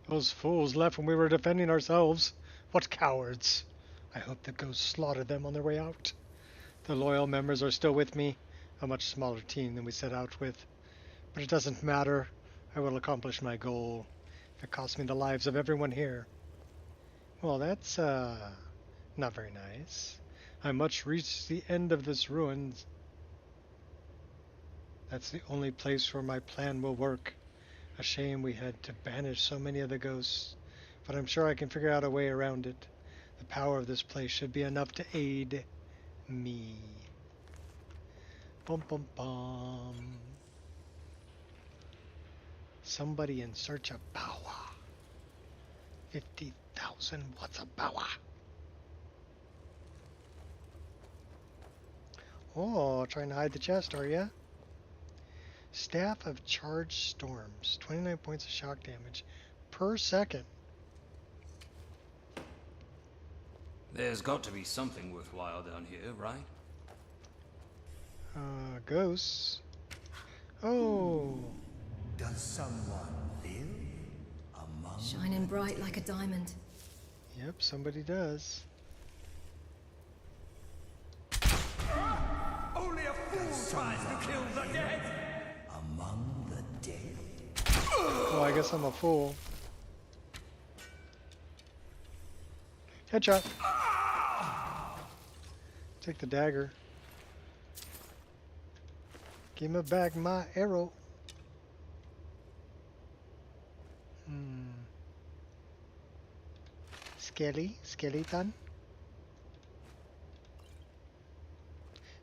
Those fools left when we were defending ourselves. What cowards! I hope the ghosts slaughtered them on their way out. The loyal members are still with me, a much smaller team than we set out with. But it doesn't matter. I will accomplish my goal. If it costs me the lives of everyone here. Well, that's, not very nice. I must reach the end of this ruin. That's the only place where my plan will work. A shame we had to banish so many of the ghosts, but I'm sure I can figure out a way around it. The power of this place should be enough to aid me. Bum bum bum. Somebody in search of power. 50,000 watts of power. Oh, trying to hide the chest, are ya? Staff of Charged Storms. 29 points of shock damage per second. There's got to be something worthwhile down here, right? Ghosts. Oh. Does someone live among Shining bright like a diamond. Yep, somebody does. Only a fool tries to kill the dead. Among the dead. Oh, I guess I'm a fool. Headshot. Take the dagger. Give me back my arrow. Skeleton.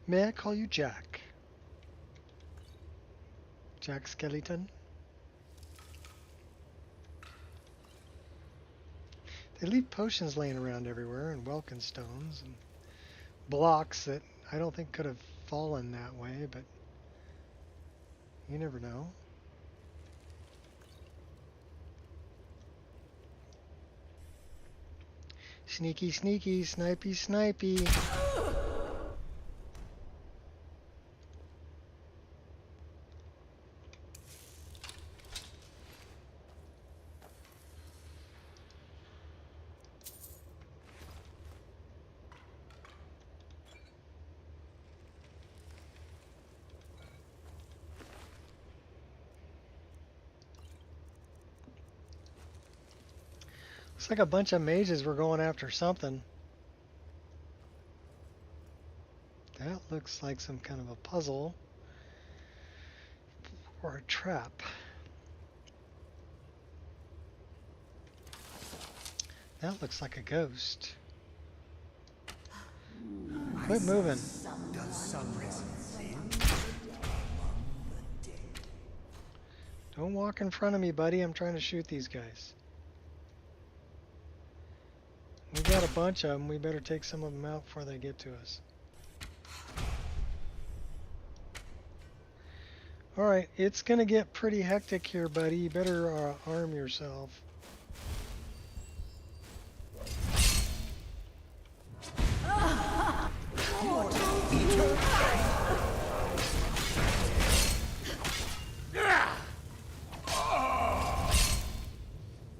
May I call you Jack? Jack Skeleton? They leave potions laying around everywhere and welkin stones and blocks that I don't think could have fallen that way, but you never know. Sneaky, sneaky, snipey, snipey. Looks like a bunch of mages were going after something. That looks like some kind of a puzzle or a trap. That looks like a ghost. Quit moving. Does someone live? Don't walk in front of me, buddy. I'm trying to shoot these guys. We got a bunch of them. We better take some of them out before they get to us. Alright, it's gonna get pretty hectic here, buddy. You better arm yourself.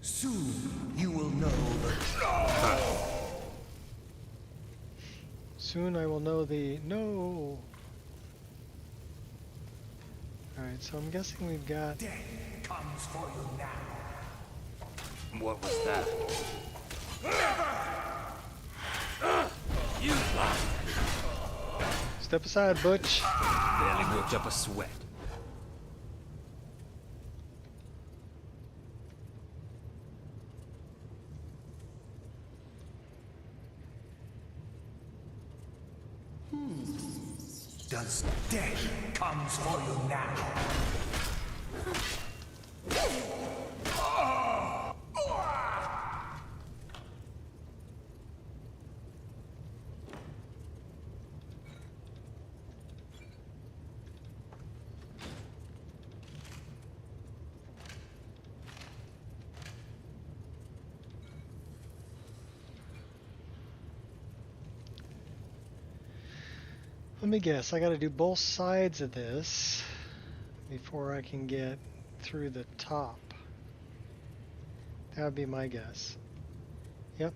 Soon you will know the Soon I will know the... No! Alright, so I'm guessing we've got... Death comes for you now. What was that? You bastard! Step aside, Butch. Barely worked up a sweat. Does death comes for you now? Let me guess, I gotta do both sides of this before I can get through the top. That would be my guess. Yep.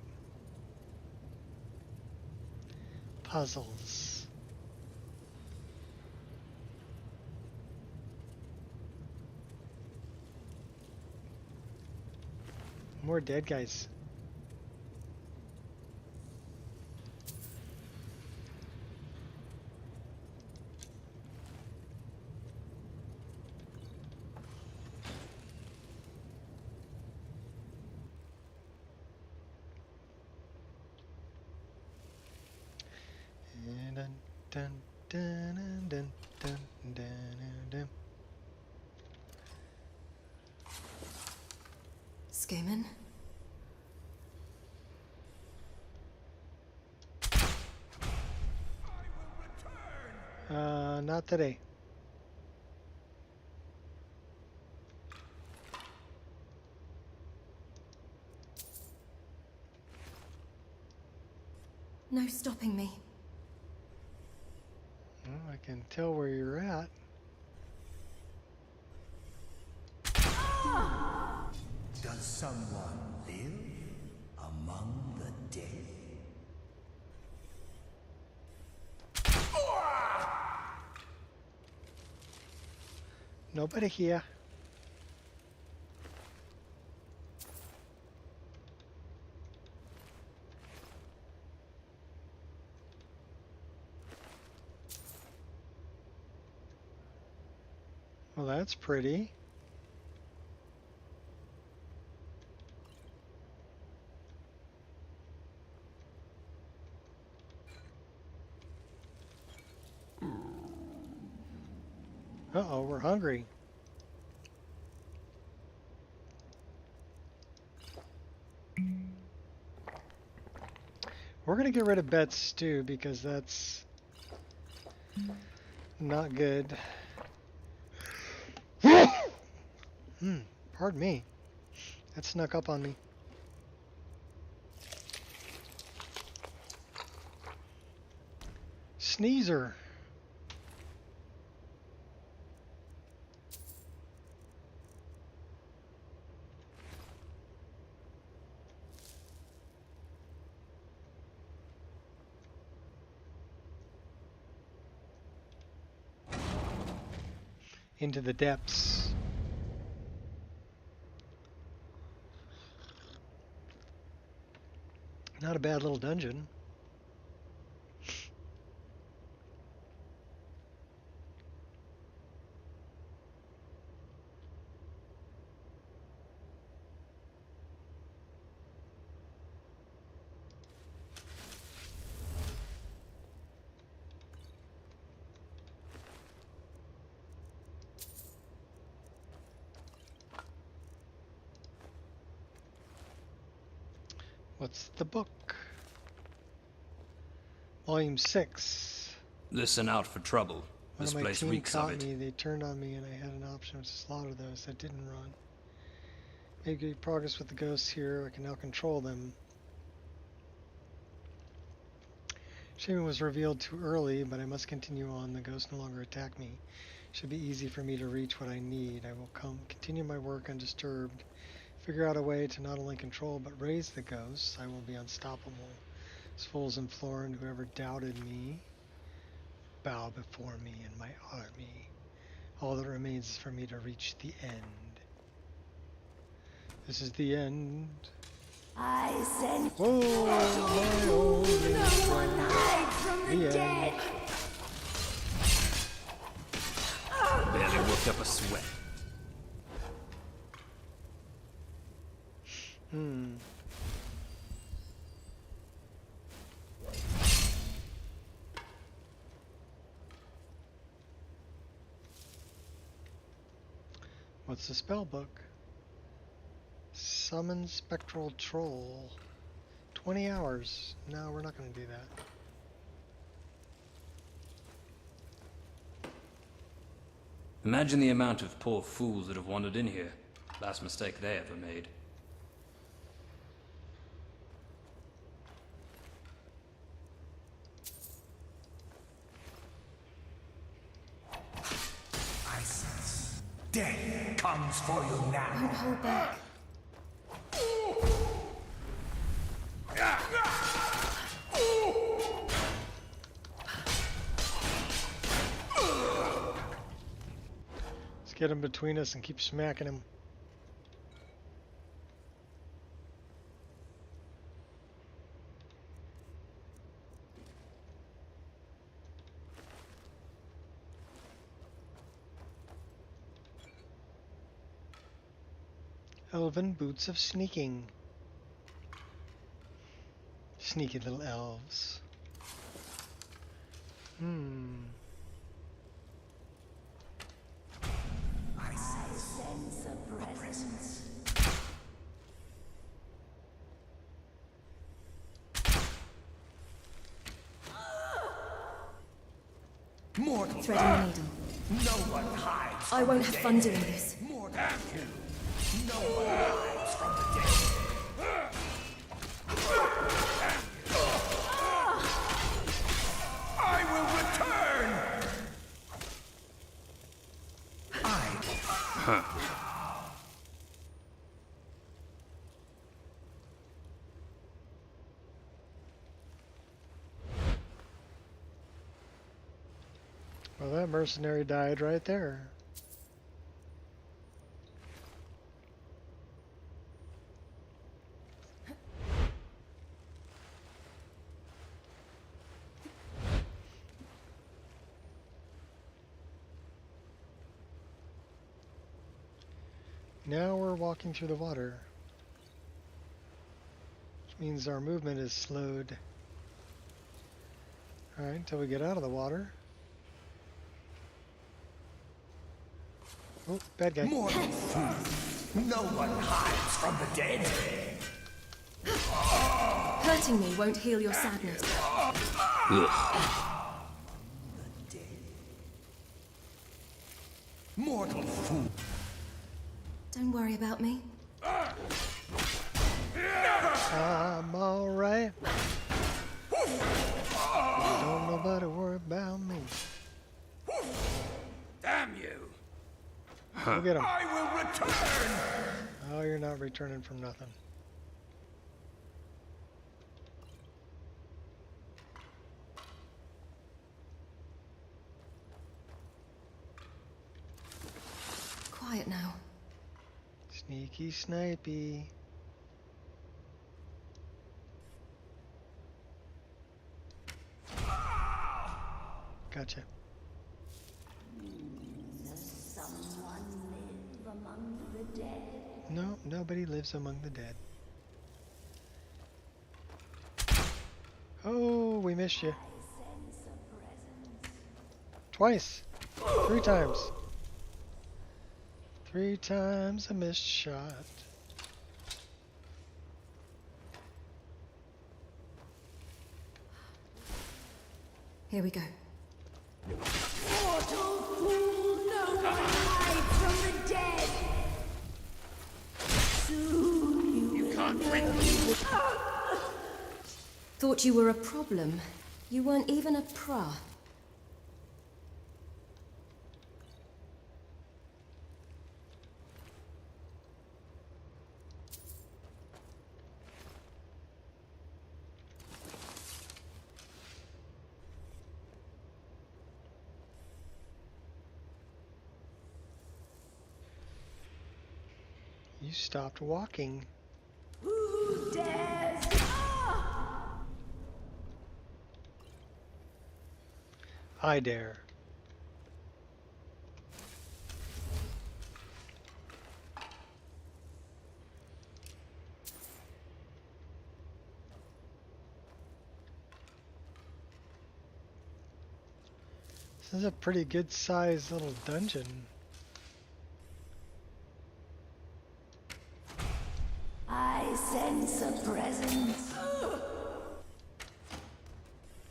Puzzles. More dead guys. Dun, dun, dun, dun, dun, dun, dun. Skaman? Not today. No stopping me. Well, I can tell where you're at. Does someone live among the dead? Nobody here. Well, that's pretty. Uh-oh, we're hungry. We're gonna get rid of Bet's stew because that's not good. Pardon me. That snuck up on me. Sneezer. Into the depths. Not a bad little dungeon. What's the book? Volume 6. Listen out for trouble. One This of my place team reeks of caught it. me. They turned on me and I had an option to slaughter those that didn't run. Made good progress with the ghosts here. I can now control them. Shaman was revealed too early, but I must continue on. The ghosts no longer attack me. Should be easy for me to reach what I need. I will continue my work undisturbed. Figure out a way to not only control but raise the ghosts. I will be unstoppable. These fools implore and whoever doubted me, bow before me and my army. All that remains is for me to reach the end. This is the end. I send. Whoa, my old No one hides from the dead. Barely worked up a sweat. What's the spell book? Summon Spectral Troll. 20 hours. No, we're not going to do that. Imagine the amount of poor fools that have wandered in here. Last mistake they ever made. Asus, death comes for you now. Don't hold back. Let's get him between us and keep smacking him. Elven boots of sneaking. Sneaky little elves. I sense a presence. Mortal. Threading the needle. No one hides. I won't have fun doing this. Mortal. No one hides from the dead. I will return. Well, that mercenary died right there. Now we're walking through the water, which means our movement is slowed. Alright, until we get out of the water. Oh, bad guy. Mortal fool. No one hides from the dead. Hurting me won't heal your sadness. Mortal fool. Don't worry about me. I'm alright. Don't nobody worry about me. Damn you. Go get him. I will return. Oh, you're not returning from nothing. Quiet now. Sneaky snipey. Gotcha. Does someone live among the dead? No, nobody lives among the dead. Oh, we missed you. Sense a presence. Twice. 3 times. 3 times a missed shot. Here we go. Mortal fool, no one hides from the dead. Soon you can't win. Thought you were a problem. You weren't even a pra. You stopped walking. Who dares? I dare. This is a pretty good sized little dungeon. I sense a presence.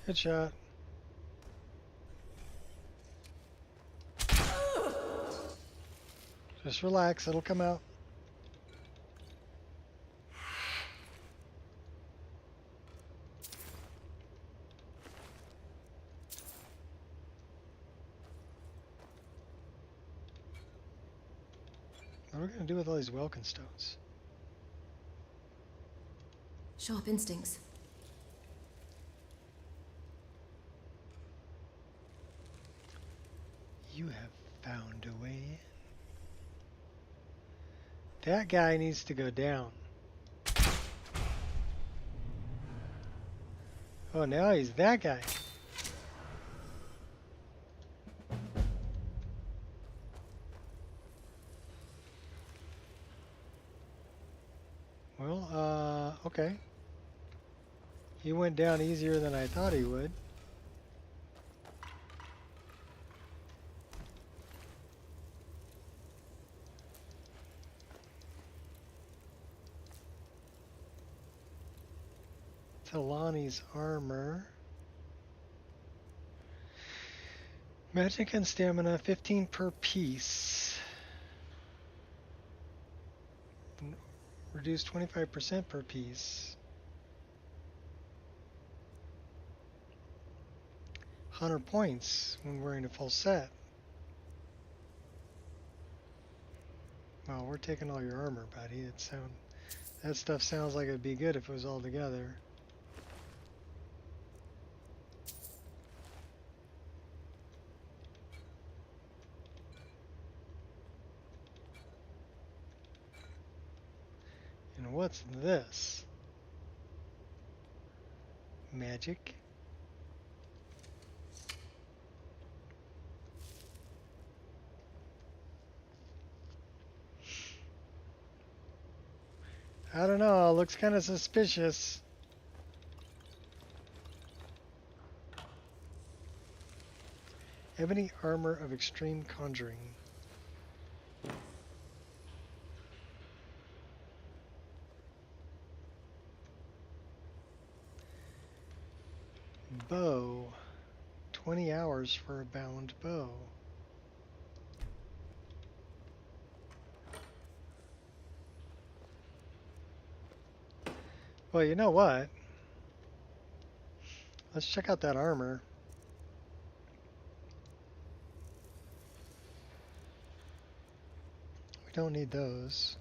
Good shot. Just relax, it'll come out. What are we going to do with all these Welkin stones? Sharp instincts. You have found a way in. That guy needs to go down. Oh, now he's that guy. Well, okay. He went down easier than I thought he would. Talani's armor. Magic and stamina, 15 per piece. Reduced 25% per piece. 100 points when wearing a full set. Well, we're taking all your armor, buddy. That stuff sounds like it'd be good if it was all together. And what's this? Magic. I don't know, it looks kind of suspicious. Ebony armor of extreme conjuring. Bow. 20 hours for a bound bow. Well, you know what? Let's check out that armor. We don't need those.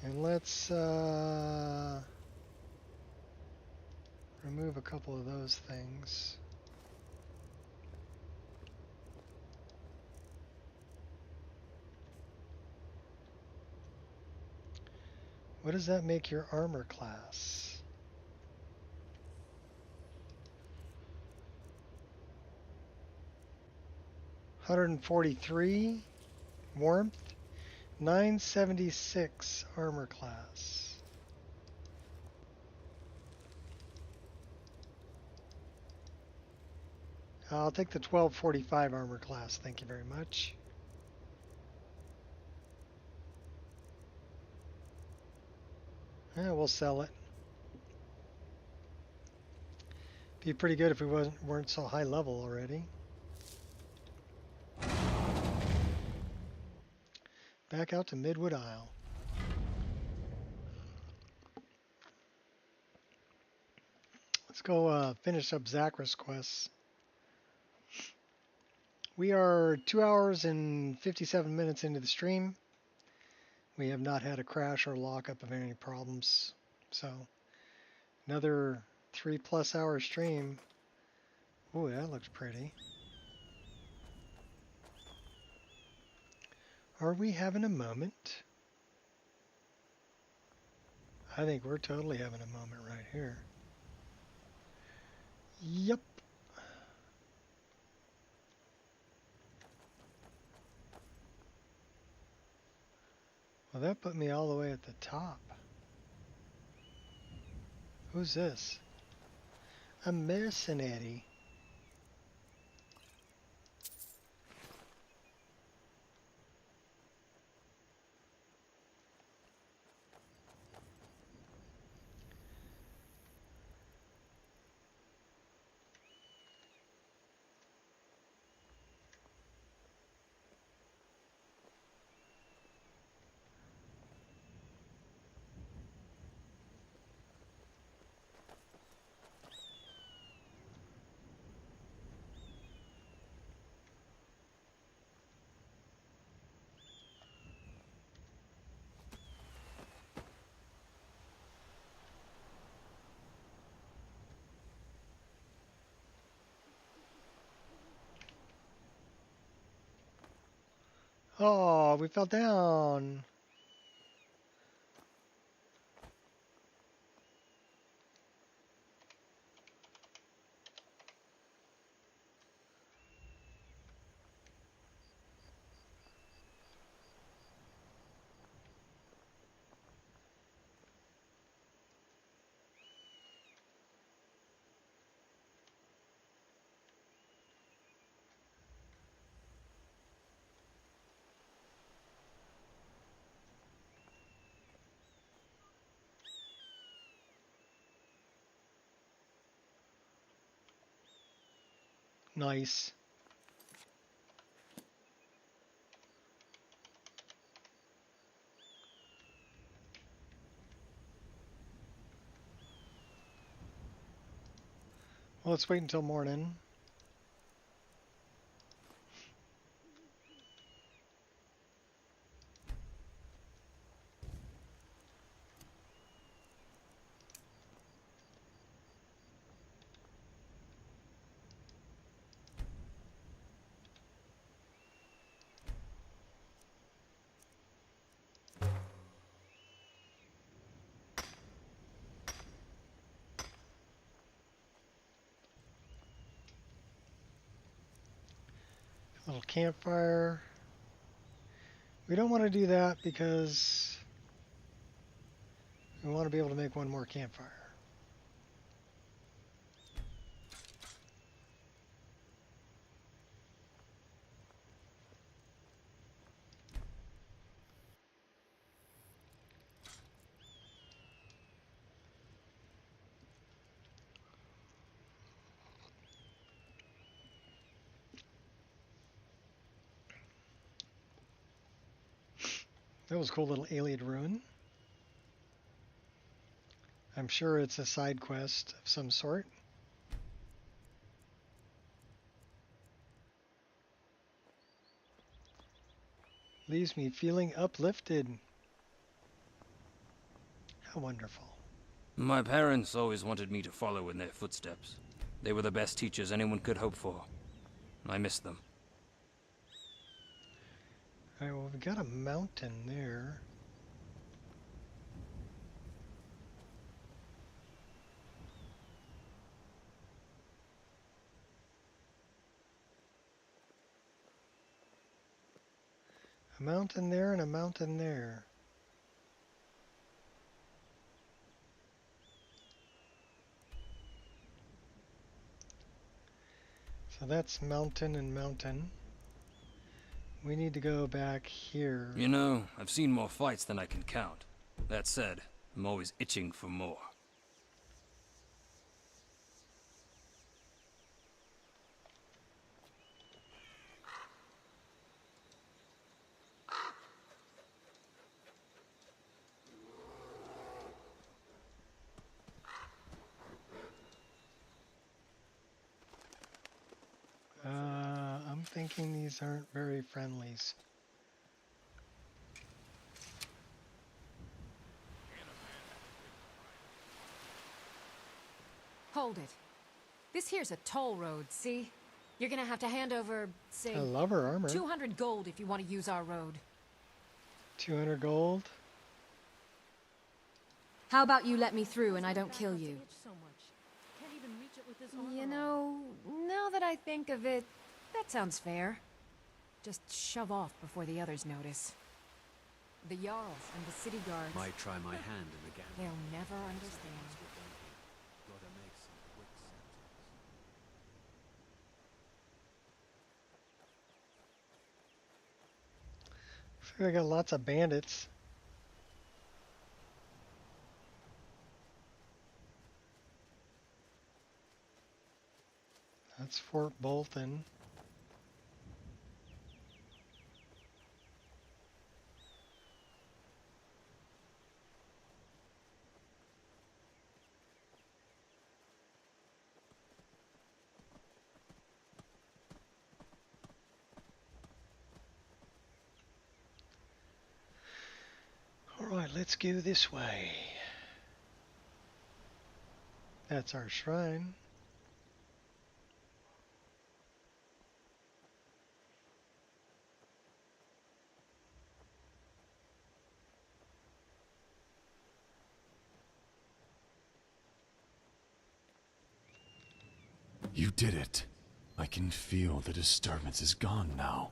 And let's remove a couple of those things. What does that make your armor class? $143 warmth, 976 armor class. I'll take the 1245 armor class, thank you very much. Yeah, we'll sell it. Be pretty good if we weren't so high level already. Back out to Midwood Isle. Let's go finish up Zachris quests. We are 2 hours and 57 minutes into the stream. We have not had a crash or lockup of any problems, so Another 3+ hour stream. Ooh, that looks pretty. Are we having a moment? I think we're totally having a moment right here. Yep. Well, that put me all the way at the top. Who's this? A mercenary. Oh, we fell down. Nice. Well, let's wait until morning. Little campfire. We don't want to do that because we want to be able to make one more campfire. That was a cool little alien ruin. I'm sure it's a side quest of some sort. Leaves me feeling uplifted. How wonderful. My parents always wanted me to follow in their footsteps. They were the best teachers anyone could hope for. I miss them. Alright, well, we got a mountain there. A mountain there and a mountain there. So that's mountain and mountain. We need to go back here. You know, I've seen more fights than I can count. That said, I'm always itching for more. I'm thinking these aren't very friendlies. Hold it. This here's a toll road, see? You're gonna have to hand over, say, I love her armor. 200 gold if you want to use our road. 200 gold. How about you let me through and I don't kill you? So much. Can't even reach it with this armor. You know, now that I think of it, that sounds fair. Just shove off before the others notice. The Jarls and the city guards. Might try my hand in the game. They'll never understand. Gotta make some quick sentences. I feel like I got lots of bandits. That's Fort Bolton. Alright, let's go this way. That's our shrine. You did it. I can feel the disturbance is gone now.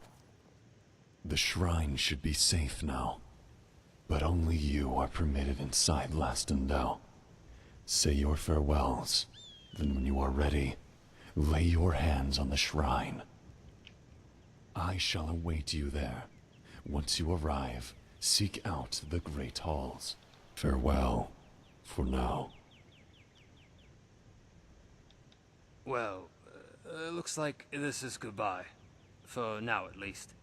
The shrine should be safe now. But only you are permitted inside Lastendel. Say your farewells. Then when you are ready, lay your hands on the shrine. I shall await you there. Once you arrive, seek out the great halls. Farewell, for now. Well, looks like this is goodbye. For now, at least.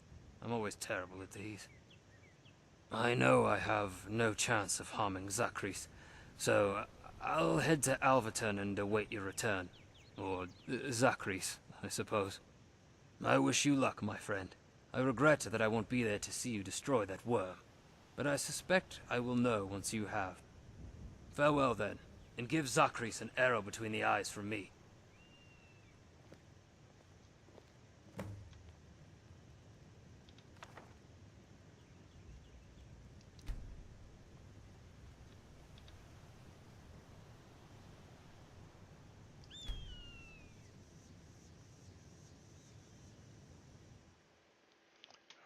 I'm always terrible at these. I know I have no chance of harming Zachris, so I'll head to Alverton and await your return. Or Zachris, I suppose. I wish you luck, my friend. I regret that I won't be there to see you destroy that worm, but I suspect I will know once you have. Farewell, then, and give Zachris an arrow between the eyes from me.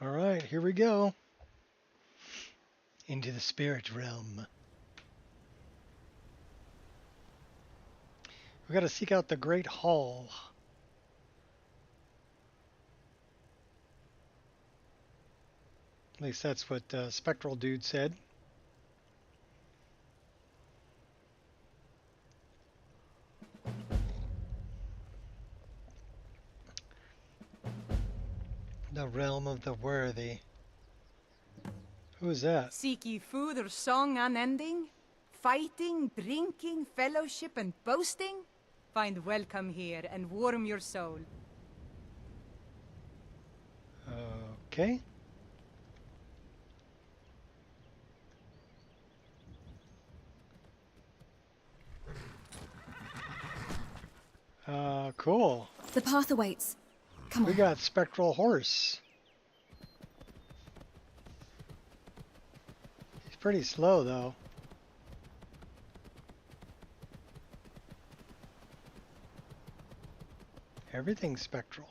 Alright, here we go. Into the spirit realm. We gotta seek out the Great Hall. At least that's what Spectral Dude said. The realm of the worthy. Who is that? Seek ye food or song unending? Fighting, drinking, fellowship, and boasting? Find welcome here and warm your soul. Okay. Cool. The path awaits. Come on. We got Spectral Horse. He's pretty slow, though. Everything's spectral.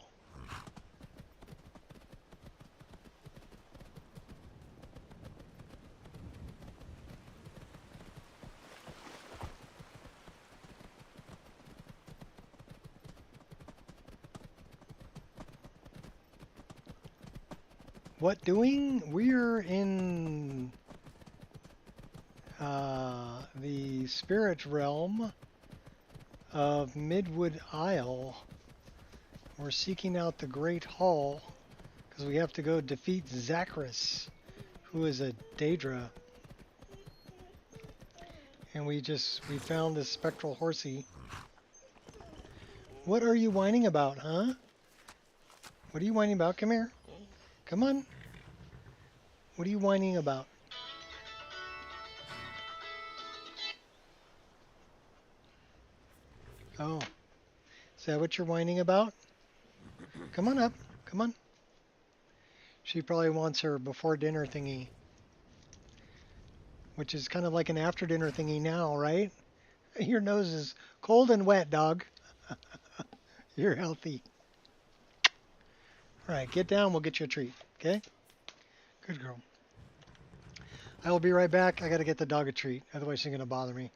What doing? We're in the spirit realm of Midwood Isle. We're seeking out the Great Hall because we have to go defeat Zachris, who is a Daedra. And we found this spectral horsey. What are you whining about, huh? What are you whining about? Come here. Come on. What are you whining about? Oh. Is that what you're whining about? Come on up. Come on. She probably wants her before dinner thingy. Which is kind of like an after dinner thingy now, right? Your nose is cold and wet, dog. You're healthy. Alright, get down. We'll get you a treat. Okay? Good girl. I will be right back. I gotta get the dog a treat. Otherwise she's gonna bother me.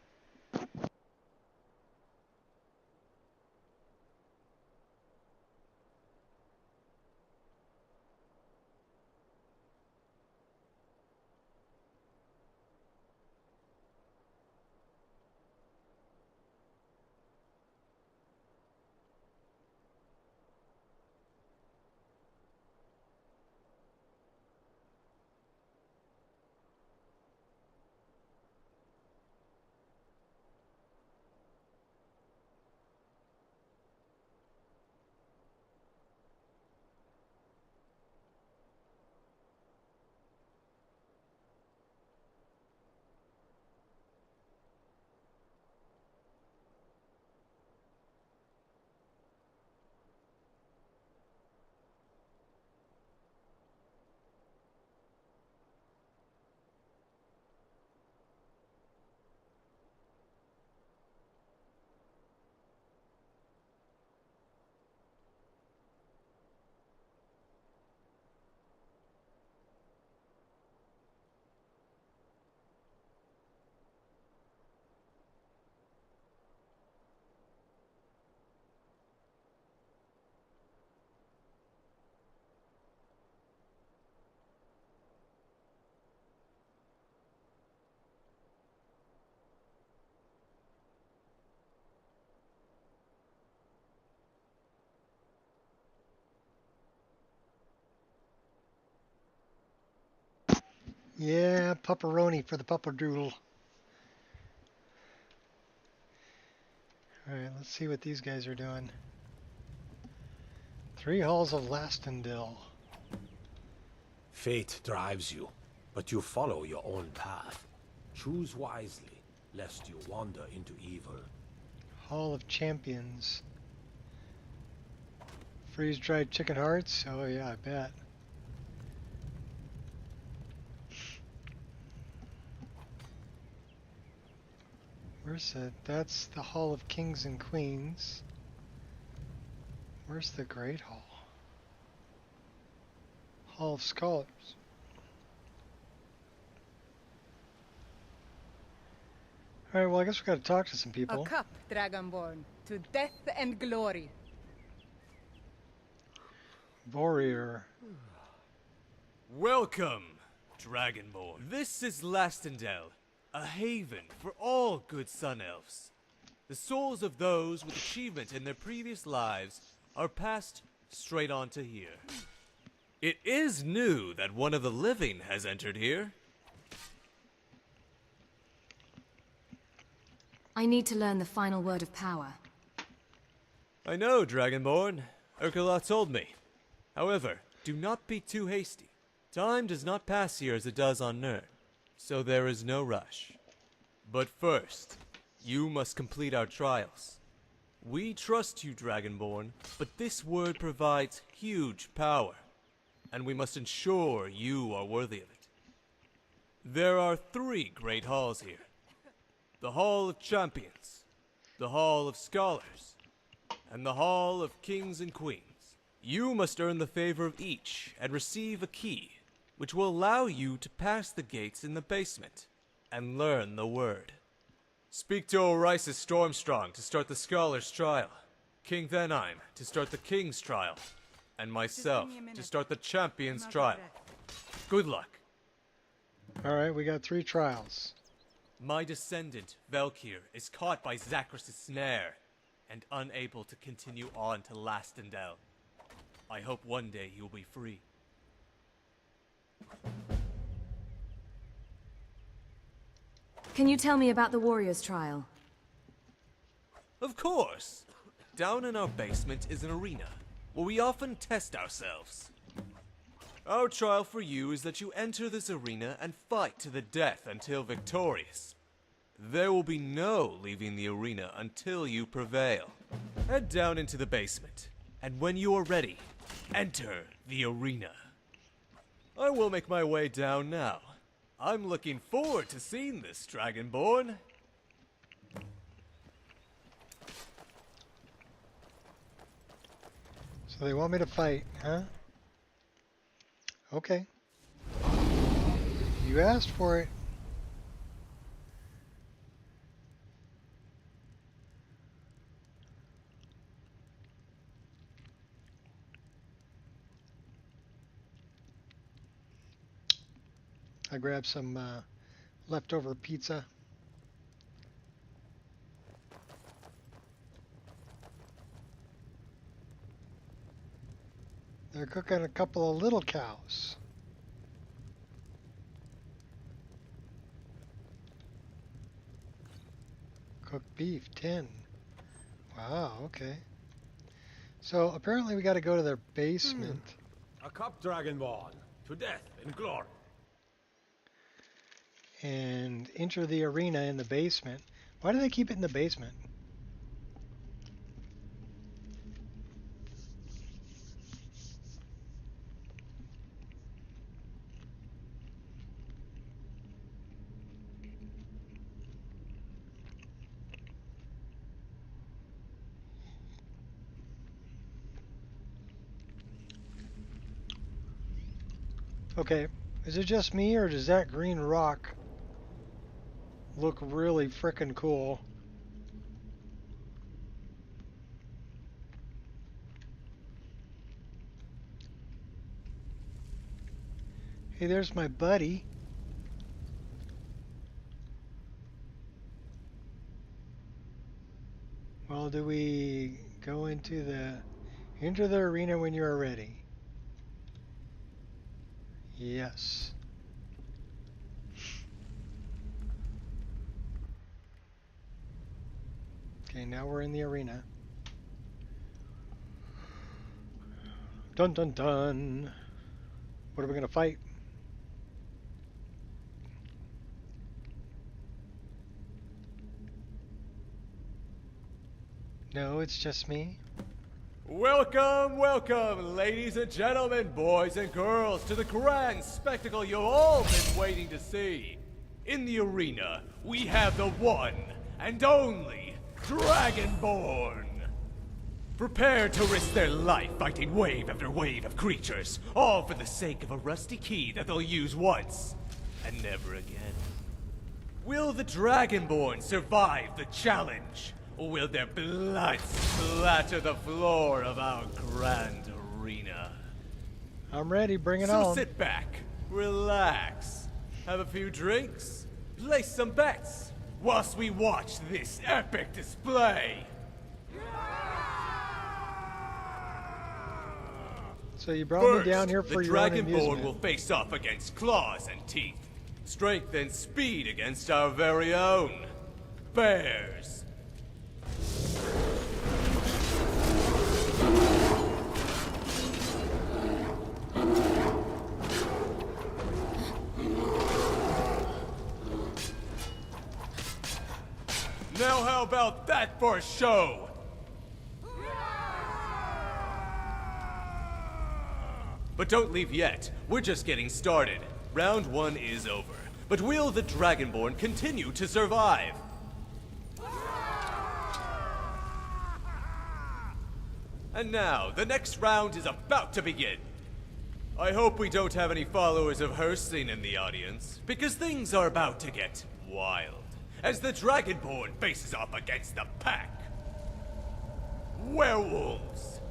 Yeah, pepperoni for the puppadoodle. Alright, let's see what these guys are doing. 3 halls of Lastendil. Fate drives you, but you follow your own path. Choose wisely, lest you wander into evil. Hall of Champions. Freeze-dried chicken hearts? Oh yeah, I bet. Where's the... That's the Hall of Kings and Queens. Where's the Great Hall? Hall of Scholars. Alright, well I guess we gotta talk to some people. A cup, Dragonborn, to death and glory. Warrior. Welcome, Dragonborn. This is Lastendil, a haven for all good Sun Elves. The souls of those with achievement in their previous lives are passed straight on to here. It is new that one of the living has entered here. I need to learn the final word of power. I know, Dragonborn. Urkala told me. However, do not be too hasty. Time does not pass here as it does on Nern, so there is no rush. But first, you must complete our trials. We trust you, Dragonborn, but this word provides huge power, and we must ensure you are worthy of it. There are 3 great halls here. The Hall of Champions, the Hall of Scholars, and the Hall of Kings and Queens. You must earn the favor of each and receive a key, which will allow you to pass the gates in the basement and learn the word. Speak to Orisis Stormstrong to start the Scholar's trial, King Venheim to start the King's trial, and myself to start the Champion's trial. Good luck. Alright, we got 3 trials. My descendant, Velkir, is caught by Zakras' snare and unable to continue on to Lastendil. I hope one day he will be free. Can you tell me about the Warrior's trial? Of course! Down in our basement is an arena, where we often test ourselves. Our trial for you is that you enter this arena and fight to the death until victorious. There will be no leaving the arena until you prevail. Head down into the basement, and when you are ready, enter the arena. I will make my way down now. I'm looking forward to seeing this, Dragonborn. So they want me to fight, huh? Okay. You asked for it. I grabbed some leftover pizza. They're cooking a couple of little cows. Cooked beef, 10. Wow, okay. So apparently we got to go to their basement. A cup dragonborn, to death in glory. And enter the arena in the basement. Why do they keep it in the basement? Okay, is it just me or does that green rock look really frickin' cool? Hey, there's my buddy. Well, do we go into enter the arena when you are ready? Yes. Okay, now we're in the arena. Dun dun dun. What are we gonna fight? No, it's just me. Welcome, welcome, ladies and gentlemen, boys and girls, to the grand spectacle you've all been waiting to see. In the arena, we have the one and only Dragonborn. Prepare to risk their life fighting wave after wave of creatures, all for the sake of a rusty key that they'll use once and never again. Will the Dragonborn survive the challenge? Or will their blood splatter the floor of our grand arena? I'm ready, bring it so on. Sit back, relax, have a few drinks, place some bets, whilst we watch this epic display. So you brought First, me down here for your own the amusement. Dragonborn will face off against claws and teeth, strength and speed against our very own bears. Now how about that for a show? But don't leave yet. We're just getting started. Round 1 is over. But will the Dragonborn continue to survive? And now, the next round is about to begin. I hope we don't have any followers of Herstein in the audience, because things are about to get wild, as the Dragonborn faces off against the pack. Werewolves.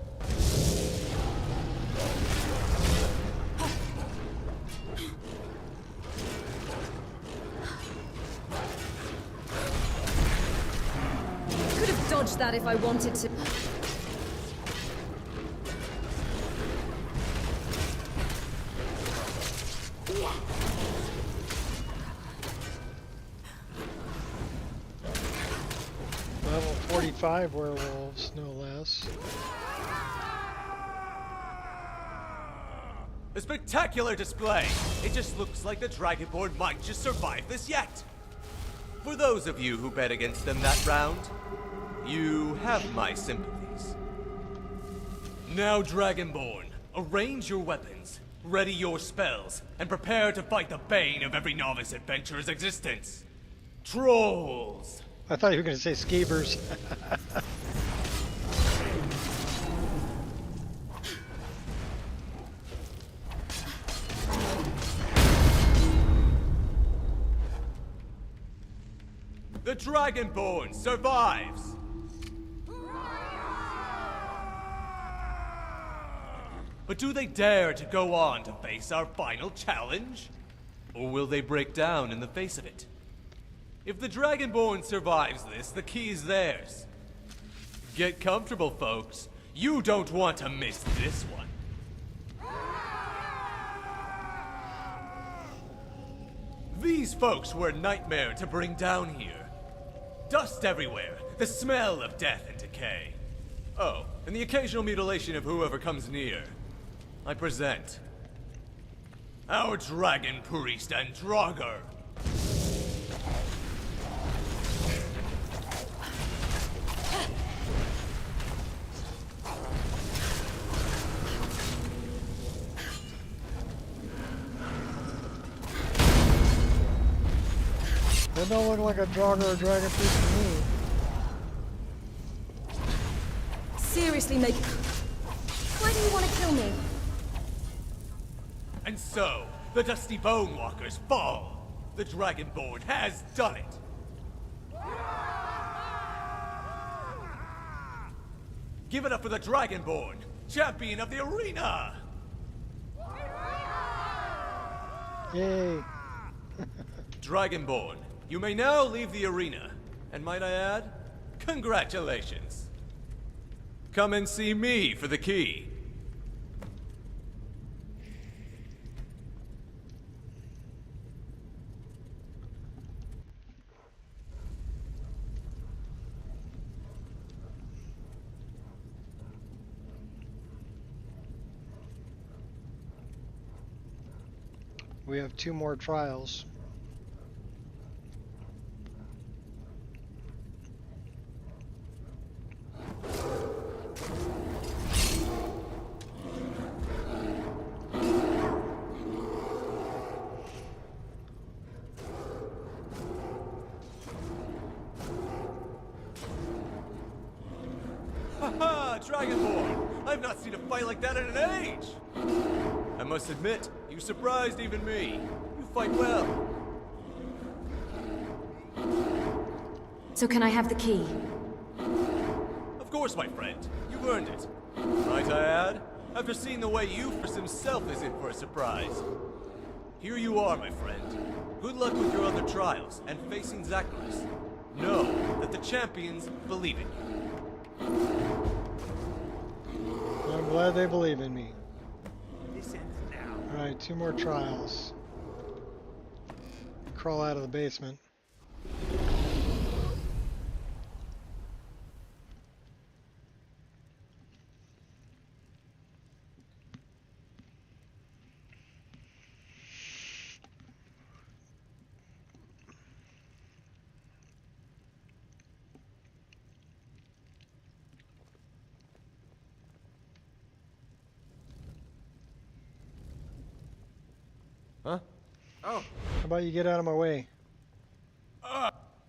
Could have dodged that if I wanted to. Level 45 werewolves, no less. A spectacular display! It just looks like the Dragonborn might just survive this yet! For those of you who bet against them that round, you have my sympathies. Now, Dragonborn, arrange your weapons, ready your spells, and prepare to fight the bane of every novice adventurer's existence. Trolls! I thought you were going to say skeevers. The Dragonborn survives! But do they dare to go on to face our final challenge? Or will they break down in the face of it? If the Dragonborn survives this, the key is theirs. Get comfortable, folks. You don't want to miss this one. These folks were a nightmare to bring down here. Dust everywhere, the smell of death and decay. Oh, and the occasional mutilation of whoever comes near. I present our Dragon Priest and Draugr. They don't look like a Draugr or Dragon Priest to me. Seriously, make... Why do you want to kill me? And so, the Dusty Bone Walkers fall. The Dragonborn has done it. Give it up for the Dragonborn, champion of the arena! Yay. Dragonborn, you may now leave the arena. And might I add, congratulations. Come and see me for the key. We have 2 more trials. Haha, Dragonborn! I've not seen a fight like that in an age! I must admit, you surprised even me. You fight well. So can I have the key? Of course, my friend. You've earned it. Might I add, after seeing the way Euphrasis himself is in for a surprise. Here you are, my friend. Good luck with your other trials and facing Zacharias. Know that the champions believe in you. I'm glad they believe in me. This ends now. Alright, 2 more trials. Crawl out of the basement. Huh? Oh. How about you get out of my way?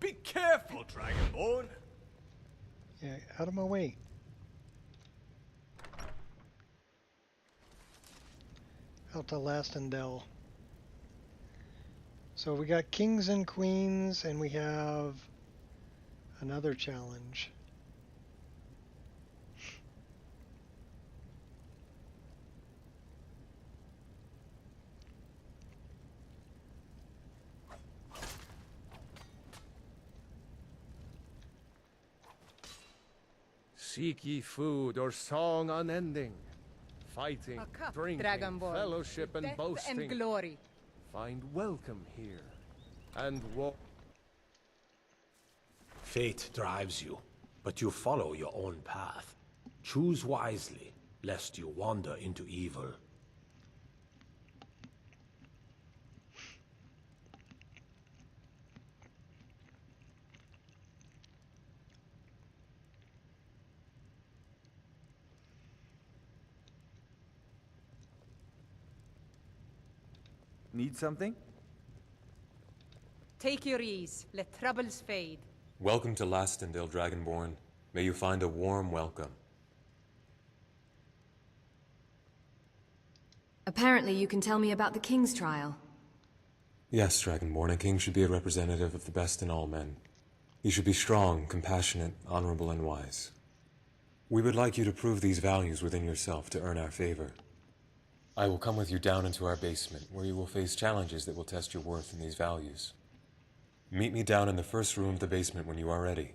Be careful, Dragonborn. Yeah, out of my way. Out to Lastendel. So we got kings and queens, and we have another challenge. Seek ye food or song unending, fighting, A cup, drinking, Dragonborn, fellowship and death boasting. and glory. Find welcome here, and walk. Fate drives you, but you follow your own path. Choose wisely, lest you wander into evil. Need something? Take your ease. Let troubles fade. Welcome to Lastendale, Dragonborn. May you find a warm welcome. Apparently you can tell me about the King's trial. Yes, Dragonborn, a king should be a representative of the best in all men. He should be strong, compassionate, honorable, and wise. We would like you to prove these values within yourself to earn our favor. I will come with you down into our basement, where you will face challenges that will test your worth in these values. Meet me down in the first room of the basement when you are ready.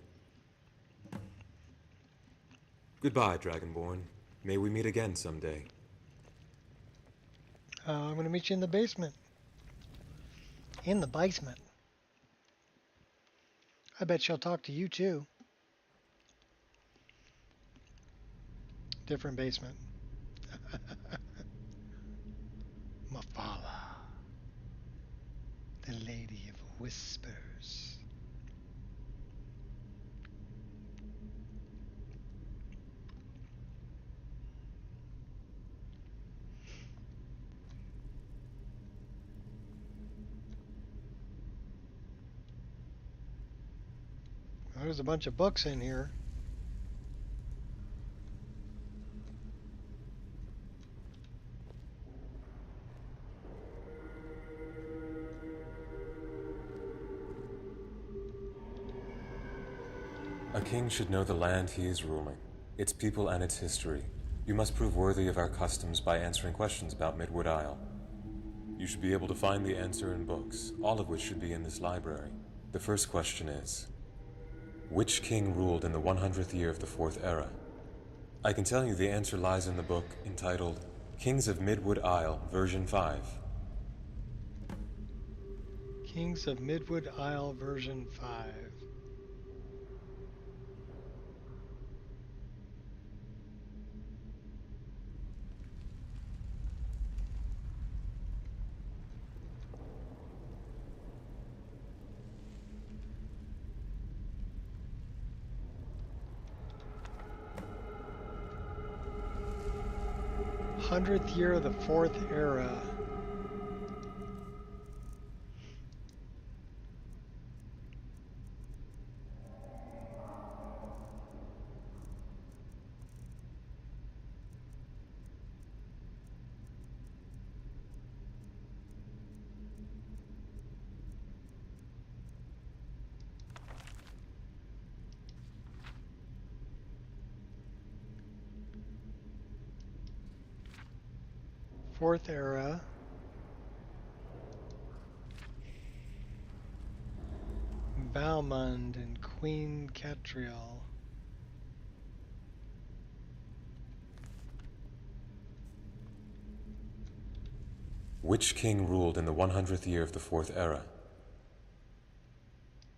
Goodbye, Dragonborn. May we meet again someday. I'm going to meet you in the basement. In the basement. I bet she'll talk to you too. Different basement. Mafala. The Lady of Whispers. There's a bunch of books in here. A king should know the land he is ruling, its people and its history. You must prove worthy of our customs by answering questions about Midwood Isle. You should be able to find the answer in books, all of which should be in this library. The first question is, which king ruled in the 100th year of the Fourth Era? I can tell you the answer lies in the book entitled Kings of Midwood Isle, version 5. Kings of Midwood Isle, version 5. Hundredth year of the Fourth Era. Fourth Era. Balmond and Queen Catriel. Which king ruled in the 100th year of the Fourth Era?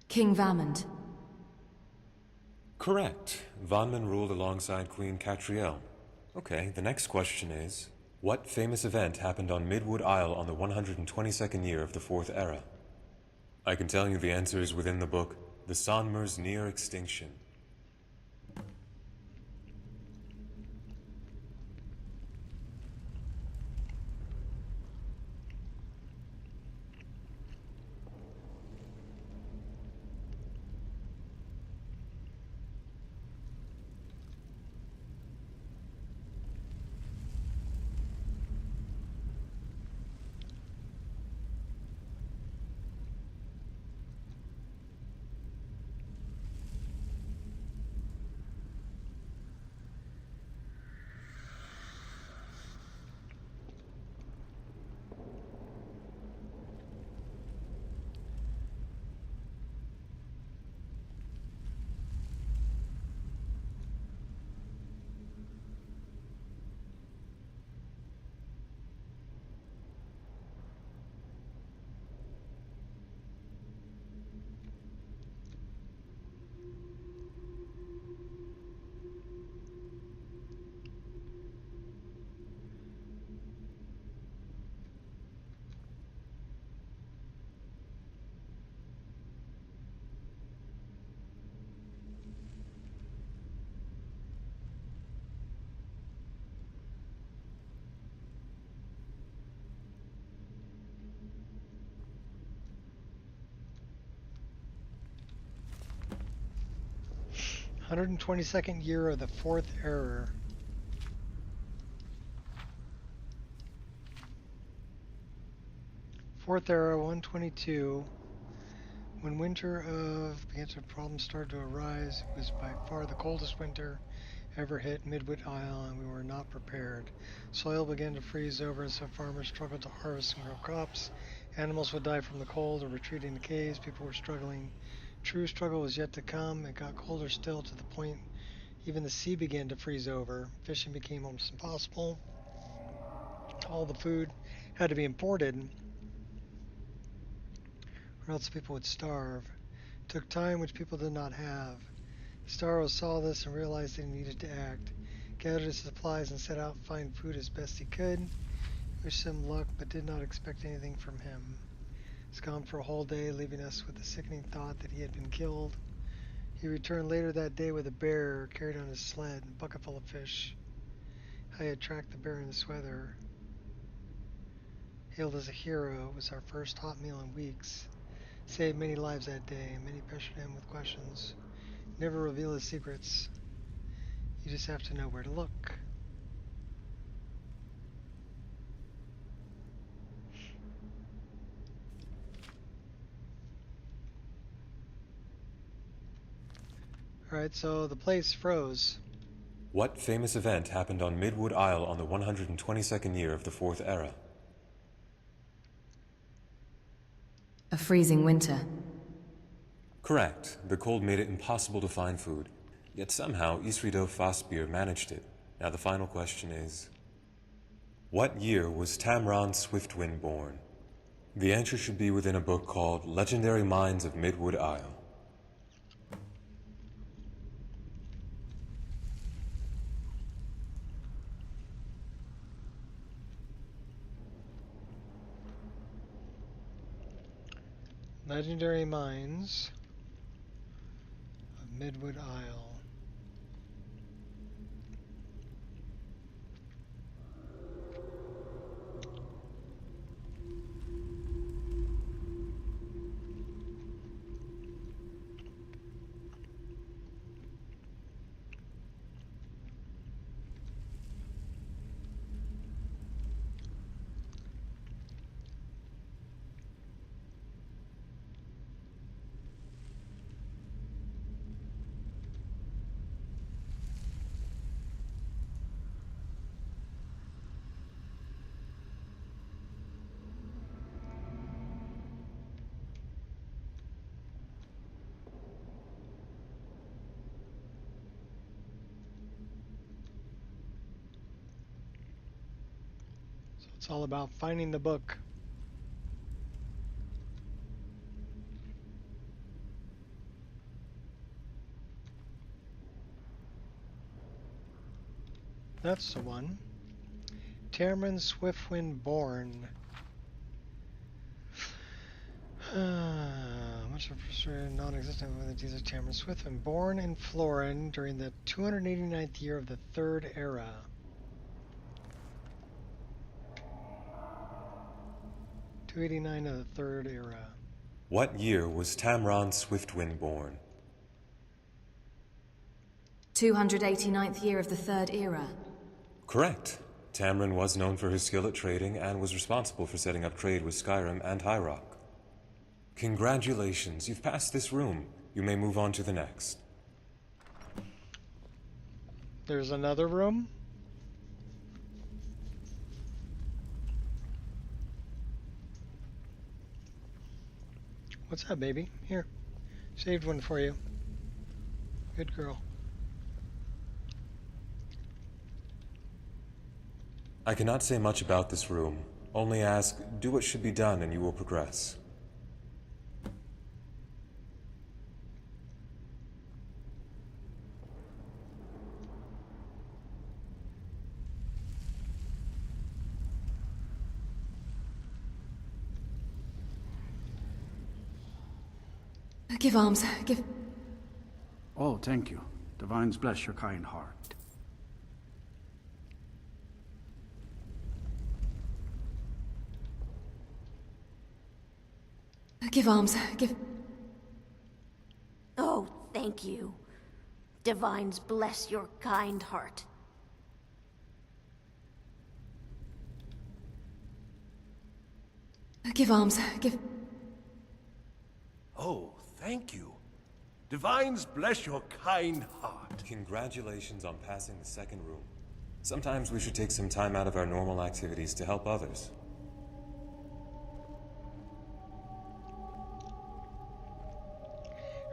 King Valmond. Correct. Vonman ruled alongside Queen Catriel. Okay, the next question is, what famous event happened on Midwood Isle on the 122nd year of the Fourth Era? I can tell you the answer is within the book, The Sonmer's Near Extinction. 122nd year of the fourth era. Fourth era, 122. When winter of the problems started to arise, it was by far the coldest winter ever hit Midwood Isle, and we were not prepared. Soil began to freeze over, and so farmers struggled to harvest and grow crops. Animals would die from the cold or retreat into caves. People were struggling. True struggle was yet to come. It got colder still, to the point even the sea began to freeze over. Fishing became almost impossible. All the food had to be imported, or else people would starve. It took time which people did not have. Starro saw this and realized that he needed to act. Gathered his supplies and set out to find food as best he could. Wished him luck, but did not expect anything from him. He's gone for a whole day, leaving us with the sickening thought that he had been killed. He returned later that day with a bear carried on his sled and a bucket full of fish. I had tracked the bear in this weather. Hailed as a hero, it was our first hot meal in weeks. Saved many lives that day, and many pressured him with questions. Never reveal his secrets. You just have to know where to look. Alright, so the place froze. What famous event happened on Midwood Isle on the 122nd year of the Fourth Era? A freezing winter. Correct. The cold made it impossible to find food. Yet somehow Isrido Fastbeer managed it. Now the final question is, what year was Tamron Swiftwind born? The answer should be within a book called Legendary Mines of Midwood Isle. Legendary Mines of Midwood Isle. It's all about finding the book. That's the one. Tamron Swiftwind born. Much of non-existent abilities of Tamron Swiftwind, born in Florin during the 289th year of the Third Era. .289 of the Third Era. What year was Tamron Swiftwind born? 289th year of the Third Era. Correct. Tamron was known for his skill at trading and was responsible for setting up trade with Skyrim and High Rock. Congratulations, you've passed this room. You may move on to the next. There's another room? What's up, baby? Here. Saved one for you. Good girl. I cannot say much about this room. Only ask, do what should be done and you will progress. Give alms. Give... Oh, thank you. Divines bless your kind heart. Give alms. Give... Oh, thank you. Divines bless your kind heart. Give alms. Give... Oh, thank you. Divines bless your kind heart. Congratulations on passing the second room. Sometimes we should take some time out of our normal activities to help others.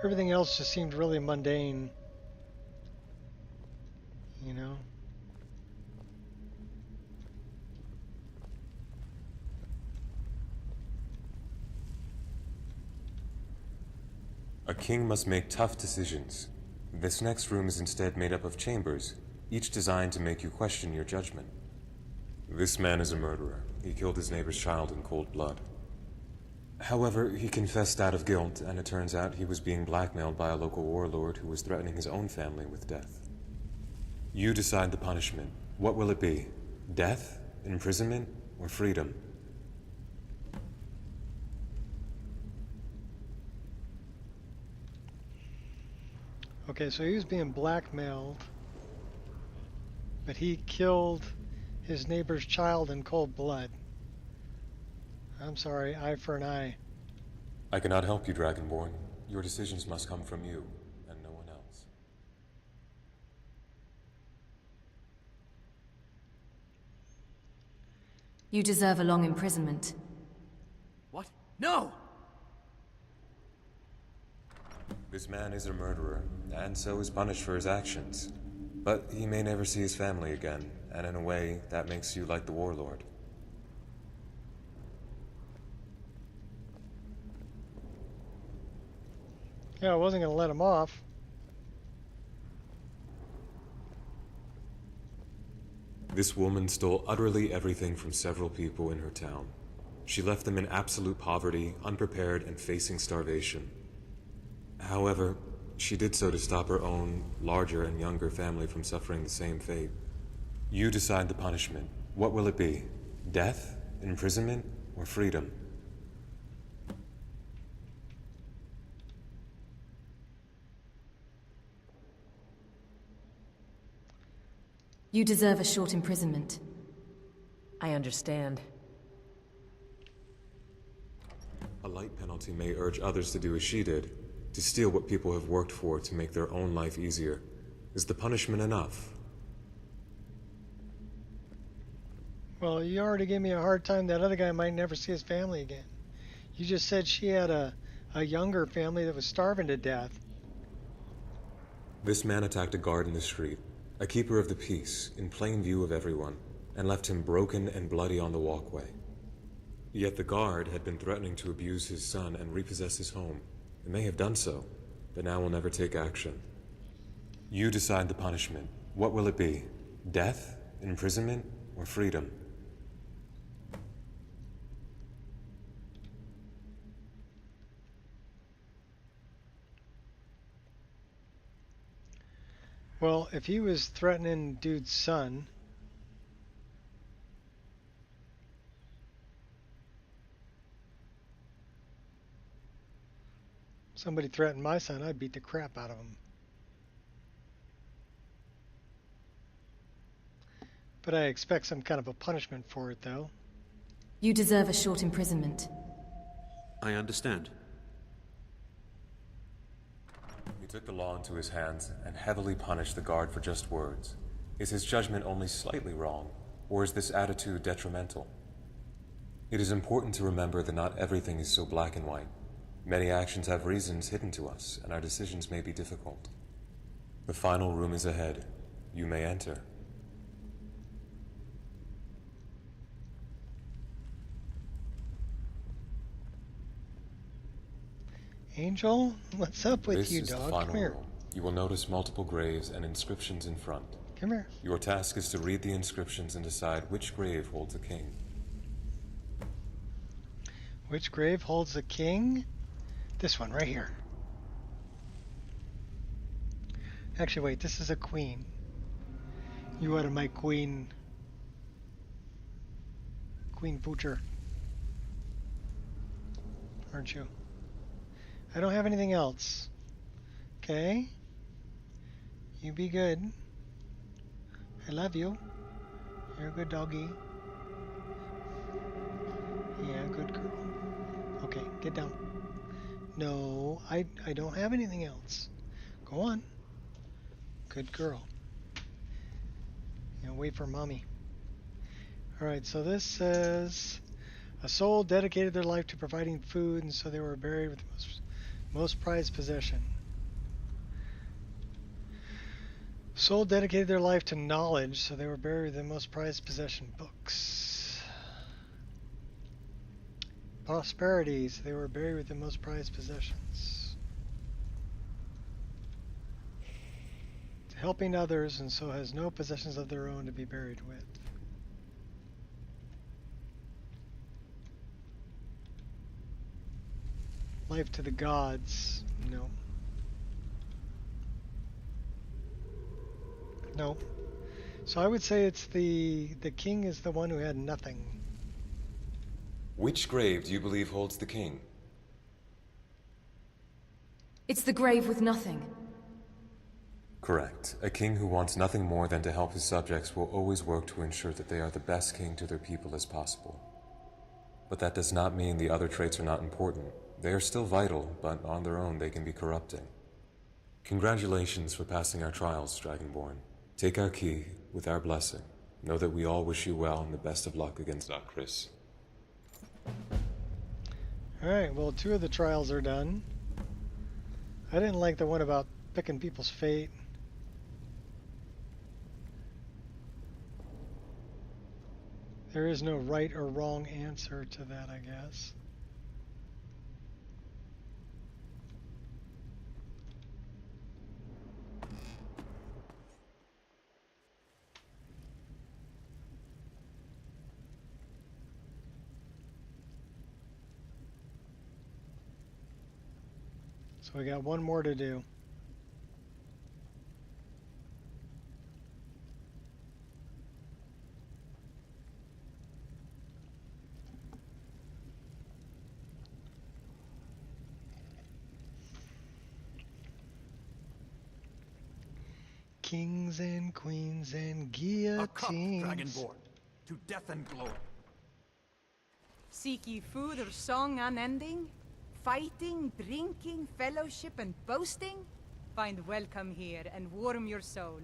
Everything else just seemed really mundane. You know? A king must make tough decisions. This next room is instead made up of chambers, each designed to make you question your judgment. This man is a murderer. He killed his neighbor's child in cold blood. However, he confessed out of guilt, and it turns out he was being blackmailed by a local warlord who was threatening his own family with death. You decide the punishment. What will it be? Death, imprisonment, or freedom? Okay, so he was being blackmailed, but he killed his neighbor's child in cold blood. I'm sorry, eye for an eye. I cannot help you, Dragonborn. Your decisions must come from you, and no one else. You deserve a long imprisonment. What? No! This man is a murderer, and so is punished for his actions. But he may never see his family again, and in a way, that makes you like the warlord. Yeah, I wasn't going to let him off. This woman stole utterly everything from several people in her town. She left them in absolute poverty, unprepared, and facing starvation. However, she did so to stop her own, larger and younger family from suffering the same fate. You decide the punishment. What will it be? Death, imprisonment, or freedom? You deserve a short imprisonment. I understand. A light penalty may urge others to do as she did, to steal what people have worked for to make their own life easier. Is the punishment enough? Well, you already gave me a hard time. That other guy might never see his family again. You just said she had a younger family that was starving to death. This man attacked a guard in the street, a keeper of the peace, in plain view of everyone, and left him broken and bloody on the walkway. Yet the guard had been threatening to abuse his son and repossess his home. It may have done so, but now will never take action. You decide the punishment. What will it be? Death, imprisonment, or freedom? Well, if he was threatening dude's son, somebody threatened my son, I'd beat the crap out of him. But I expect some kind of a punishment for it, though. You deserve a short imprisonment. I understand. He took the law into his hands and heavily punished the guard for just words. Is his judgment only slightly wrong, or is this attitude detrimental? It is important to remember that not everything is so black and white. Many actions have reasons hidden to us, and our decisions may be difficult. The final room is ahead. You may enter. Angel, what's up with you, This is dog? the final Come here. room. You will notice multiple graves and inscriptions in front. Come here. Your task is to read the inscriptions and decide which grave holds a king. Which grave holds a king? This one right here. Actually, wait, this is a queen. You are my queen. Queen Poocher. Aren't you? I don't have anything else. Okay. You be good. I love you. You're a good doggy. Yeah, good girl. Okay, get down. No, I don't have anything else. Go on. Good girl. Wait for mommy. Alright, so this says a soul dedicated their life to providing food, and so they were buried with the most prized possession. Soul dedicated their life to knowledge, so they were buried with the most prized possession, books. Prosperity, so they were buried with the most prized possessions. Helping others, and so has no possessions of their own to be buried with. Life to the gods, no. No. So I would say it's the king is the one who had nothing. Which grave do you believe holds the king? It's the grave with nothing. Correct. A king who wants nothing more than to help his subjects will always work to ensure that they are the best king to their people as possible. But that does not mean the other traits are not important. They are still vital, but on their own they can be corrupting. Congratulations for passing our trials, Dragonborn. Take our key with our blessing. Know that we all wish you well and the best of luck against Zachris. Alright, well, 2 of the trials are done. I didn't like the one about picking people's fate. There is no right or wrong answer to that, I guess. So we got one more to do. Kings and queens and guillotines. A cup, Dragonborn, to death and glory. Seek ye food or song unending? Fighting, drinking, fellowship, and boasting? Find welcome here and warm your soul.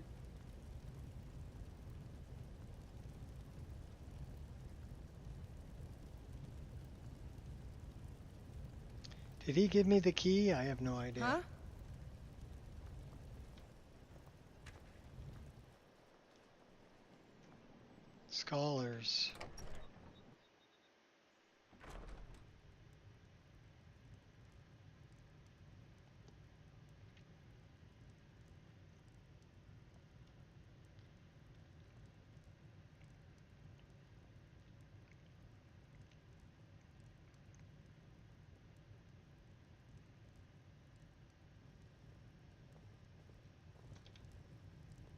Did he give me the key? I have no idea. Huh? Scholars.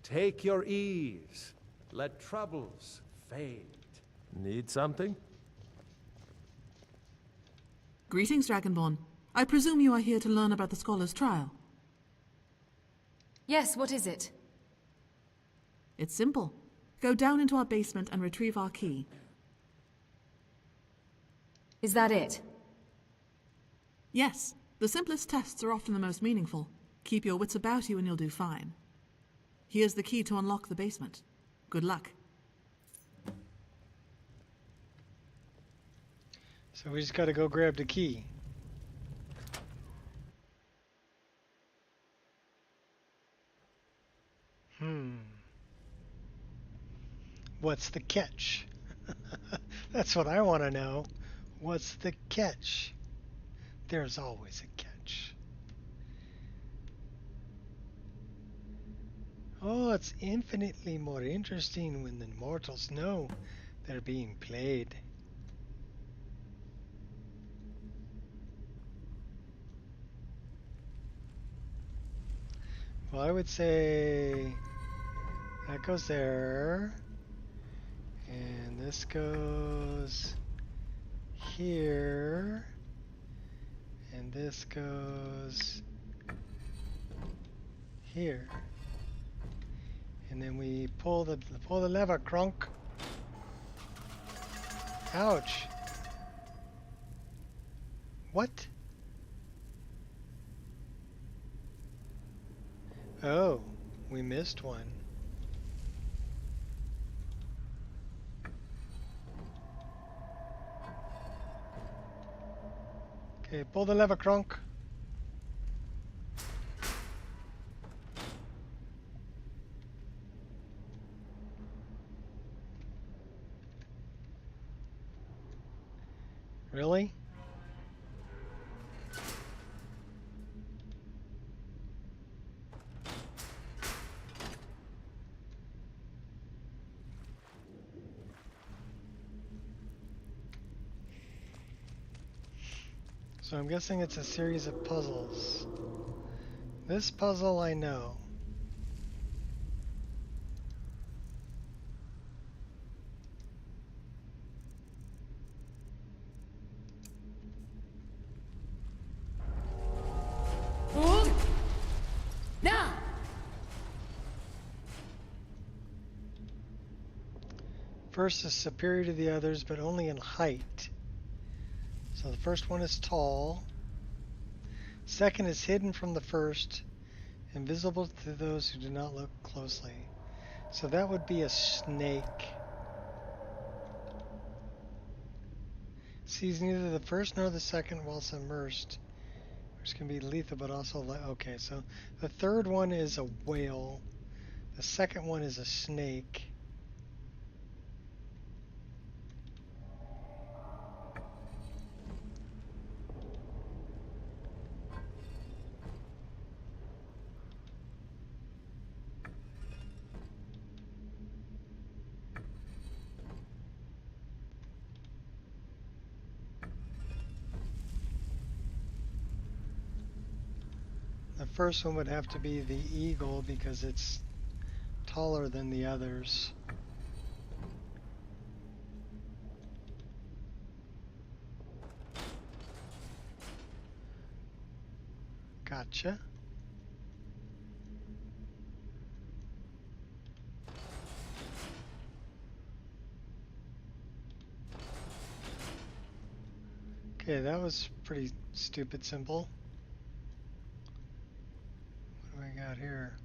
Take your ease. Let troubles fade. Need something? Greetings, Dragonborn. I presume you are here to learn about the Scholar's trial. Yes, what is it? It's simple. Go down into our basement and retrieve our key. Is that it? Yes. The simplest tests are often the most meaningful. Keep your wits about you and you'll do fine. Here's the key to unlock the basement. Good luck. So we just gotta go grab the key. What's the catch? That's what I want to know. What's the catch? There's always a catch. Oh, it's infinitely more interesting when the mortals know they're being played. Well, I would say that goes there, and this goes here, and this goes here. And then we pull the lever, Crunk. Ouch. What? Oh, we missed one. Okay, pull the lever, Crunk. Really? So I'm guessing it's a series of puzzles. This puzzle I know. Now! First is superior to the others, but only in height. So the first one is tall. Second is hidden from the first, invisible to those who do not look closely. So that would be a snake. Sees neither the first nor the second while submersed, which can be lethal but also okay, so the third one is a whale. The second one is a snake. The first one would have to be the eagle because it's taller than the others. Gotcha. Okay, that was pretty stupid simple. What do we got here?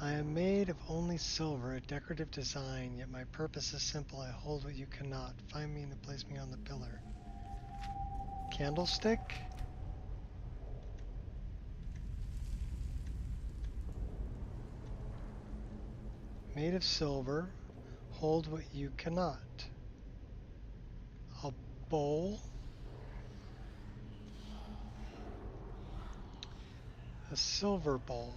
I am made of only silver, a decorative design, yet my purpose is simple. I hold what you cannot. Find me and place me on the pillar. Candlestick? Made of silver, hold what you cannot. A bowl? A silver bowl.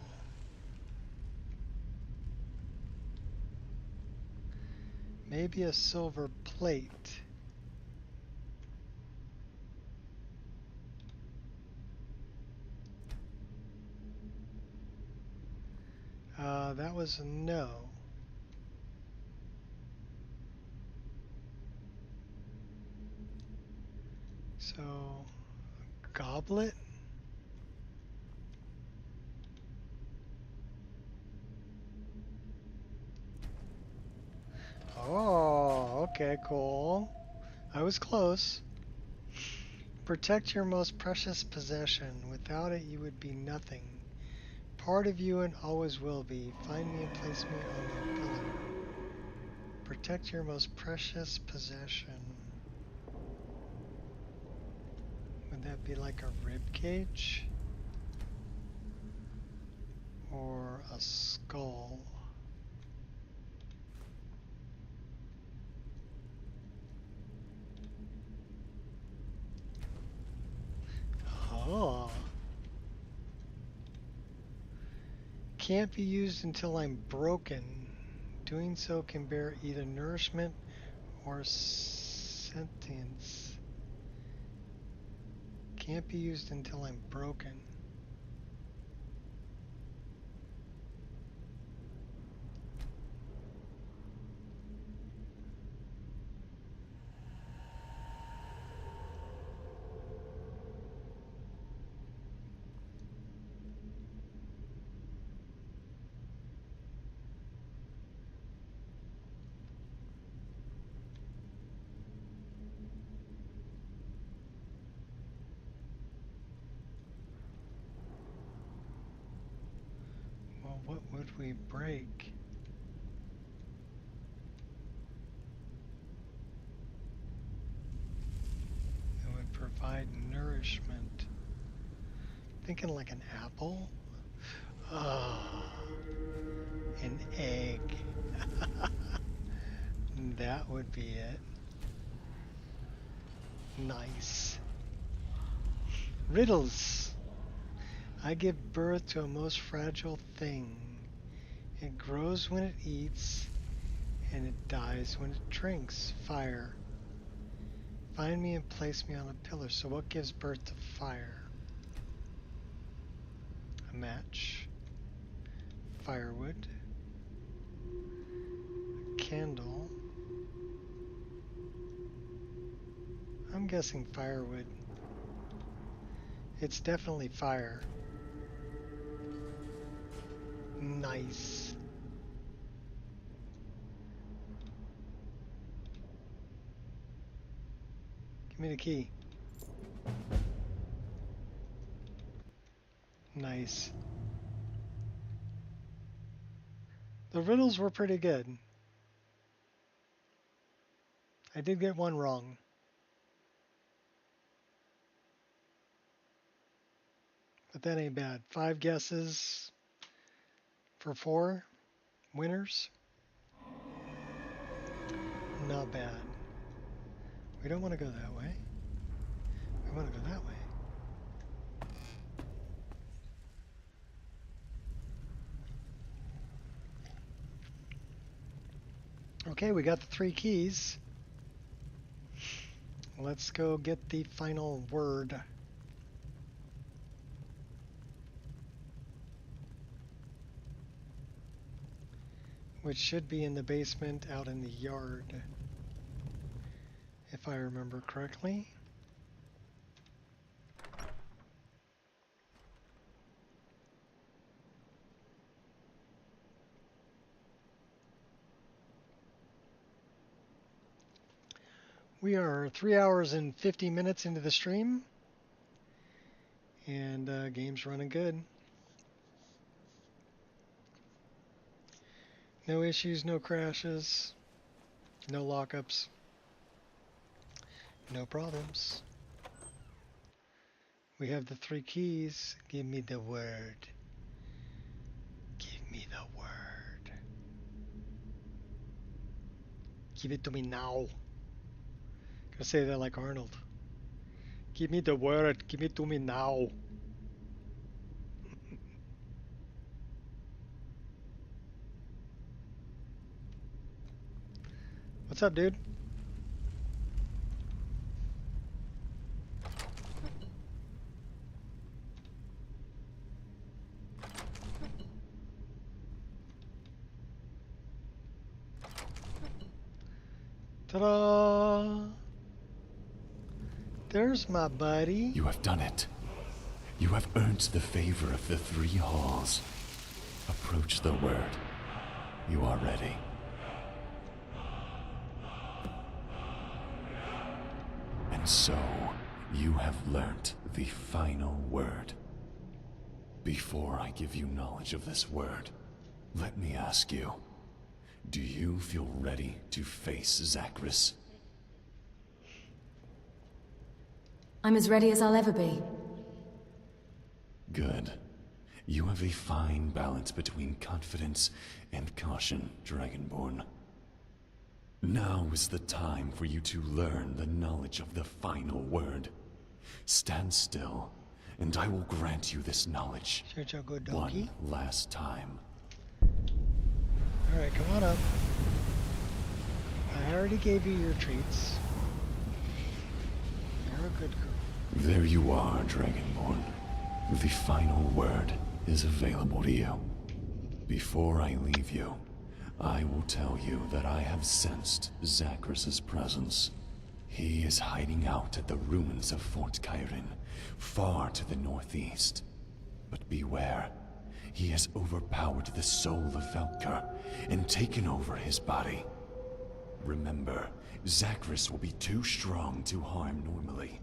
Maybe a silver plate. That was a no. So, goblet? Oh, okay, cool. I was close. Protect your most precious possession. Without it, you would be nothing. Part of you and always will be. Find me and place me on the pillar. Protect your most precious possession. Would that be like a rib cage? Or a skull? Oh. Can't be used until I'm broken. Doing so can bear either nourishment or sentience. Can't be used until I'm broken. what would we break? It would provide nourishment. Thinking like an apple? Oh, an egg. That would be it. Nice. Riddles. I give birth to a most fragile thing. It grows when it eats, and it dies when it drinks. Fire. Find me and place me on a pillar. So what gives birth to fire? A match. Firewood. A candle. I'm guessing firewood. It's definitely fire. Nice. Give me the key. Nice. The riddles were pretty good. I did get one wrong. But that ain't bad. 5 guesses for 4 winners. Not bad. We don't want to go that way. We want to go that way. Okay, we got the 3 keys. Let's go get the final word. Which should be in the basement out in the yard, if I remember correctly. We are 3 hours and 50 minutes into the stream, and game's running good. No issues, no crashes, no lockups, no problems. We have the 3 keys. Give me the word. Give me the word. Give it to me now. Gotta say that like Arnold. Give me the word. Give it to me now. What's up, dude? Ta-da! There's my buddy. You have done it. You have earned the favor of the 3 halls. Approach the word. You are ready. And so, you have learnt the final word. Before I give you knowledge of this word, let me ask you, do you feel ready to face Zagreus? I'm as ready as I'll ever be. Good. You have a fine balance between confidence and caution, Dragonborn. Now is the time for you to learn the knowledge of the final word. Stand still, and I will grant you this knowledge. One last time. Alright, come on up. I already gave you your treats. You're a good girl. There you are, Dragonborn. The final word is available to you. Before I leave you, I will tell you that I have sensed Zagreus' presence. He is hiding out at the ruins of Fort Kyrin, far to the northeast. But beware, he has overpowered the soul of Valkyr and taken over his body. Remember, Zagreus will be too strong to harm normally.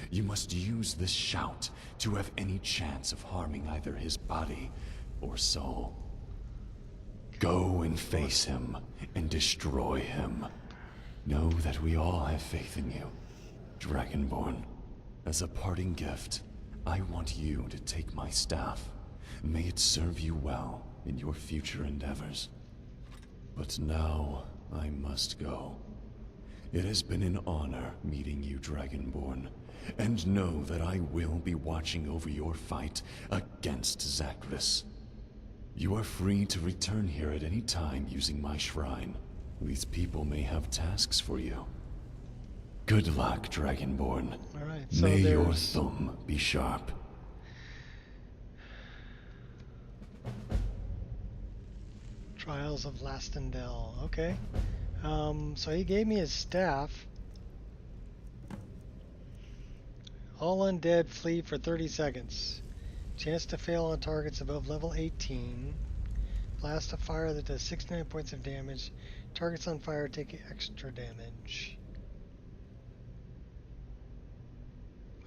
You must use this shout to have any chance of harming either his body or soul. Go and face him and destroy him. Know that we all have faith in you, Dragonborn. As a parting gift, I want you to take my staff. May it serve you well in your future endeavors. But now I must go. It has been an honor meeting you, Dragonborn, and know that I will be watching over your fight against Zagreus. You are free to return here at any time using my shrine. These people may have tasks for you. Good luck, Dragonborn. All right, so may your there's thumb be sharp. Trials of Lastendel. Okay. So he gave me his staff. All undead flee for 30 seconds. Chance to fail on targets above level 18. Blast of fire that does 69 points of damage. Targets on fire take extra damage.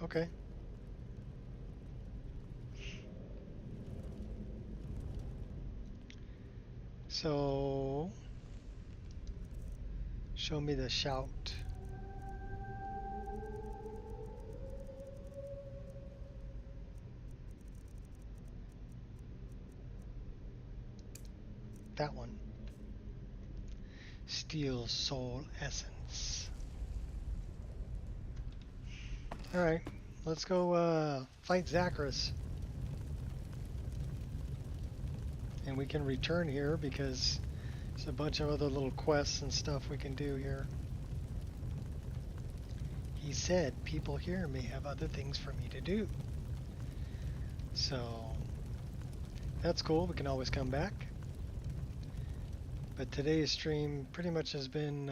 Okay. So, show me the shout. That one. Steel Soul Essence. Alright, let's go fight Zagreus. And we can return here because there's a bunch of other little quests and stuff we can do here. He said people here may have other things for me to do. So, that's cool, we can always come back. But today's stream pretty much has been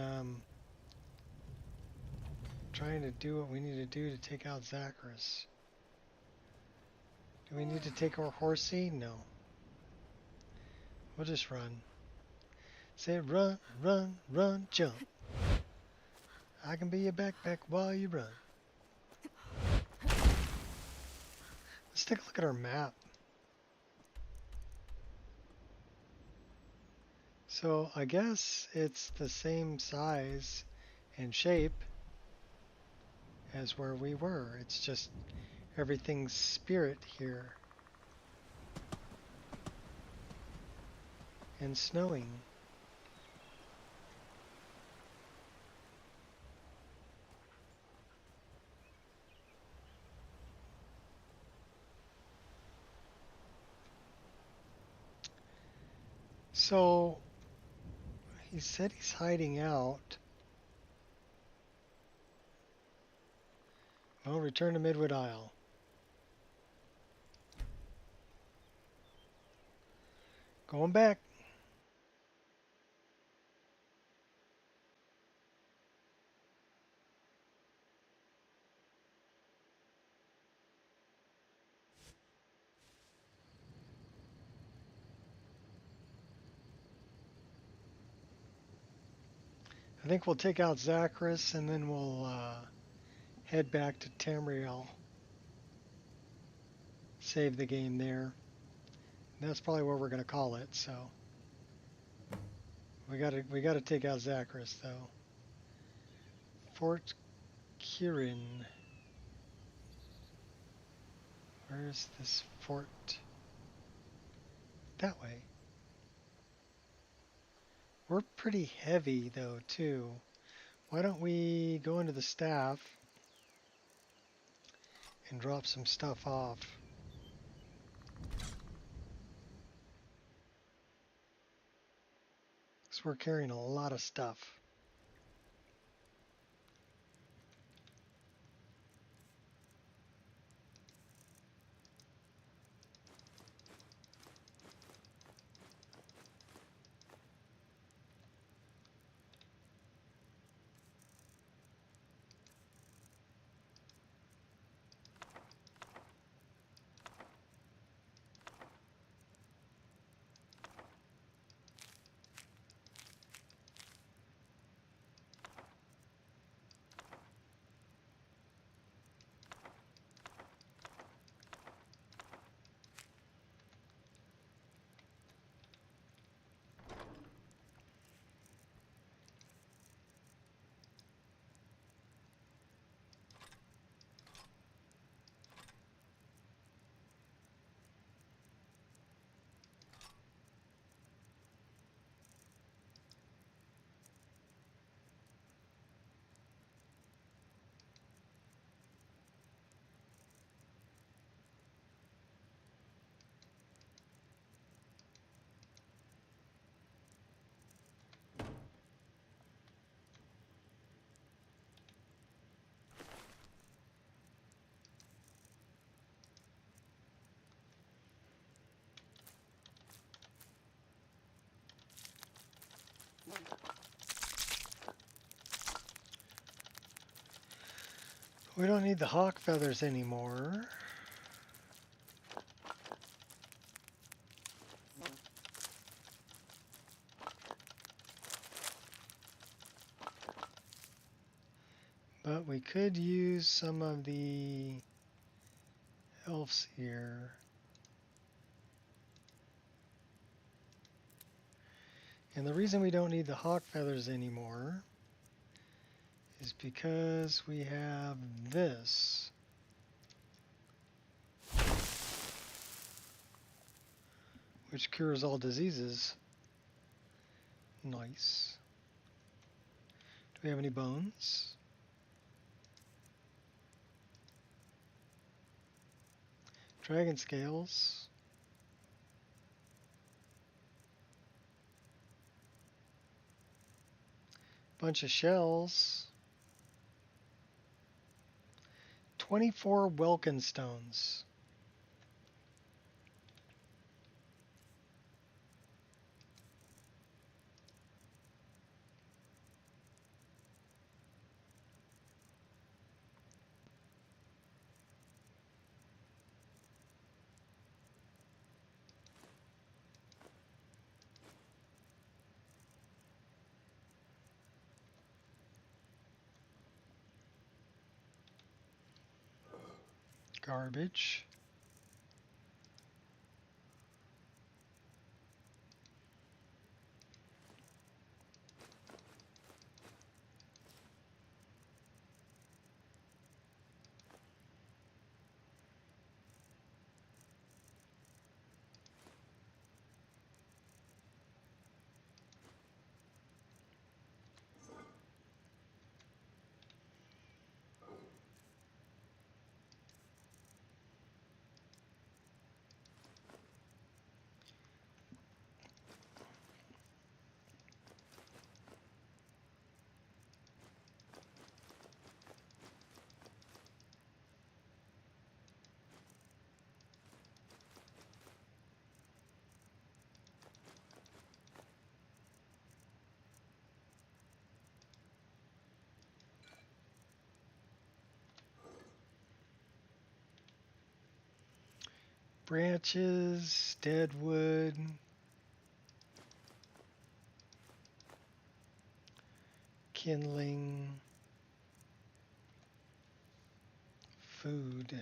trying to do what we need to do to take out Zagreus. Do we need to take our horsey? No. We'll just run. Say run, run, run, jump. I can be your backpack while you run. Let's take a look at our map. So I guess it's the same size and shape as where we were. It's just everything's spirit here. And snowing. So he said he's hiding out. Well, return to Midwood Isle. Going back. I think we'll take out Zagreus and then we'll head back to Tamriel. Save the game there. And that's probably where we're going to call it. So we gotta take out Zagreus though. Fort Kirin. Where's this fort? That way. We're pretty heavy though too. Why don't we go into the staff and drop some stuff off? Because we're carrying a lot of stuff. We don't need the hawk feathers anymore. But we could use some of the elves here. And the reason we don't need the hawk feathers anymore is because we have this. Which cures all diseases. Nice. Do we have any bones? Dragon scales. Bunch of shells. 24 Welkin stones. Garbage. Branches, dead wood, kindling, food,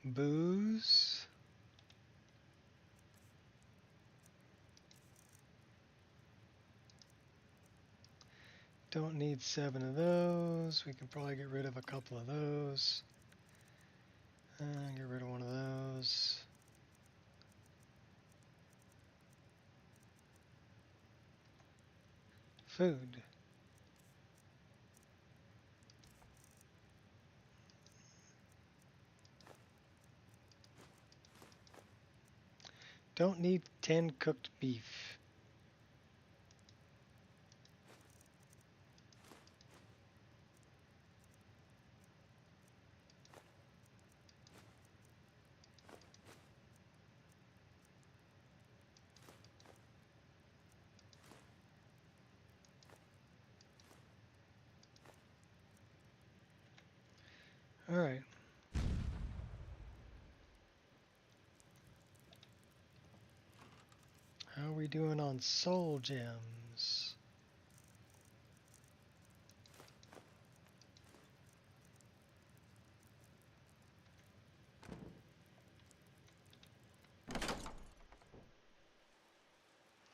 booze, don't need 7 of those. We can probably get rid of a couple of those. Get rid of one of those. Food. Don't need 10 cooked beef. All right. How are we doing on soul gems?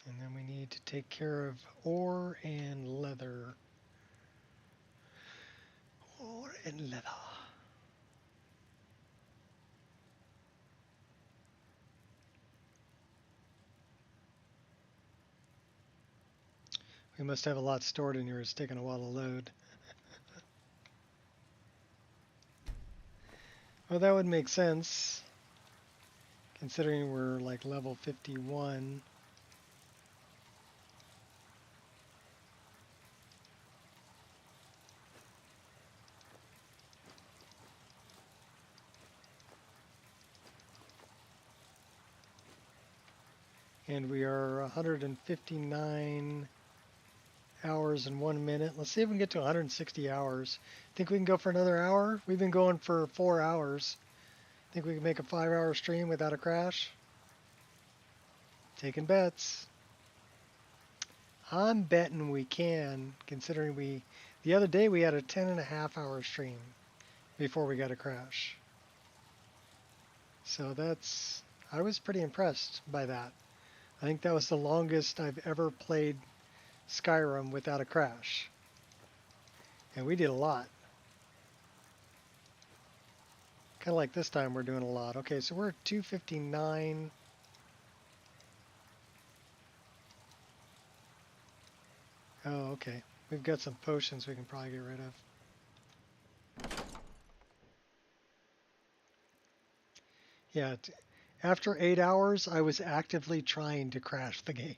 And then we need to take care of ore and leather. Ore and leather. We must have a lot stored in here. It's taking a while to load. Well, that would make sense, considering we're like level 51. And we are 159 hours and 1 minute. Let's see if we can get to 160 hours. Think we can go for another hour? We've been going for 4 hours. Think we can make a 5-hour stream without a crash? Taking bets. I'm betting we can, considering the other day we had a 10.5-hour stream before we got a crash. So I was pretty impressed by that. I think that was the longest I've ever played Skyrim without a crash. And we did a lot. Kind of like this time we're doing a lot. Okay, so we're at 259. Oh, okay. We've got some potions we can probably get rid of. Yeah, after 8 hours, I was actively trying to crash the game.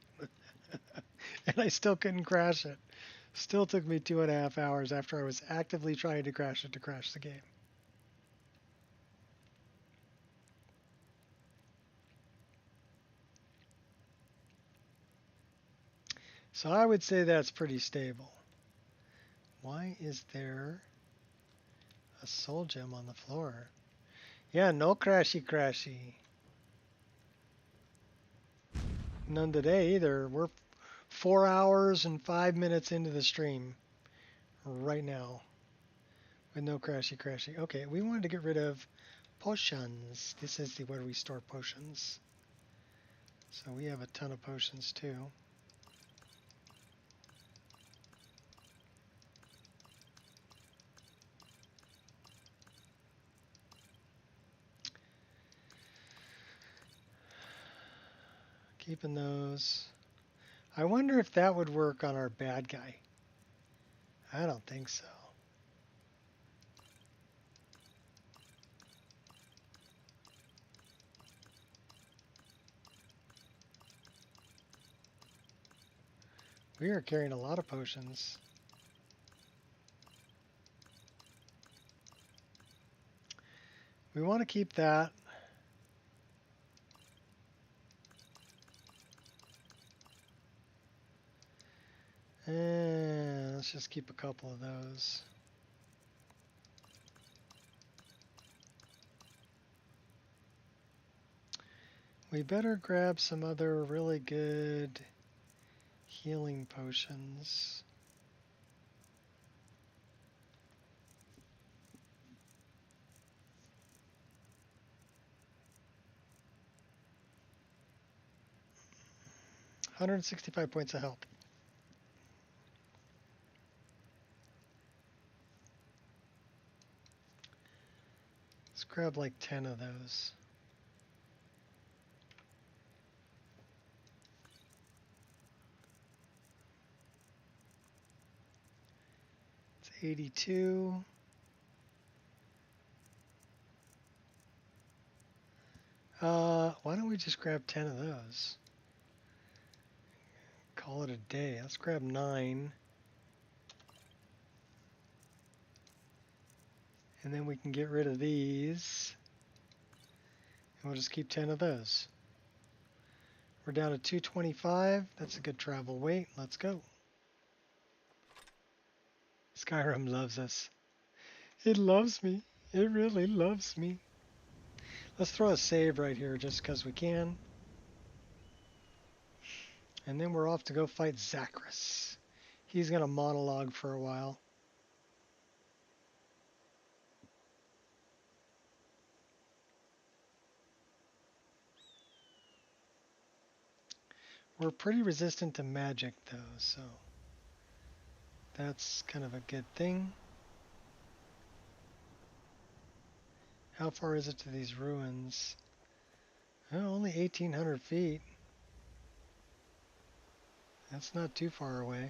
And I still couldn't crash it. Still took me 2.5 hours after I was actively trying to crash it to crash the game. So I would say that's pretty stable. Why is there a soul gem on the floor? Yeah, no crashy. None today either. We're 4 hours and 5 minutes into the stream right now with no crashy. Okay, we wanted to get rid of potions. This is where we store potions. So we have a ton of potions too. Keeping those. I wonder if that would work on our bad guy. I don't think so. We are carrying a lot of potions. We want to keep that. And let's just keep a couple of those. We better grab some other really good healing potions. $165 points of health. Let's grab like 10 of those. It's 82. Why don't we just grab 10 of those? Call it a day. Let's grab 9. And then we can get rid of these. And we'll just keep 10 of those. We're down to 225. That's a good travel weight. Let's go. Skyrim loves us. It loves me. It really loves me. Let's throw a save right here just because we can. And then we're off to go fight Zachris. He's going to monologue for a while. We're pretty resistant to magic though, so that's kind of a good thing. How far is it to these ruins? Oh, only 1,800 feet. That's not too far away.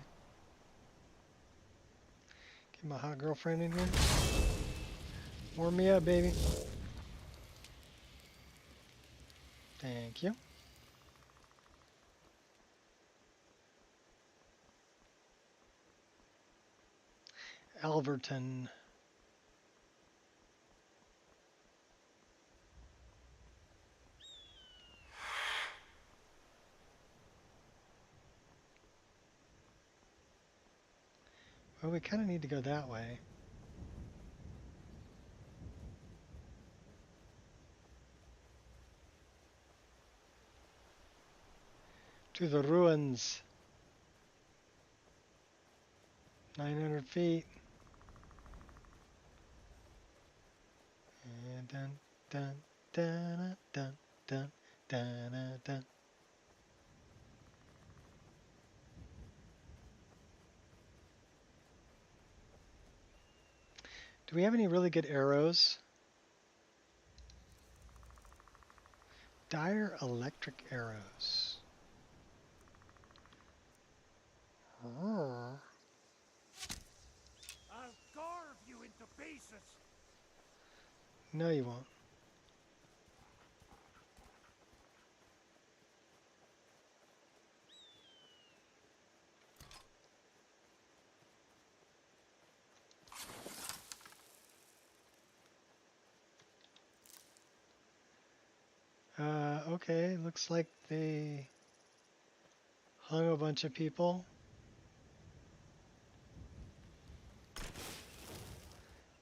Get my hot girlfriend in here. Warm me up, baby. Thank you. Alverton. Well, we kind of need to go that way. To the ruins. 900 feet. And dun dun dun dun dun dun dun. Do we have any really good arrows? Dire electric arrows. I'll carve you into pieces. No, you won't. Okay, looks like they hung a bunch of people.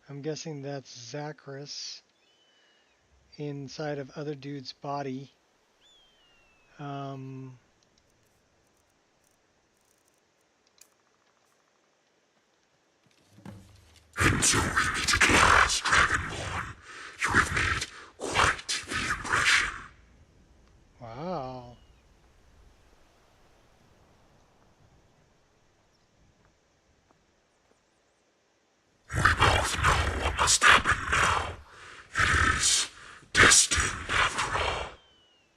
I'm guessing that's Zachris inside of other dude's body. And so we meet at last, Dragonborn. You have made quite the impression. Wow. We both know what must happen now. It is destined after all.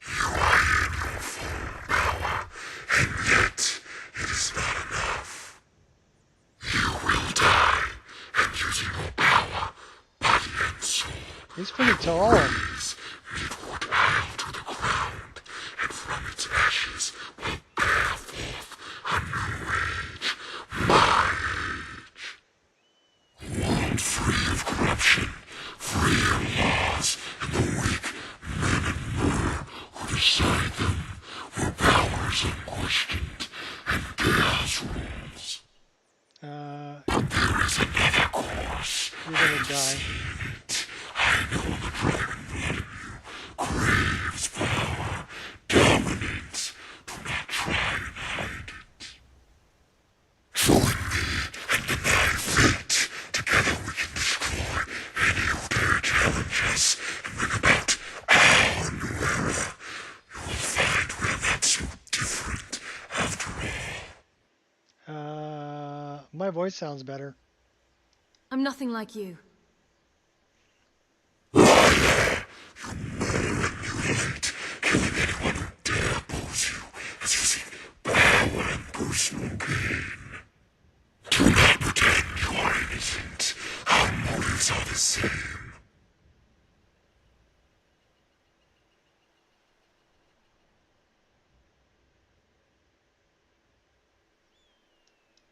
You are in your full power, and yet it is not enough. You will die, and using your power, body and soul. He's pretty tall. Midwood Isle to the ground, and from its ashes will bear forth a new age, my age. World free of corruption, free of laws, and the weak men and more who decide them, where power is unquestioned, and chaos rules. But there is another course. You're gonna die. I know the dragon blood in you craves power, dominates. Do not try and hide it. Join me and deny fate. Together we can destroy any who dare challenge us and bring about our new era. You will find we are not so different after all. My voice sounds better. I'm nothing like you. Killing anyone who dare oppose you as you seek power and personal gain. Do not pretend you are innocent. Our motives are the same.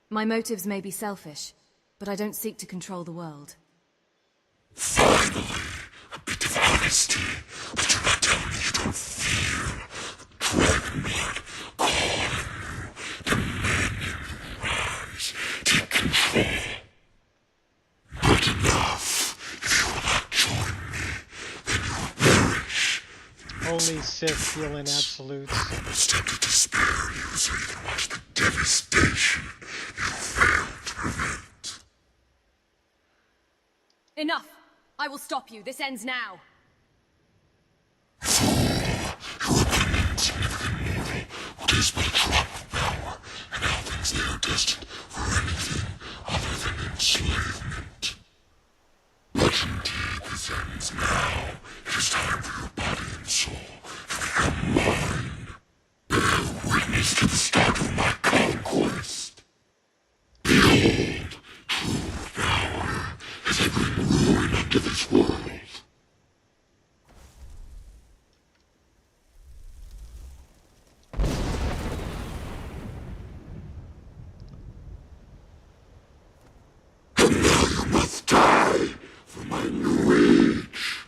My motives may be selfish, but I don't seek to control the world. Finally, a bit of honesty. But do not tell me you don't feel the dragon blood calling you, demanding you rise, take control. But enough. If you will not join me, then you will perish. Only Sith feel in absolutes. I'm almost tempted to spare you so you can watch the devastation you failed to prevent. Enough! I will stop you. This ends now. Fool! You are but an insignificant mortal who takes but a drop of power, and now thinks they are destined for anything other than enslavement. But indeed this ends now. It is time for your body and soul to become mine. Bear witness to the start of my conquest. Behold, true power as I bring ruin unto this world. And now you must die for my new age.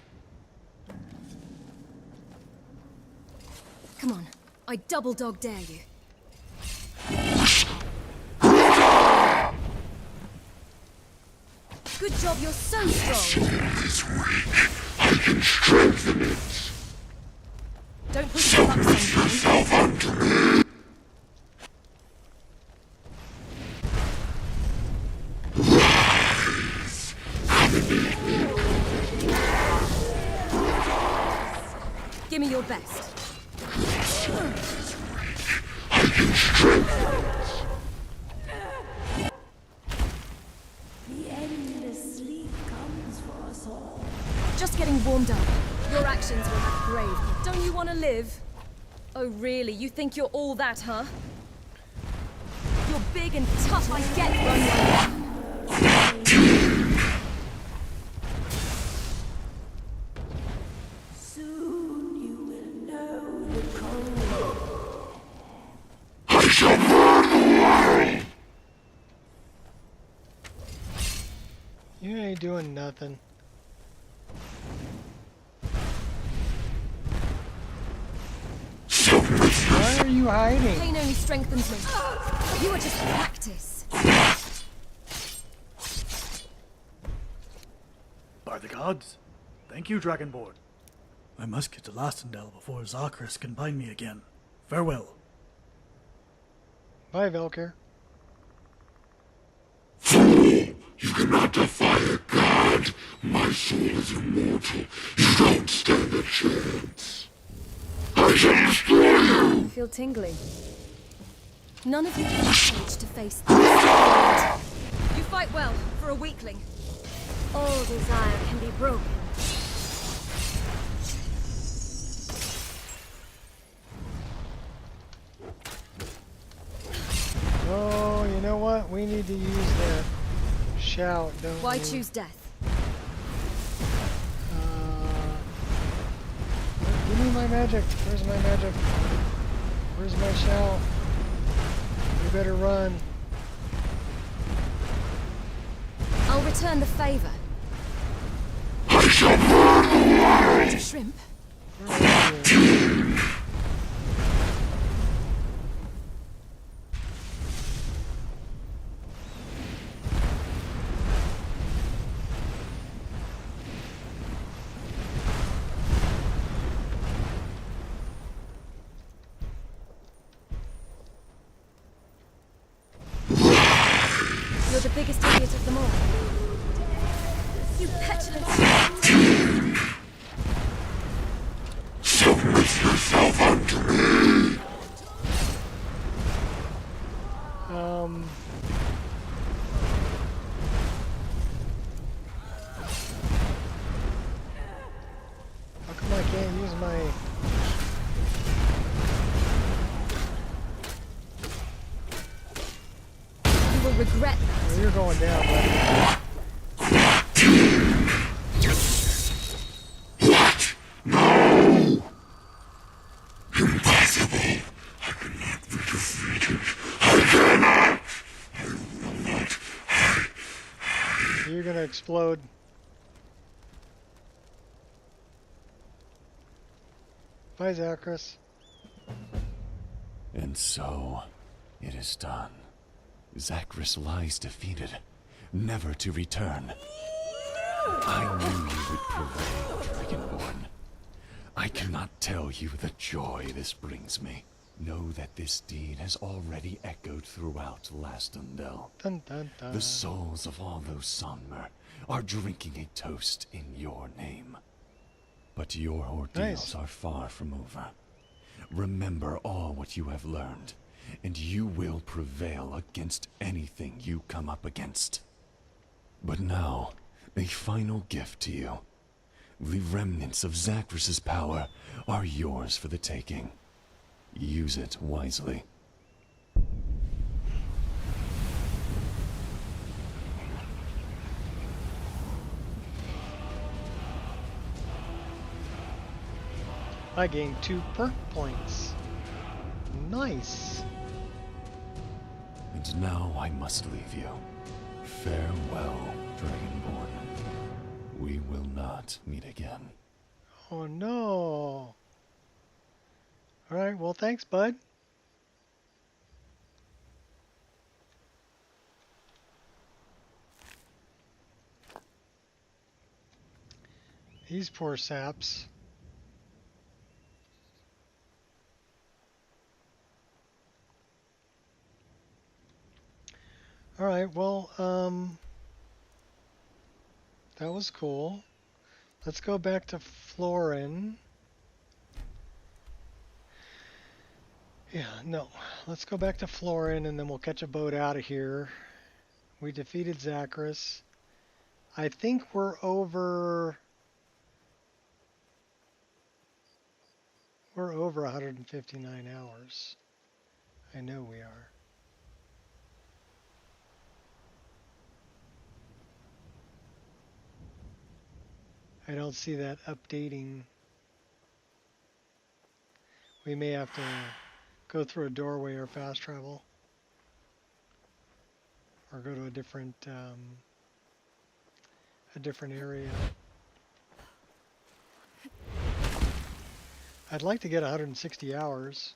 Come on. I double dog dare you. Good job, you're so strong. Is weak. I can strengthen it. Don't push your luck sometimes. Yourself unto me. Rise. Give me your best. I can strengthen it. The endless sleep comes for us all. Just getting warmed up. Your actions will have grave. Don't you want to live? Oh really? You think you're all that, huh? You're big and tough, I get run. Soon you will know the code. I shall burn the world. You ain't doing nothing. Why are you hiding? Pain only strengthens me. You are just practice. By the gods. Thank you, Dragonborn. I must get to Lastendel before Zachris can bind me again. Farewell. Bye, Velker. Fool! You cannot defy a god. My soul is immortal. You don't stand a chance. I shall destroy you! I feel tingly. None of you have the courage to face this. You fight well, for a weakling. All desire can be broken. Oh, you know what? We need to use that shout, don't Why we? choose death? Give me my magic. Where's my magic? Where's my shout? You better run. I'll return the favor. I shall burn the world! To shrimp? You're the biggest idiot of them all. You petulant shit. Submit yourself unto me! How come I can't use my... You will regret that. Oh, you're going down, buddy. What? No! Impossible! I cannot be defeated. I cannot! I will not. You're gonna explode. Bye, Zachris. And so, it is done. Zachris lies defeated, never to return. I knew you would prevail, Dragonborn. I cannot tell you the joy this brings me. Know that this deed has already echoed throughout Lastendel. Dun, dun, dun. The souls of all those Sonmer are drinking a toast in your name. But your ordeals are far from over. Remember all what you have learned, and you will prevail against anything you come up against. But now, a final gift to you. The remnants of Zachris's power are yours for the taking. Use it wisely. I gained 2 perk points. Nice. And now I must leave you. Farewell, Dragonborn. We will not meet again. Oh no. Alright, well thanks, bud. These poor saps. Alright, well, that was cool. Let's go back to Florin. Yeah, no. Let's go back to Florin and then we'll catch a boat out of here. We defeated Zachris. I think we're over 159 hours. I know we are. I don't see that updating. We may have to go through a doorway or fast travel. Or go to a different area. I'd like to get 160 hours.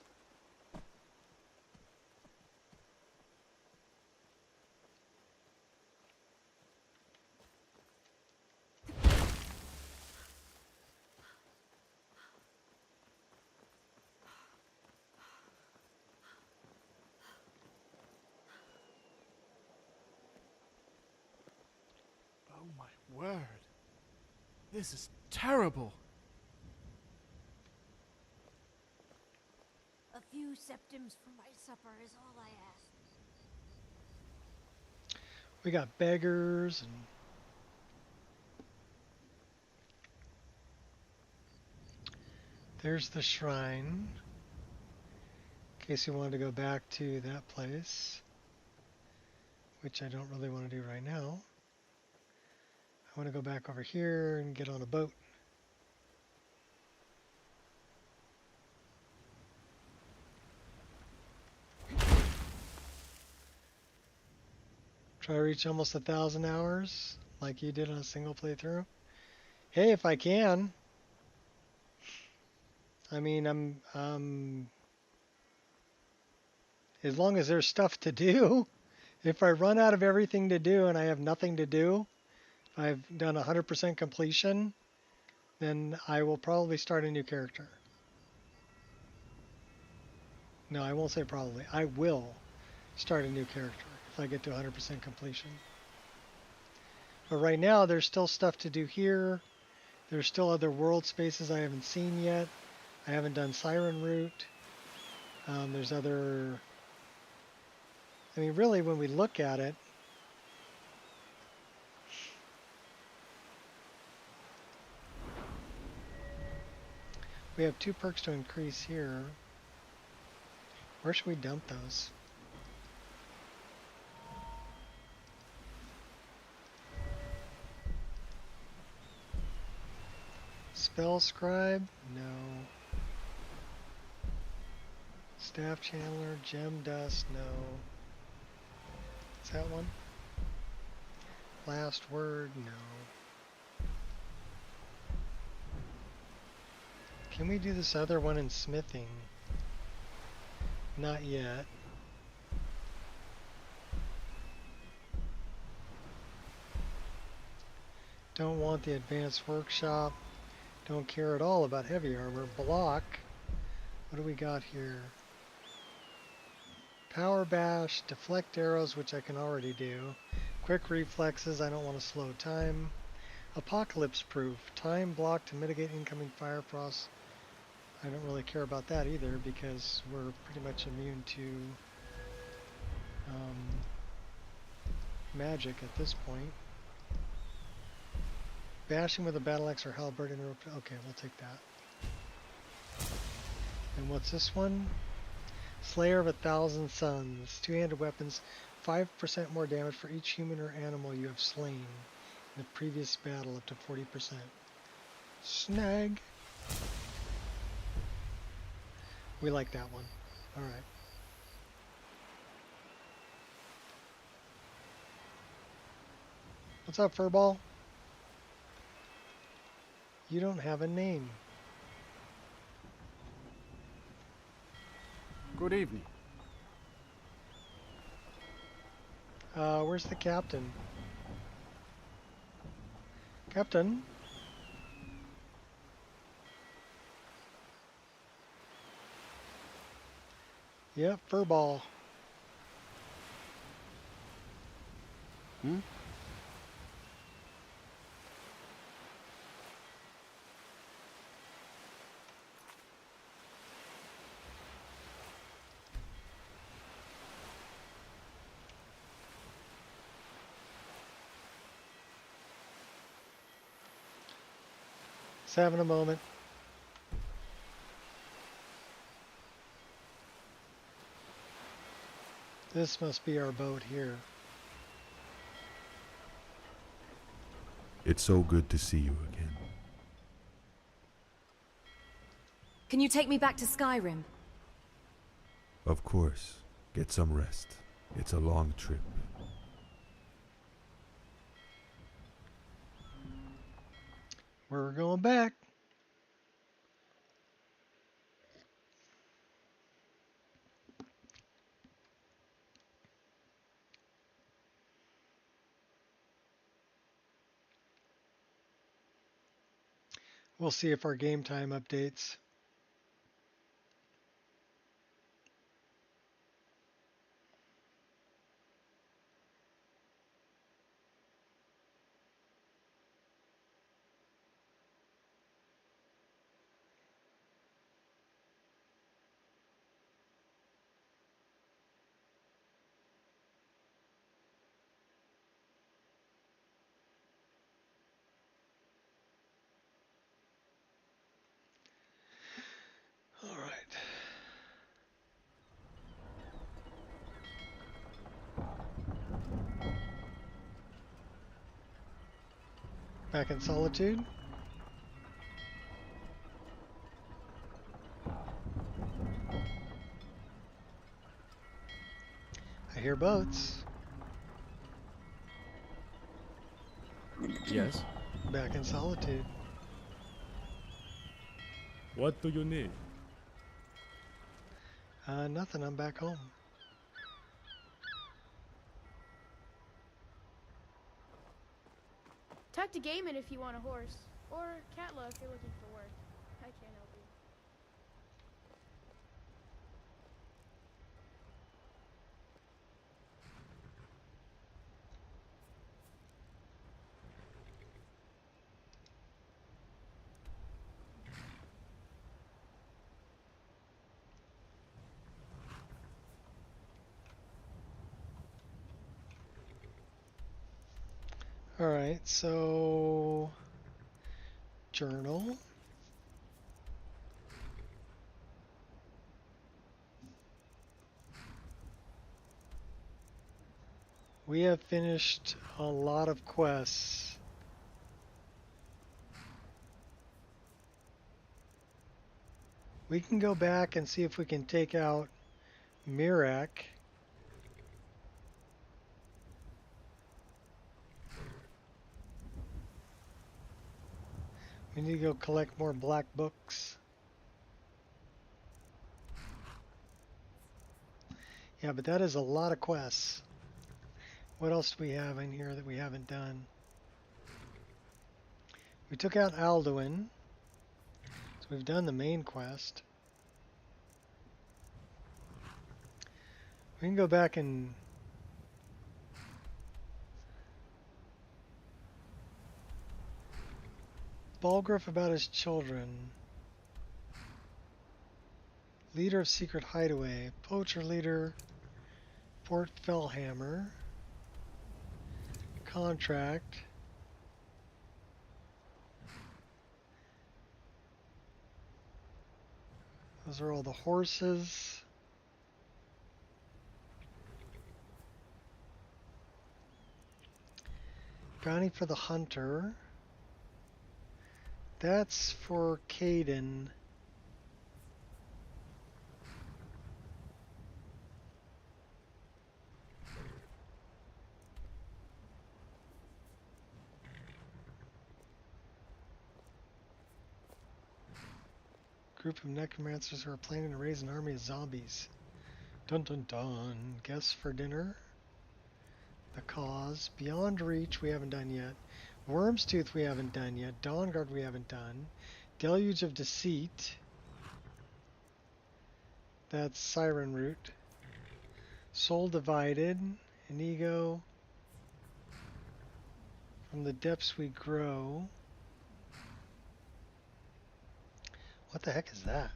Oh my word. This is terrible. A few septims for my supper is all I ask. We got beggars and there's the shrine. In case you wanted to go back to that place, which I don't really want to do right now. I want to go back over here and get on a boat. Try to reach almost 1,000 hours like you did on a single playthrough. Hey, if I can. I mean, I'm as long as there's stuff to do. If I run out of everything to do and I have nothing to do, I've done 100% completion, then I will probably start a new character. No, I won't say probably. I will start a new character if I get to 100% completion. But right now, there's still stuff to do here. There's still other world spaces I haven't seen yet. I haven't done Siren Route. There's other... I mean, really, when we look at it, we have 2 perks to increase here. Where should we dump those? Spell Scribe? No. Staff Channeler, Gem Dust? No. Is that one? Last Word? No. Can we do this other one in smithing? Not yet. Don't want the advanced workshop. Don't care at all about heavy armor. Block. What do we got here? Power bash, deflect arrows, which I can already do. Quick reflexes, I don't want to slow time. Apocalypse proof, time block to mitigate incoming fire frost. I don't really care about that either because we're pretty much immune to magic at this point. Bashing with a battle axe or halberd in a rope. Okay, we'll take that. And what's this one? Slayer of 1,000 Suns. Two-handed weapons, 5% more damage for each human or animal you have slain in the previous battle, up to 40%. Snag. We like that one. Alright. What's up, Furball? You don't have a name. Good evening. Where's the captain? Captain? Yep, furball. Hmm? Just having a moment. This must be our boat here. It's so good to see you again. Can you take me back to Skyrim? Of course. Get some rest. It's a long trip. We're going back. We'll see if our game time updates. All right. Back in Solitude. I hear boats. Yes? Back in Solitude. What do you need? Nothing. I'm back home. Talk to Gaiman if you want a horse. Or Catla if you're looking for work. I can't help you. All right, so journal. We have finished a lot of quests. We can go back and see if we can take out Mirak. We need to go collect more black books. Yeah, but that is a lot of quests. What else do we have in here that we haven't done? We took out Alduin. So we've done the main quest. We can go back and Balgruuf about his children. Leader of Secret Hideaway. Poacher leader. Fort Fellhammer. Contract. Those are all the horses. Bounty for the Hunter. That's for Caden. Group of necromancers who are planning to raise an army of zombies. Dun dun dun. Guests for dinner. The Cause. Beyond Reach we haven't done yet. Worm's Tooth we haven't done yet. Dawnguard we haven't done. Deluge of Deceit. That's Siren Root. Soul Divided. Inigo. From the depths we grow. What the heck is that?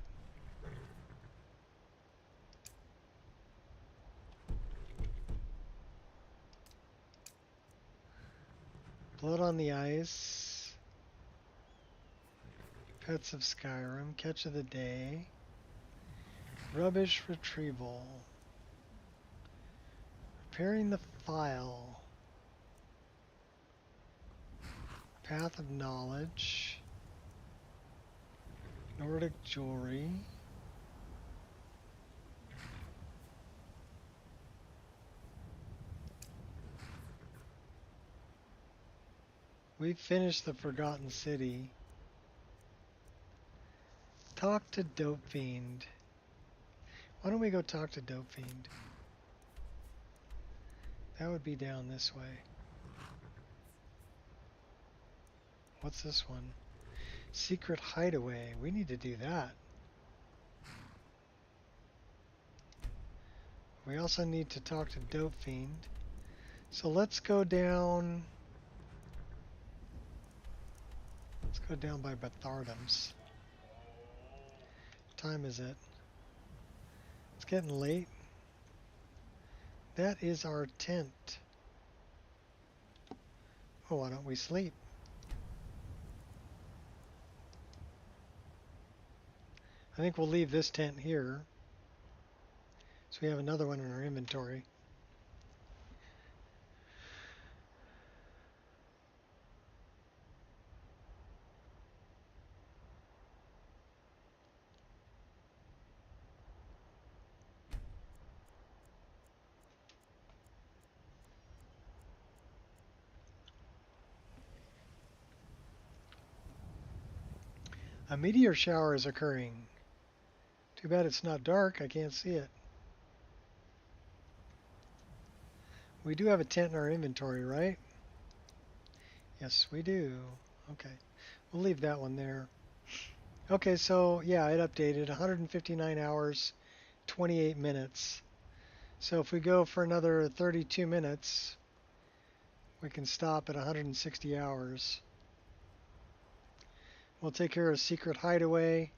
Blood on the Ice. Pets of Skyrim. Catch of the Day. Rubbish Retrieval. Repairing the File. Path of Knowledge. Nordic Jewelry. We've finished the Forgotten City. Talk to Dope Fiend. Why don't we go talk to Dope Fiend? That would be down this way. What's this one? Secret Hideaway. We need to do that. We also need to talk to Dope Fiend. So let's go down. Let's go down by Bethardum's. What time is it? It's getting late. That is our tent. Oh, why don't we sleep? I think we'll leave this tent here. So we have another one in our inventory. A meteor shower is occurring. Too bad it's not dark. I can't see it. We do have a tent in our inventory, right? Yes, we do. Okay. We'll leave that one there. Okay, so yeah, it updated. 159 hours, 28 minutes. So if we go for another 32 minutes, we can stop at 160 hours. We'll take care of Secret Hideaway.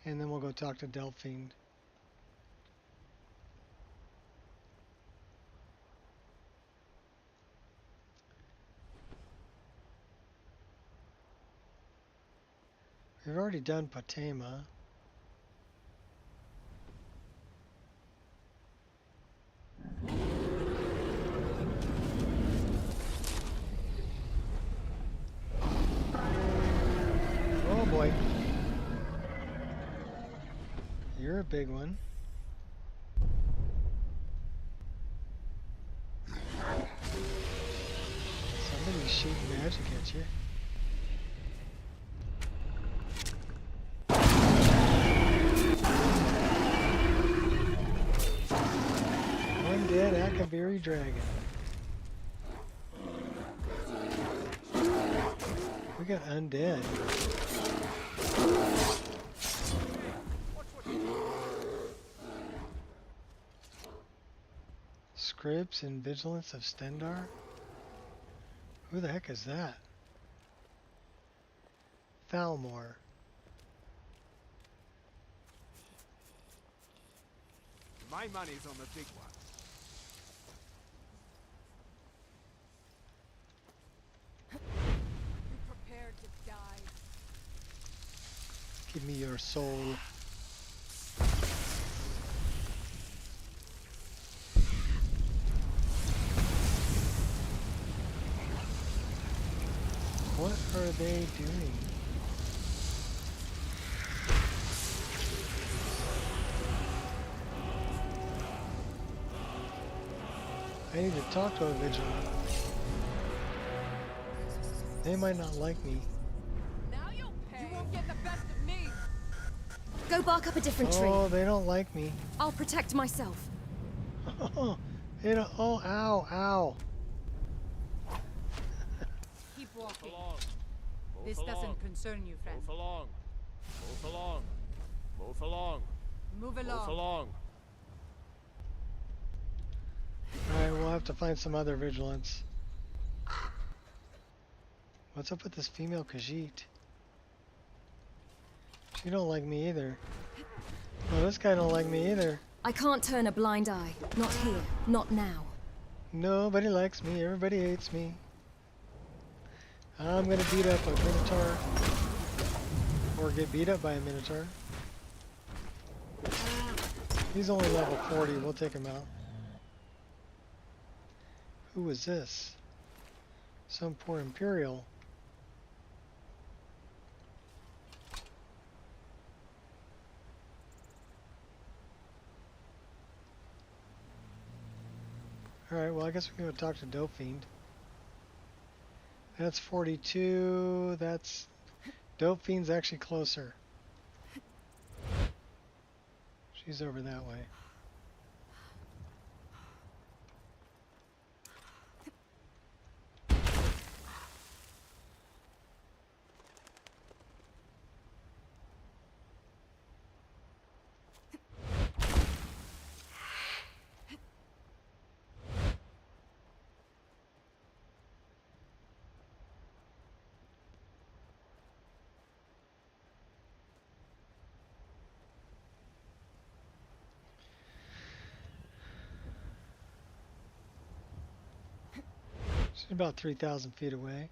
And then we'll go talk to Delphine. We've already done Potema. Oh boy. You're a big one. Somebody's shooting magic at you. Undead Akabiri Dragon. We got undead. Scribs and Vigilance of Stendar? Who the heck is that? Thalmor. My money's on the big one. You prepared to die. Give me your soul. What are they doing? I need to talk to a Vigilant. They might not like me. Now you'll pay. You won't get the best of me. Go bark up a different tree. Oh, they don't like me. I'll protect myself. They don't, oh, ow, ow. Keep walking. Along. This doesn't concern you, friend. Move along. Move along. Move along. Move Move along. along. Alright, we'll have to find some other vigilance. What's up with this female Khajiit? She don't like me either. Oh, this guy don't like me either. I can't turn a blind eye. Not here. Not now. Nobody likes me. Everybody hates me. I'm gonna beat up a Minotaur. Or get beat up by a Minotaur. He's only level 40. We'll take him out. Who is this? Some poor Imperial. Alright, well I guess we can go talk to Dope Fiend. That's 42, that's... Dope Fiend's actually closer. She's over that way. She's about 3,000 feet away.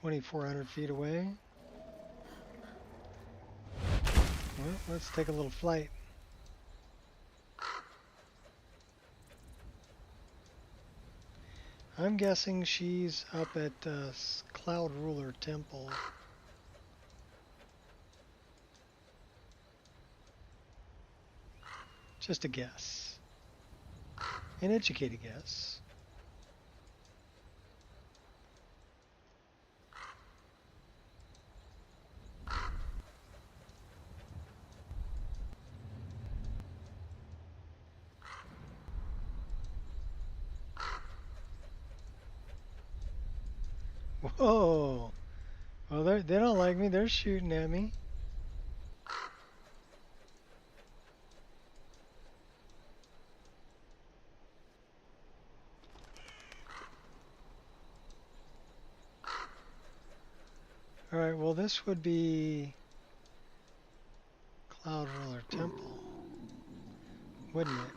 $2,400 feet away. Well, let's take a little flight. I'm guessing she's up at Cloud Ruler Temple. Just a guess. An educated guess. Whoa! Well, they don't like me. They're shooting at me. Alright, well this would be Cloud Ruler Temple, wouldn't it?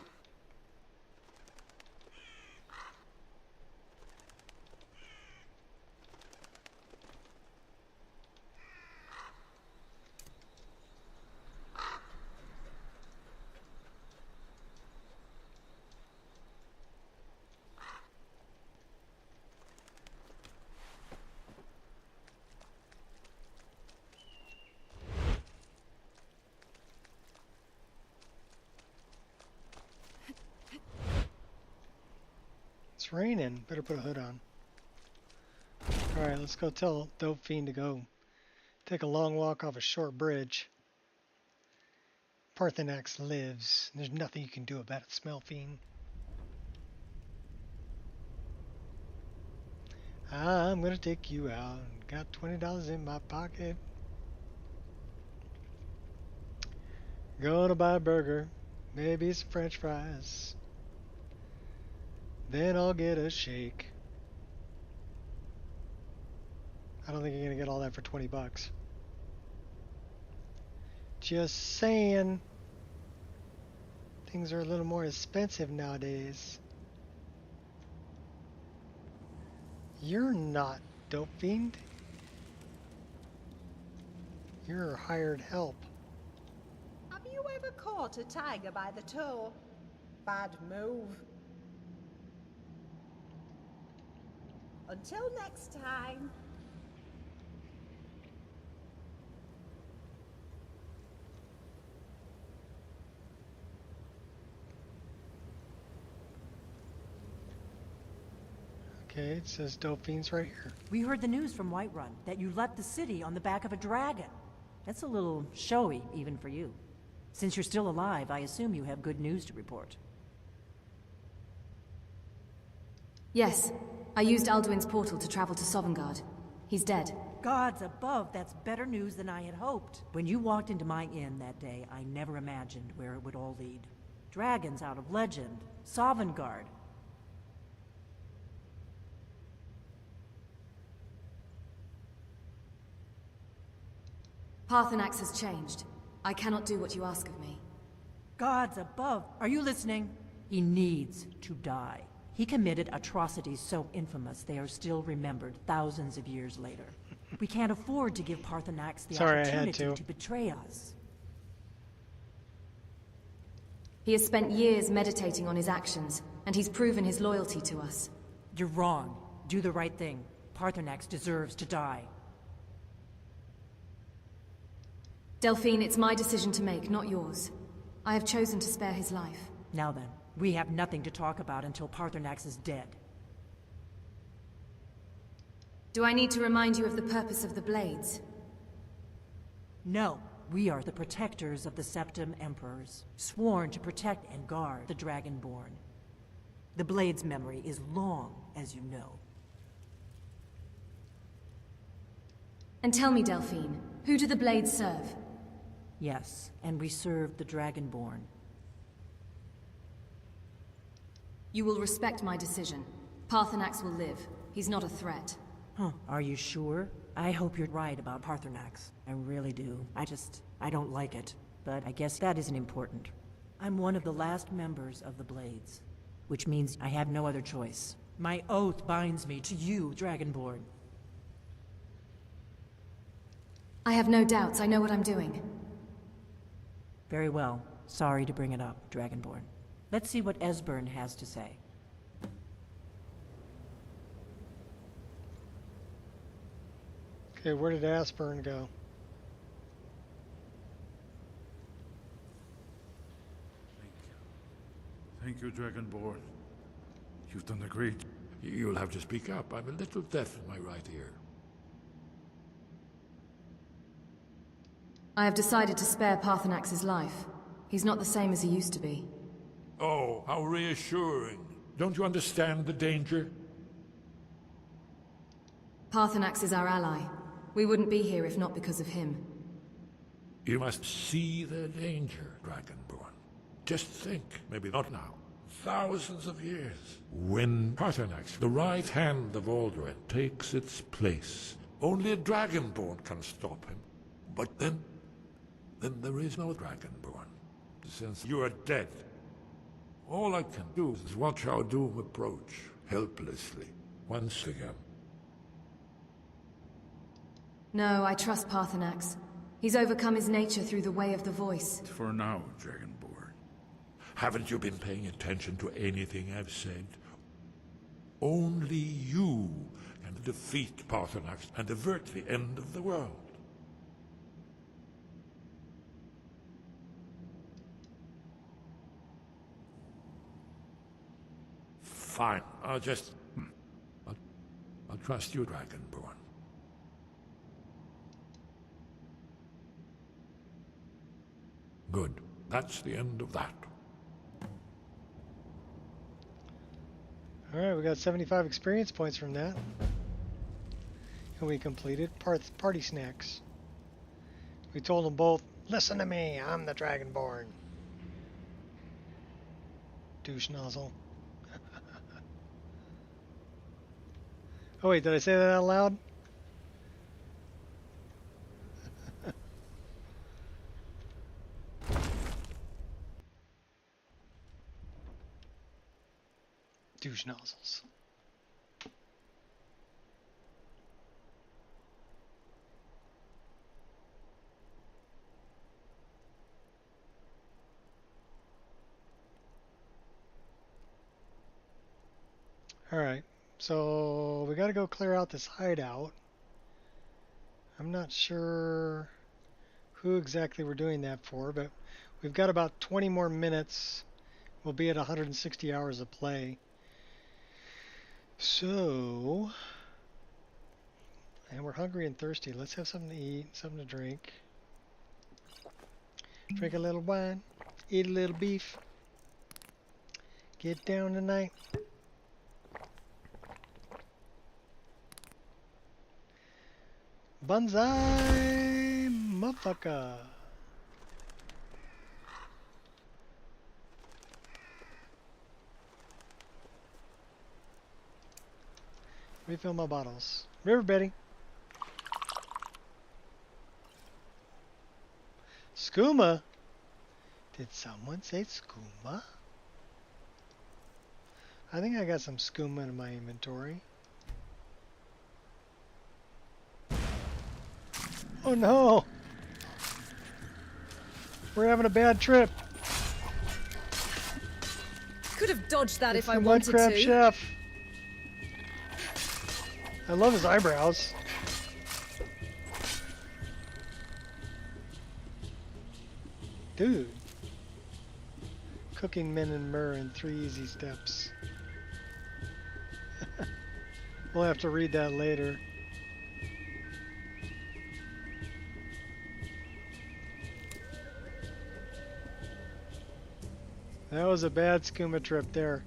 It's raining. Better put a hood on. Alright, let's go tell Dope Fiend to go take a long walk off a short bridge. Parthenax lives. There's nothing you can do about it, Smell Fiend. I'm gonna take you out. Got $20 in my pocket. Gonna buy a burger. Maybe some french fries. Then I'll get a shake. I don't think you're gonna get all that for 20 bucks. Just saying. Things are a little more expensive nowadays. You're not Dope Fiend. You're hired help. Have you ever caught a tiger by the toe? Bad move. Until next time. Okay, it says Dope Fiend's right here. We heard the news from Whiterun that you left the city on the back of a dragon. That's a little showy, even for you. Since you're still alive, I assume you have good news to report. Yes. I used Alduin's portal to travel to Sovngarde. He's dead. Gods above, that's better news than I had hoped. When you walked into my inn that day, I never imagined where it would all lead. Dragons out of legend. Sovngarde. Parthenax has changed. I cannot do what you ask of me. Gods above, are you listening? He needs to die. He committed atrocities so infamous they are still remembered thousands of years later. We can't afford to give Parthenax the opportunity to betray us. He has spent years meditating on his actions, and he's proven his loyalty to us. You're wrong. Do the right thing. Parthenax deserves to die. Delphine, it's my decision to make, not yours. I have chosen to spare his life. Now then, we have nothing to talk about until Parthenax is dead. Do I need to remind you of the purpose of the Blades? No. We are the protectors of the Septim Emperors, sworn to protect and guard the Dragonborn. The Blades' memory is long, as you know. And tell me, Delphine, who do the Blades serve? Yes, and we serve the Dragonborn. You will respect my decision. Parthenax will live. He's not a threat. Huh, are you sure? I hope you're right about Parthenax. I really do. I don't like it. But I guess that isn't important. I'm one of the last members of the Blades, which means I have no other choice. My oath binds me to you, Dragonborn. I have no doubts. I know what I'm doing. Very well. Sorry to bring it up, Dragonborn. Let's see what Esbern has to say. Okay, where did Esbern go? Thank you, Dragonborn. You've done a great... You'll have to speak up. I'm a little deaf in my right ear. I have decided to spare Parthenax's life. He's not the same as he used to be. Oh, how reassuring. Don't you understand the danger? Parthenax is our ally. We wouldn't be here if not because of him. You must see the danger, Dragonborn. Just think, maybe not now, thousands of years. When Parthenax, the right hand of Alduin, takes its place, only a Dragonborn can stop him. But then there is no Dragonborn, since you are dead. All I can do is watch our doom approach, helplessly, once again. No, I trust Parthenax. He's overcome his nature through the way of the voice. For now, Dragonborn. Haven't you been paying attention to anything I've said? Only you can defeat Parthenax and avert the end of the world. Fine, I'll trust you, Dragonborn. Good. That's the end of that. Alright, we got 75 experience points from that. And we completed party snacks. We told them both, listen to me, I'm the Dragonborn. Douche nozzle. Oh wait, did I say that out loud? Douche nozzles. Alright, so we gotta go clear out this hideout. I'm not sure who exactly we're doing that for, but we've got about 20 more minutes. We'll be at 160 hours of play. So, and we're hungry and thirsty. Let's have something to eat, something to drink. Drink a little wine. Eat a little beef. Get down tonight. Banzai, motherfucker. Refill my bottles. River Betty. Skooma? Did someone say skooma? I think I got some skooma in my inventory. Oh no! We're having a bad trip. Could have dodged that It's if I the wanted Mudcrab to. Chef. I love his eyebrows. Dude. Cooking men and myrrh in 3 easy steps. We'll have to read that later. That was a bad skooma trip there.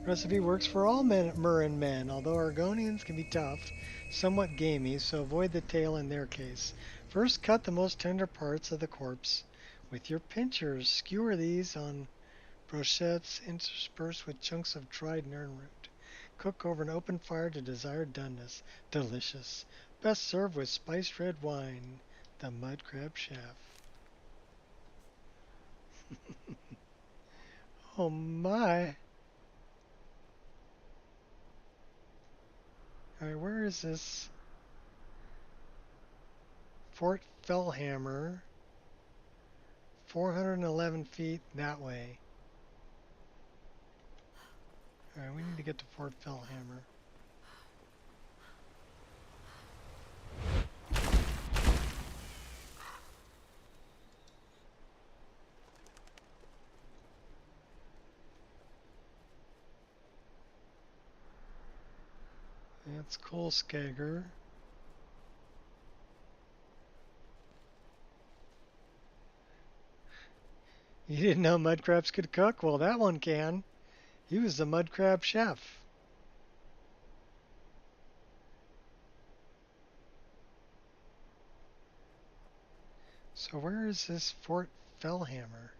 Recipe works for all Murran men, although Argonians can be tough, somewhat gamey, so avoid the tail in their case. First, cut the most tender parts of the corpse with your pincers. Skewer these on brochettes interspersed with chunks of dried nern root. Cook over an open fire to desired doneness. Delicious. Best served with spiced red wine. The Mudcrab Chef. Oh my. Alright, where is this? Fort Fellhammer. 411 feet that way. Alright, we need to get to Fort Fellhammer. That's cool, Skager. You didn't know mudcrabs could cook? Well, that one can. He was the Mudcrab Chef. So where is this Fort Fellhammer?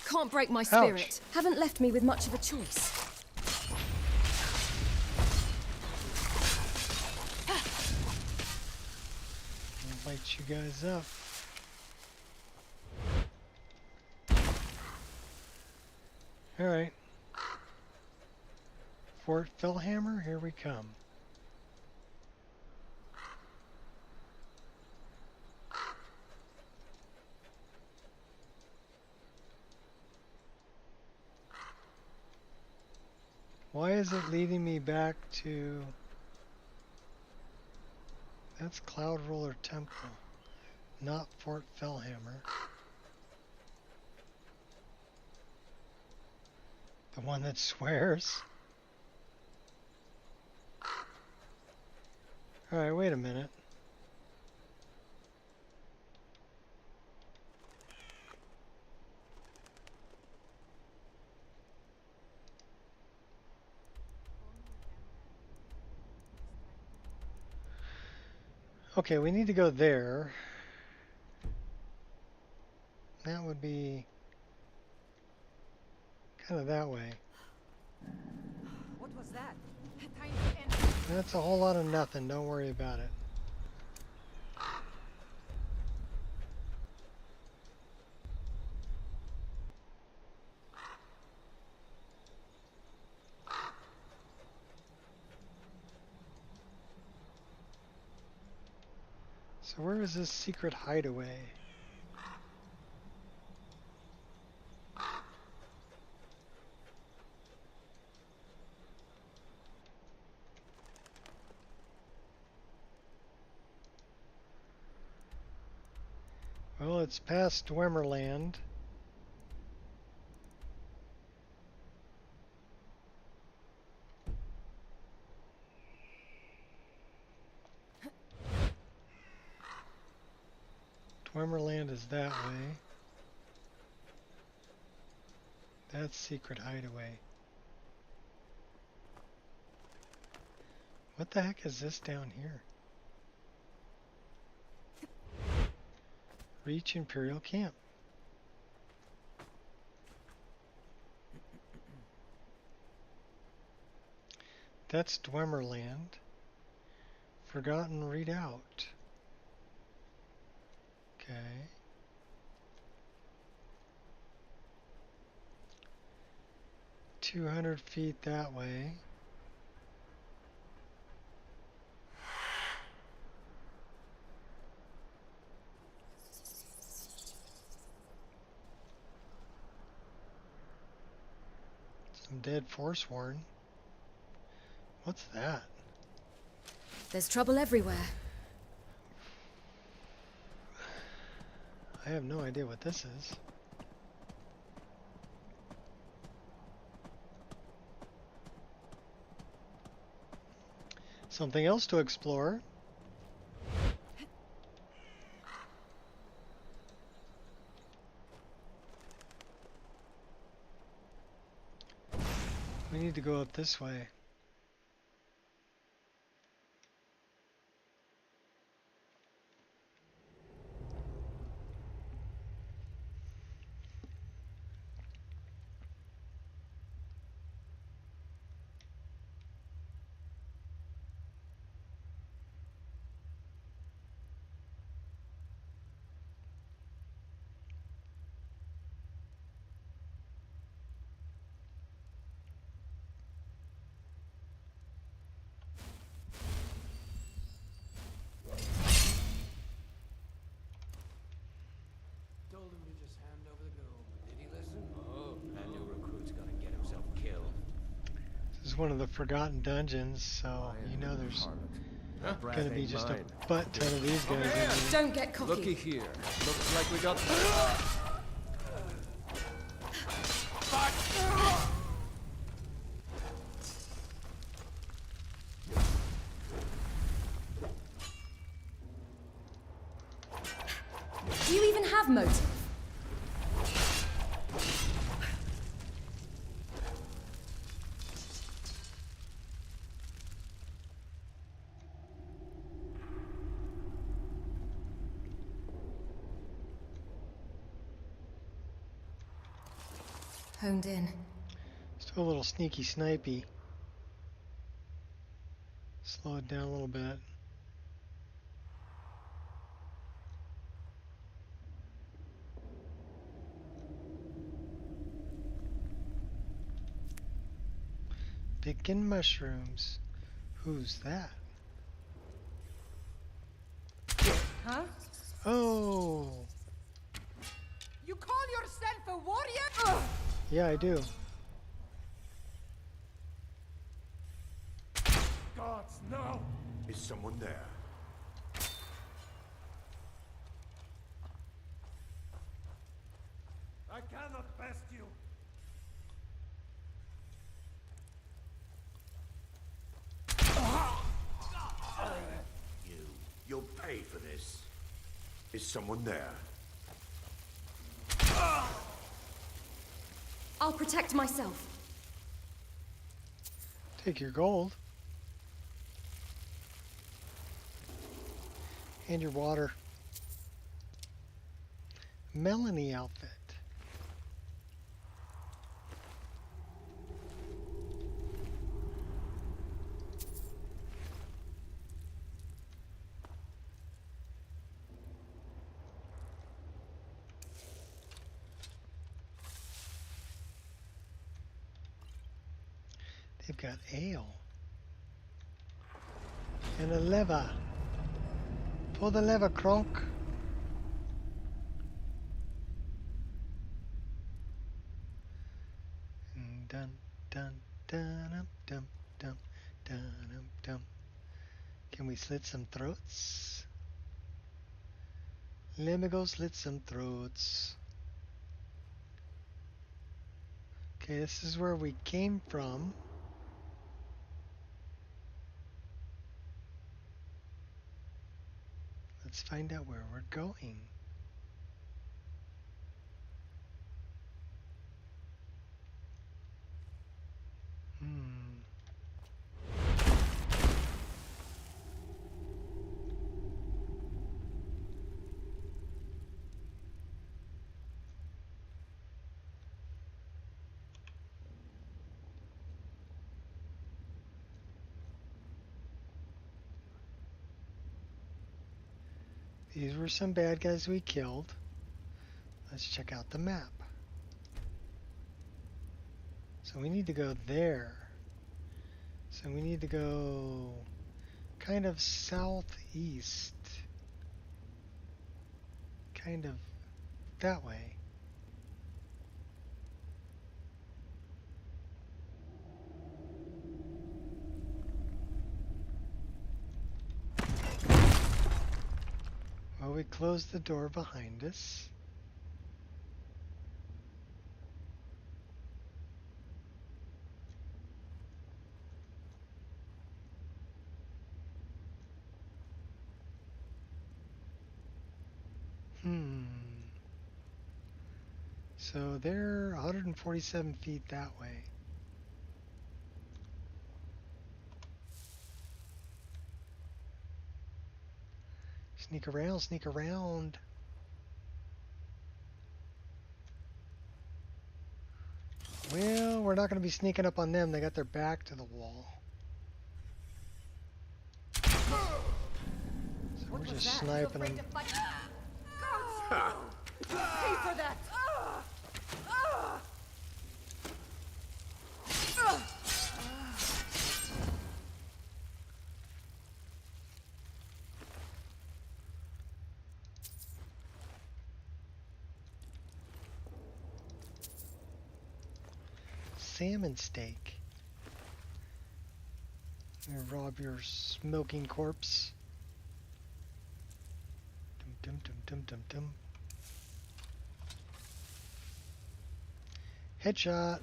Can't break my spirit. Haven't left me with much of a choice. I'll light you guys up. Alright. Fort Fellhammer, here we come. Why is it leading me back to... That's Cloud Roller Temple, not Fort Fellhammer. The one that swears? Alright, wait a minute. Okay, we need to go there. That would be kind of that way. What was that? That's a whole lot of nothing. Don't worry about it. So where is this secret hideaway? Well, it's past Dwemerland. Dwemerland is that way. That's secret hideaway. What the heck is this down here? Reach Imperial Camp. That's Dwemerland. Forgotten Redoubt. Okay. $200 that way. Some dead Forsworn. What's that? There's trouble everywhere. I have no idea what this is. Something else to explore. We need to go up this way. Told him to just hand over the gold. Did he listen? Oh, that new recruit's gonna get himself killed. This is one of the forgotten dungeons, so you know there's gonna be just a butt ton of these guys in here. Don't get cocky. Looky here. Looks like we got. Do you even have motive? Honed in. Still a little sneaky snipey. Slow it down a little bit. Picking mushrooms. Who's that? Huh? Oh! You call yourself a warrior? Yeah, I do. Guards, no! Is someone there? I cannot best you. You'll pay for this. Is someone there? I'll protect myself. Take your gold. And your water. Melanie outfit. They've got ale. And a lever. Pull the lever, Kronk. Dun dun dun dum dum dum dum. Can we slit some throats? Let me go slit some throats. Okay, this is where we came from. Let's find out where we're going. These were some bad guys we killed. Let's check out the map. So we need to go there. So we need to go kind of southeast. Kind of that way. Well, we closed the door behind us. So they're 147 feet that way. Sneak around, sneak around. Well, we're not going to be sneaking up on them. They got their back to the wall. So we're just sniping them. Pay for that! Salmon steak. I'm gonna rob your smoking corpse. Dum dum dum dum dum dum. Headshot.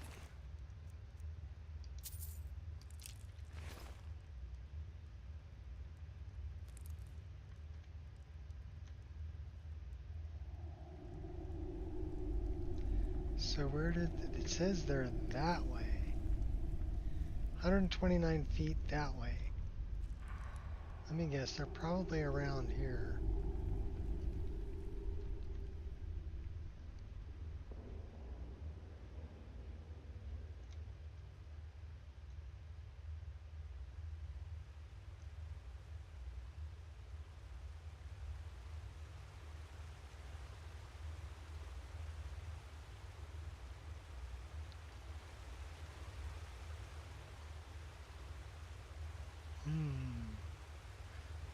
So where did it says they're that way? 129 feet that way. Let me guess, they're probably around here.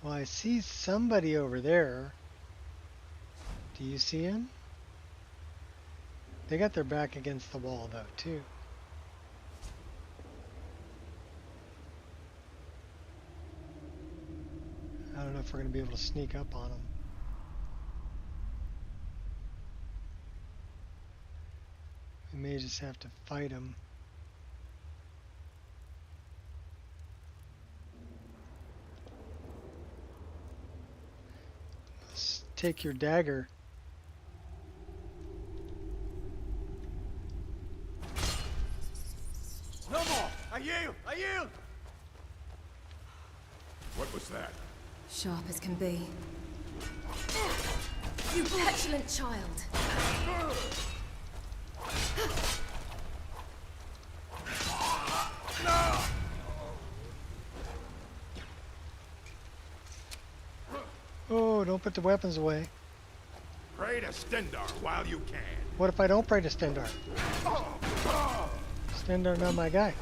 Well, I see somebody over there. Do you see him? They got their back against the wall, though, too. I don't know if we're going to be able to sneak up on them. We may just have to fight them. Take your dagger. No more! I yield! I yield! What was that? Sharp as can be. You petulant child! No! Oh, don't put the weapons away. Pray to Stendar while you can. What if I don't pray to Stendar? Stendar not my guy.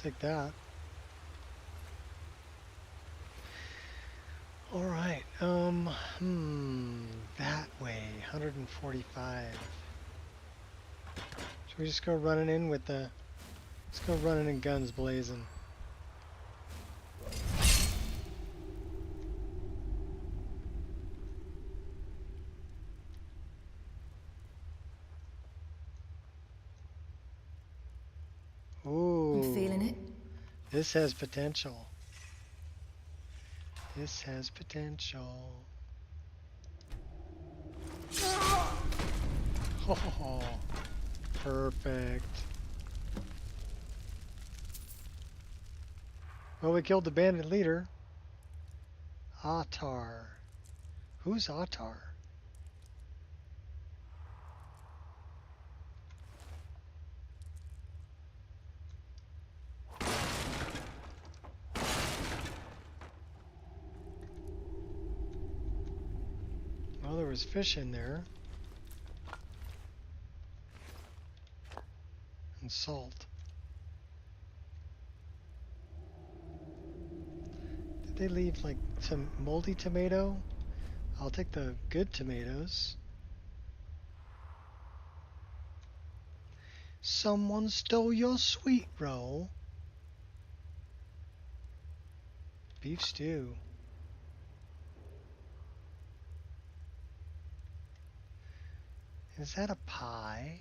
Take that. All right. That way, 145. Should we just go running in with the? Let's go running in guns blazing. Ooh. I'm feeling it. This has potential. This has potential. Oh, perfect. Well, we killed the bandit leader. Atar. Who's Atar? Well, there was fish in there. And salt. Did they leave like some moldy tomato? I'll take the good tomatoes. Someone stole your sweet roll. Beef stew. Is that a pie?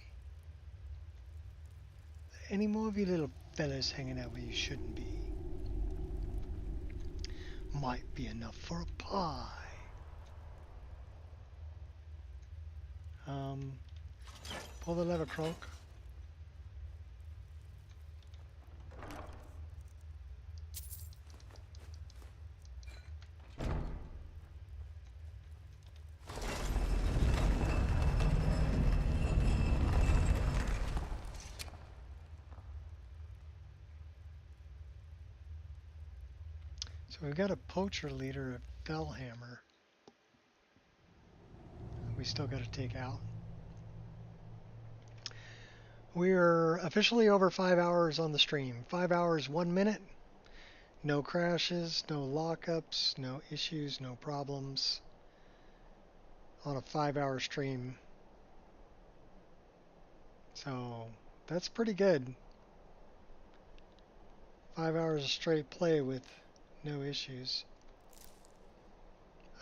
Any more of you little fellas hanging out where you shouldn't be? Might be enough for a pie. Pull the lever, Crunk. So we've got a poacher leader at Fellhammer. We still got to take out. We're officially over 5 hours on the stream. 5 hours, 1 minute. No crashes, no lockups, no issues, no problems. On a 5-hour stream. So that's pretty good. 5 hours of straight play with no issues.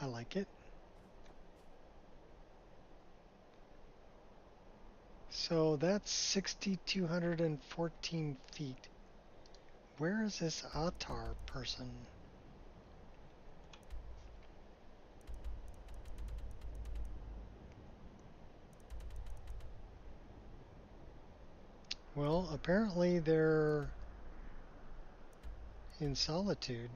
I like it. So that's 6,214 feet. Where is this Atar person? Well, apparently they're in solitude.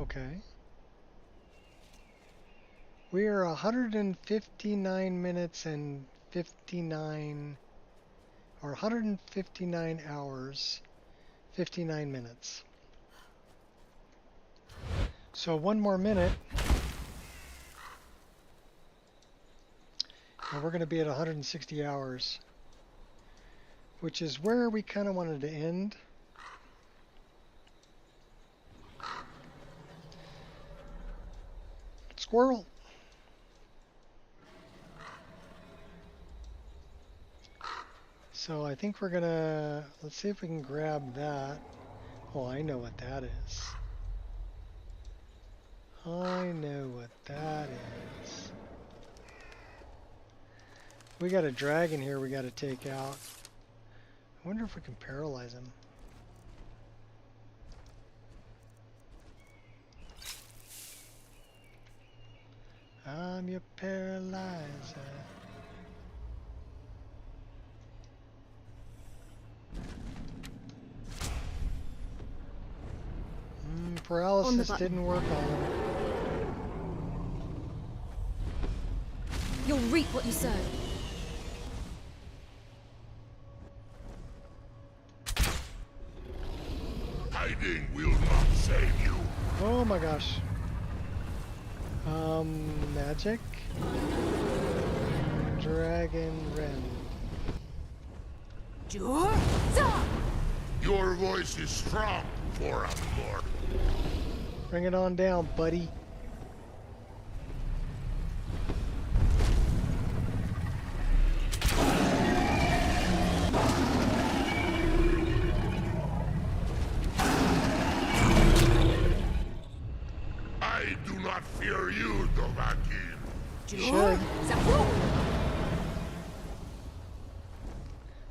Okay. We are 159 minutes and 59, or 159 hours, 59 minutes. So 1 more minute, and we're going to be at 160 hours, which is where we kind of wanted to end. Squirrel. So I think we're gonna, let's see if we can grab that. Oh, I know what that is. I know what that is. We got a dragon here we got to take out. I wonder if we can paralyze him. I'm your paralyzer. Paralysis didn't work on him. You'll reap what you sow. Hiding will not save you. Oh my gosh. Magic. Dragon Rend. Your voice is strong for a lord. Bring it on down, buddy. I do not fear you, Dovahkiin. Should.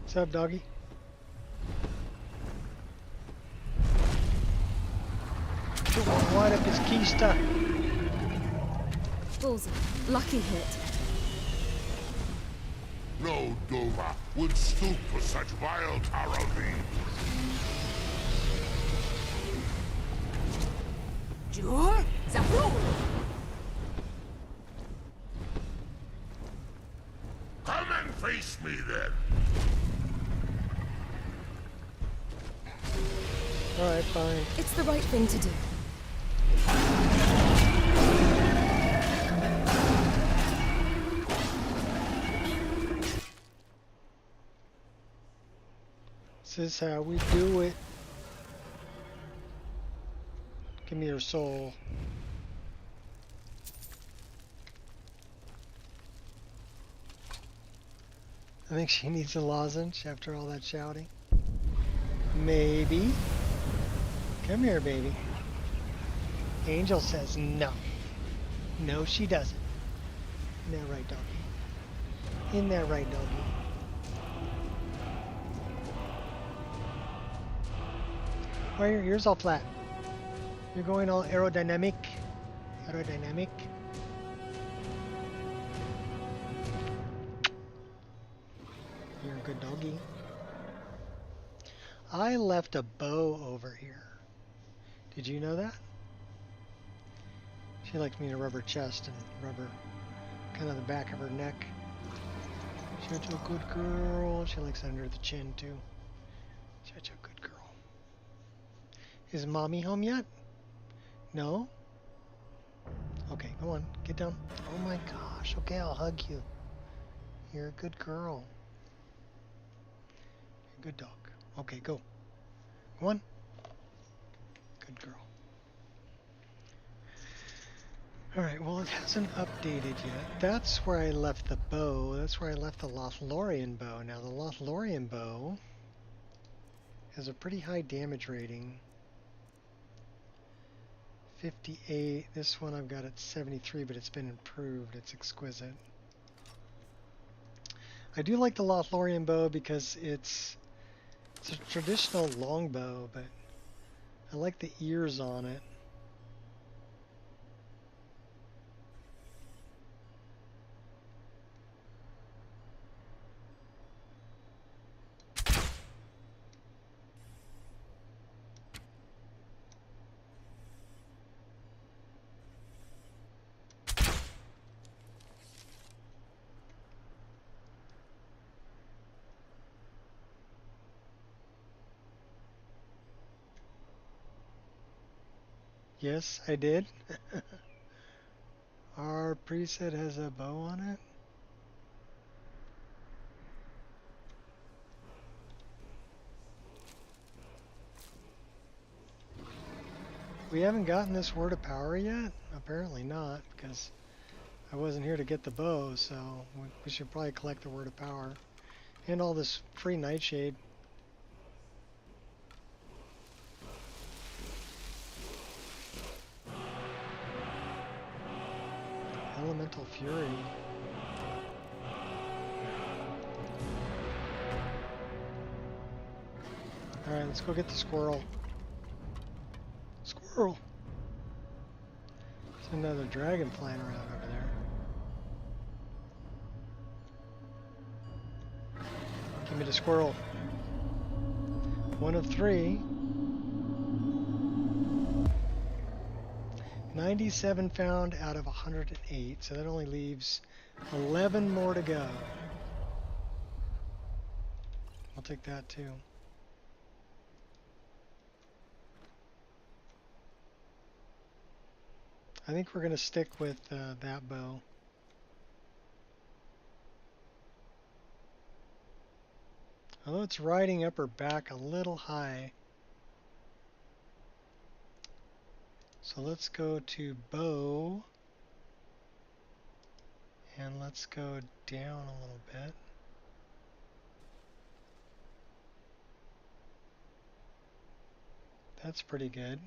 What's up, doggy? What up his keister? Bullseye. Lucky hit. No Dova would stoop for such vile Taraveen. Come and face me then. Alright, fine. It's the right thing to do. This is how we do it. Give me your soul. I think she needs a lozenge after all that shouting. Maybe. Come here, baby. Angel says no. No, she doesn't. Isn't that right, doggy? Isn't that right, doggy? Why are your ears all flat? You're going all aerodynamic. Aerodynamic. You're a good doggy. I left a bow over here. Did you know that? She likes me to rub her chest and rub her kind of the back of her neck. Such a good girl. She likes under the chin too. Such a good girl. Is mommy home yet? No? Okay, come on, get down. Oh my gosh, okay, I'll hug you. You're a good girl. You're a good dog. Okay, go. Come on. Good girl. Alright, well it hasn't updated yet. That's where I left the bow. That's where I left the Lothlorien bow. Now the Lothlorien bow has a pretty high damage rating. 58. This one I've got at 73, but it's been improved. It's exquisite. I do like the Lothlorien bow because it's a traditional longbow, but I like the ears on it. Yes, I did. Our preset has a bow on it. We haven't gotten this word of power yet? Apparently not, because I wasn't here to get the bow, so we should probably collect the word of power. And all this free nightshade. Elemental Fury. Alright, let's go get the squirrel. Squirrel! There's another dragon flying around over there. Give me the squirrel. 1 of 3. 97 found out of 108, so that only leaves 11 more to go. I'll take that too. I think we're going to stick with that bow. Although it's riding up her back a little high. So let's go to bow. And let's go down a little bit. That's pretty good.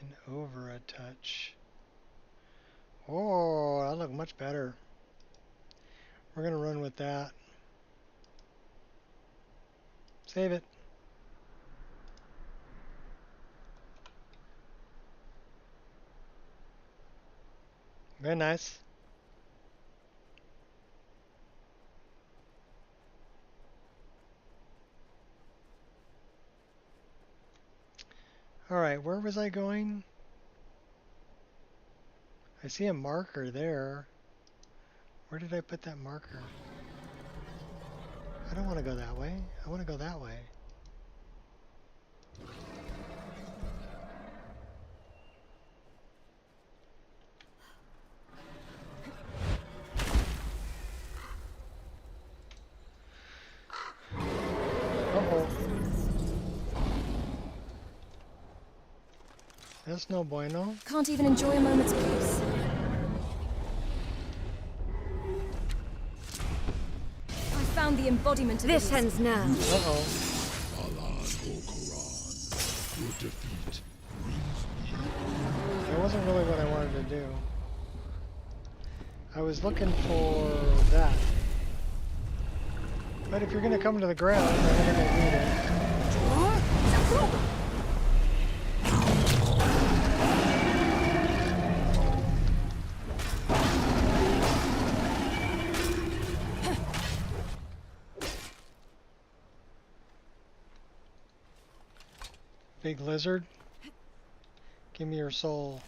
And over a touch. Oh, that looked much better. We're going to run with that. Save it. Very nice. Alright, where was I going? I see a marker there. Where did I put that marker? I don't want to go that way. I want to go that way. Uh-oh. That's no bueno. Can't even enjoy a moment's peace. I found the embodiment of This ends now. Uh-oh. Your defeat That wasn't really what I wanted to do. I was looking for that. But if you're going to come to the ground, then I'm going to need it. Big lizard, give me your soul.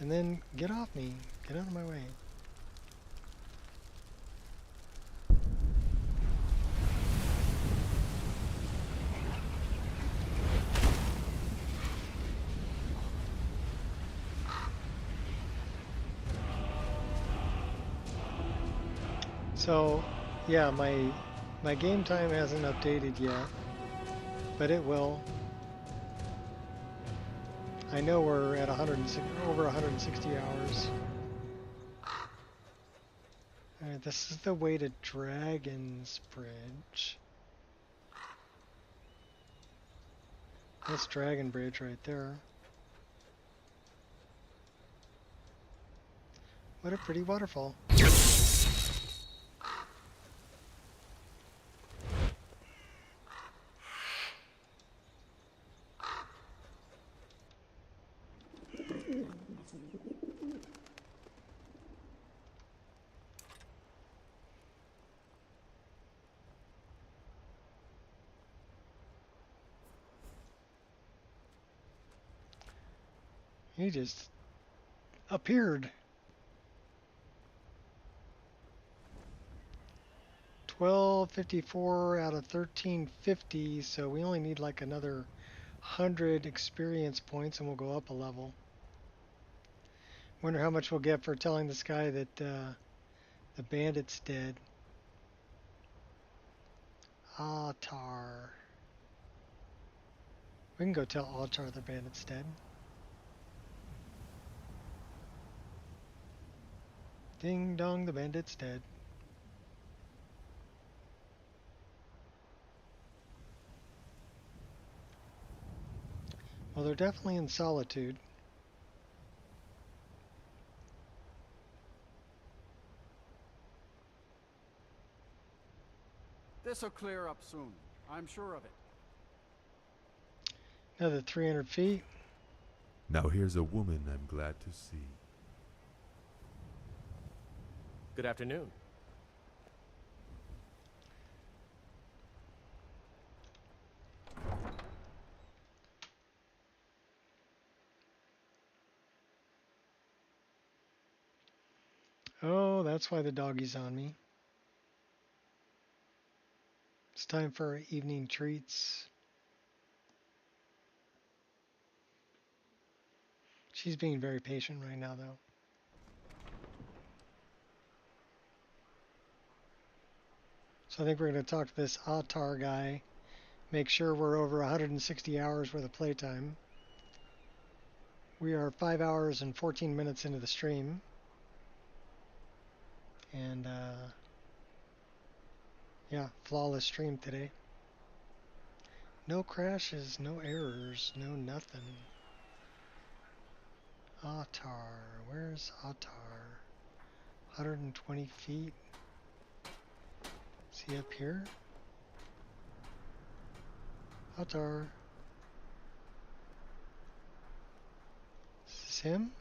And then get off me. Get out of my way. So, yeah, my game time hasn't updated yet, but it will. I know we're at over 160 hours. Alright, this is the way to Dragon's Bridge. That's Dragon Bridge right there. What a pretty waterfall. He just appeared. 1254 out of 1350, so we only need like another 100 experience points and we'll go up a level. Wonder how much we'll get for telling this guy that the bandit's dead. Altar. We can go tell Altar the bandit's dead. Ding dong, the bandit's dead. Well, they're definitely in solitude. This'll clear up soon. I'm sure of it. Another 300 feet. Now here's a woman I'm glad to see. Good afternoon. Oh, that's why the doggy's on me. It's time for evening treats. She's being very patient right now, though. So I think we're going to talk to this Atar guy, make sure we're over 160 hours worth of playtime. We are 5 hours and 14 minutes into the stream. And yeah, flawless stream today. No crashes, no errors, no nothing. Atar, where's Atar? 120 feet. Is he up here? Atar. Is this him?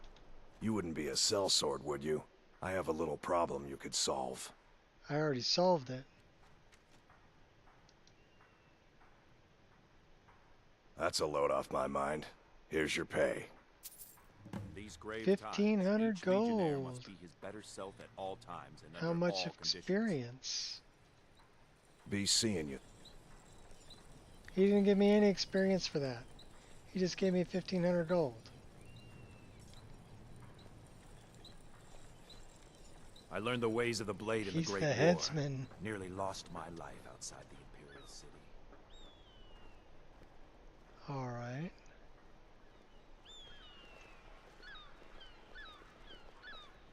You wouldn't be a sellsword, would you? I have a little problem you could solve. I already solved it. That's a load off my mind. Here's your pay. These grave 1,500 times, each legionnaire gold. must be his better self at all times and How under much all experience? Be seeing you. He didn't give me any experience for that. He just gave me 1,500 gold. I learned the ways of the blade in He's the Great the War. headsman. Nearly lost my life outside the Imperial City. All right.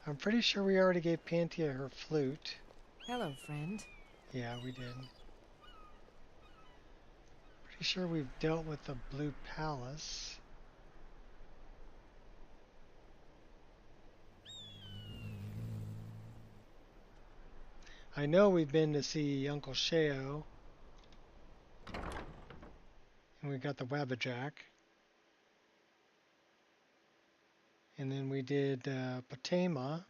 I'm pretty sure we already gave Pantia her flute. Hello, friend. Yeah, we did. Pretty sure we've dealt with the Blue Palace. I know we've been to see Uncle Sheo. And we got the Wabbajack. And then we did Potema.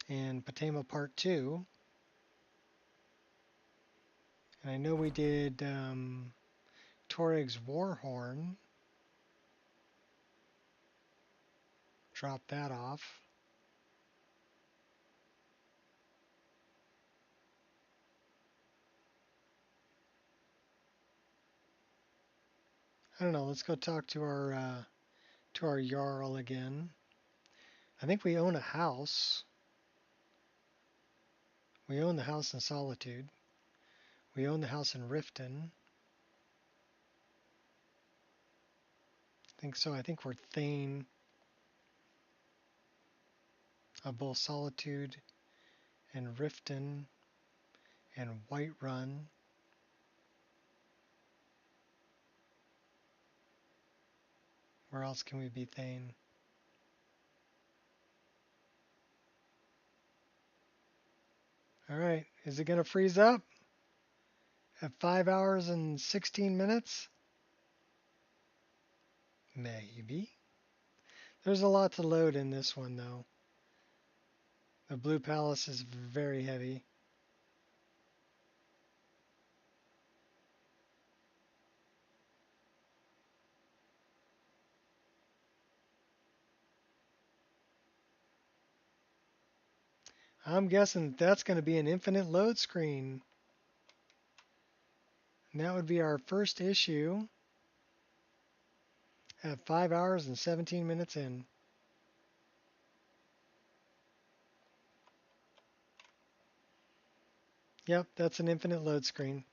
And Potema Part 2. And I know we did Torig's Warhorn. Drop that off. I don't know, let's go talk to our Jarl again. I think we own a house. We own the house in Solitude. We own the house in Riften. I think so. I think we're Thane of both Solitude and Riften and Whiterun. Where else can we be Thane? Alright, is it going to freeze up at 5 hours and 16 minutes? Maybe. There's a lot to load in this one, though. The Blue Palace is very heavy. I'm guessing that's going to be an infinite load screen. And that would be our first issue at 5 hours and 17 minutes in. Yep, that's an infinite load screen.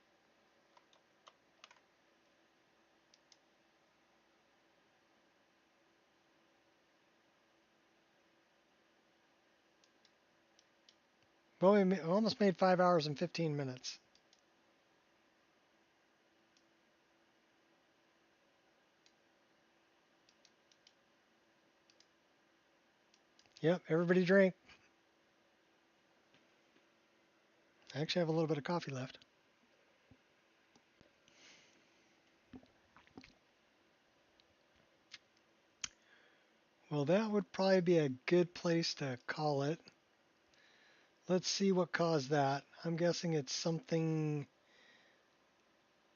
Well, we almost made 5 hours and 15 minutes. Yep, everybody drink. I actually have a little bit of coffee left. Well, that would probably be a good place to call it. Let's see what caused that. I'm guessing it's something...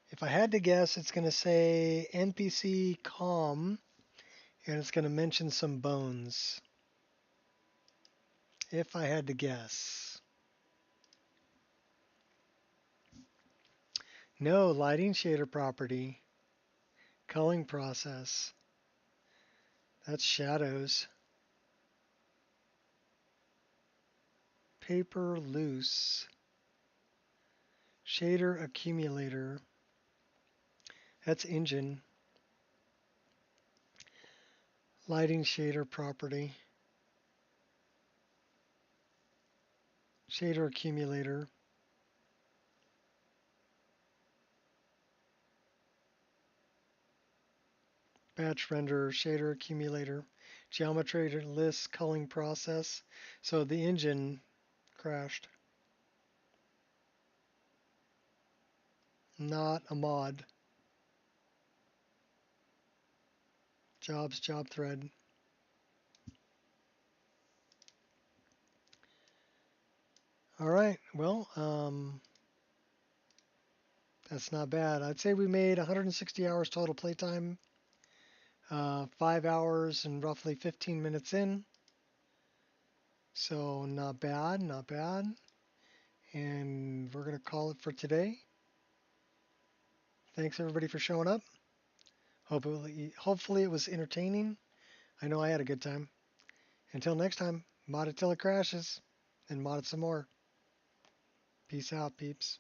If I had to guess, it's going to say NPC calm, and it's going to mention some bones. If I had to guess. No, lighting shader property. Culling process. That's shadows. Paper loose. Shader accumulator. That's engine. Lighting shader property. Shader accumulator. Batch render, shader accumulator, geometry list culling process. So the engine crashed. Not a mod. Jobs, job thread. All right, well, that's not bad. I'd say we made 160 hours total playtime. 5 hours and roughly 15 minutes in. So not bad, not bad. And we're going to call it for today. Thanks everybody for showing up. Hopefully it was entertaining. I know I had a good time. Until next time, mod it till it crashes, and mod it some more. Peace out, peeps.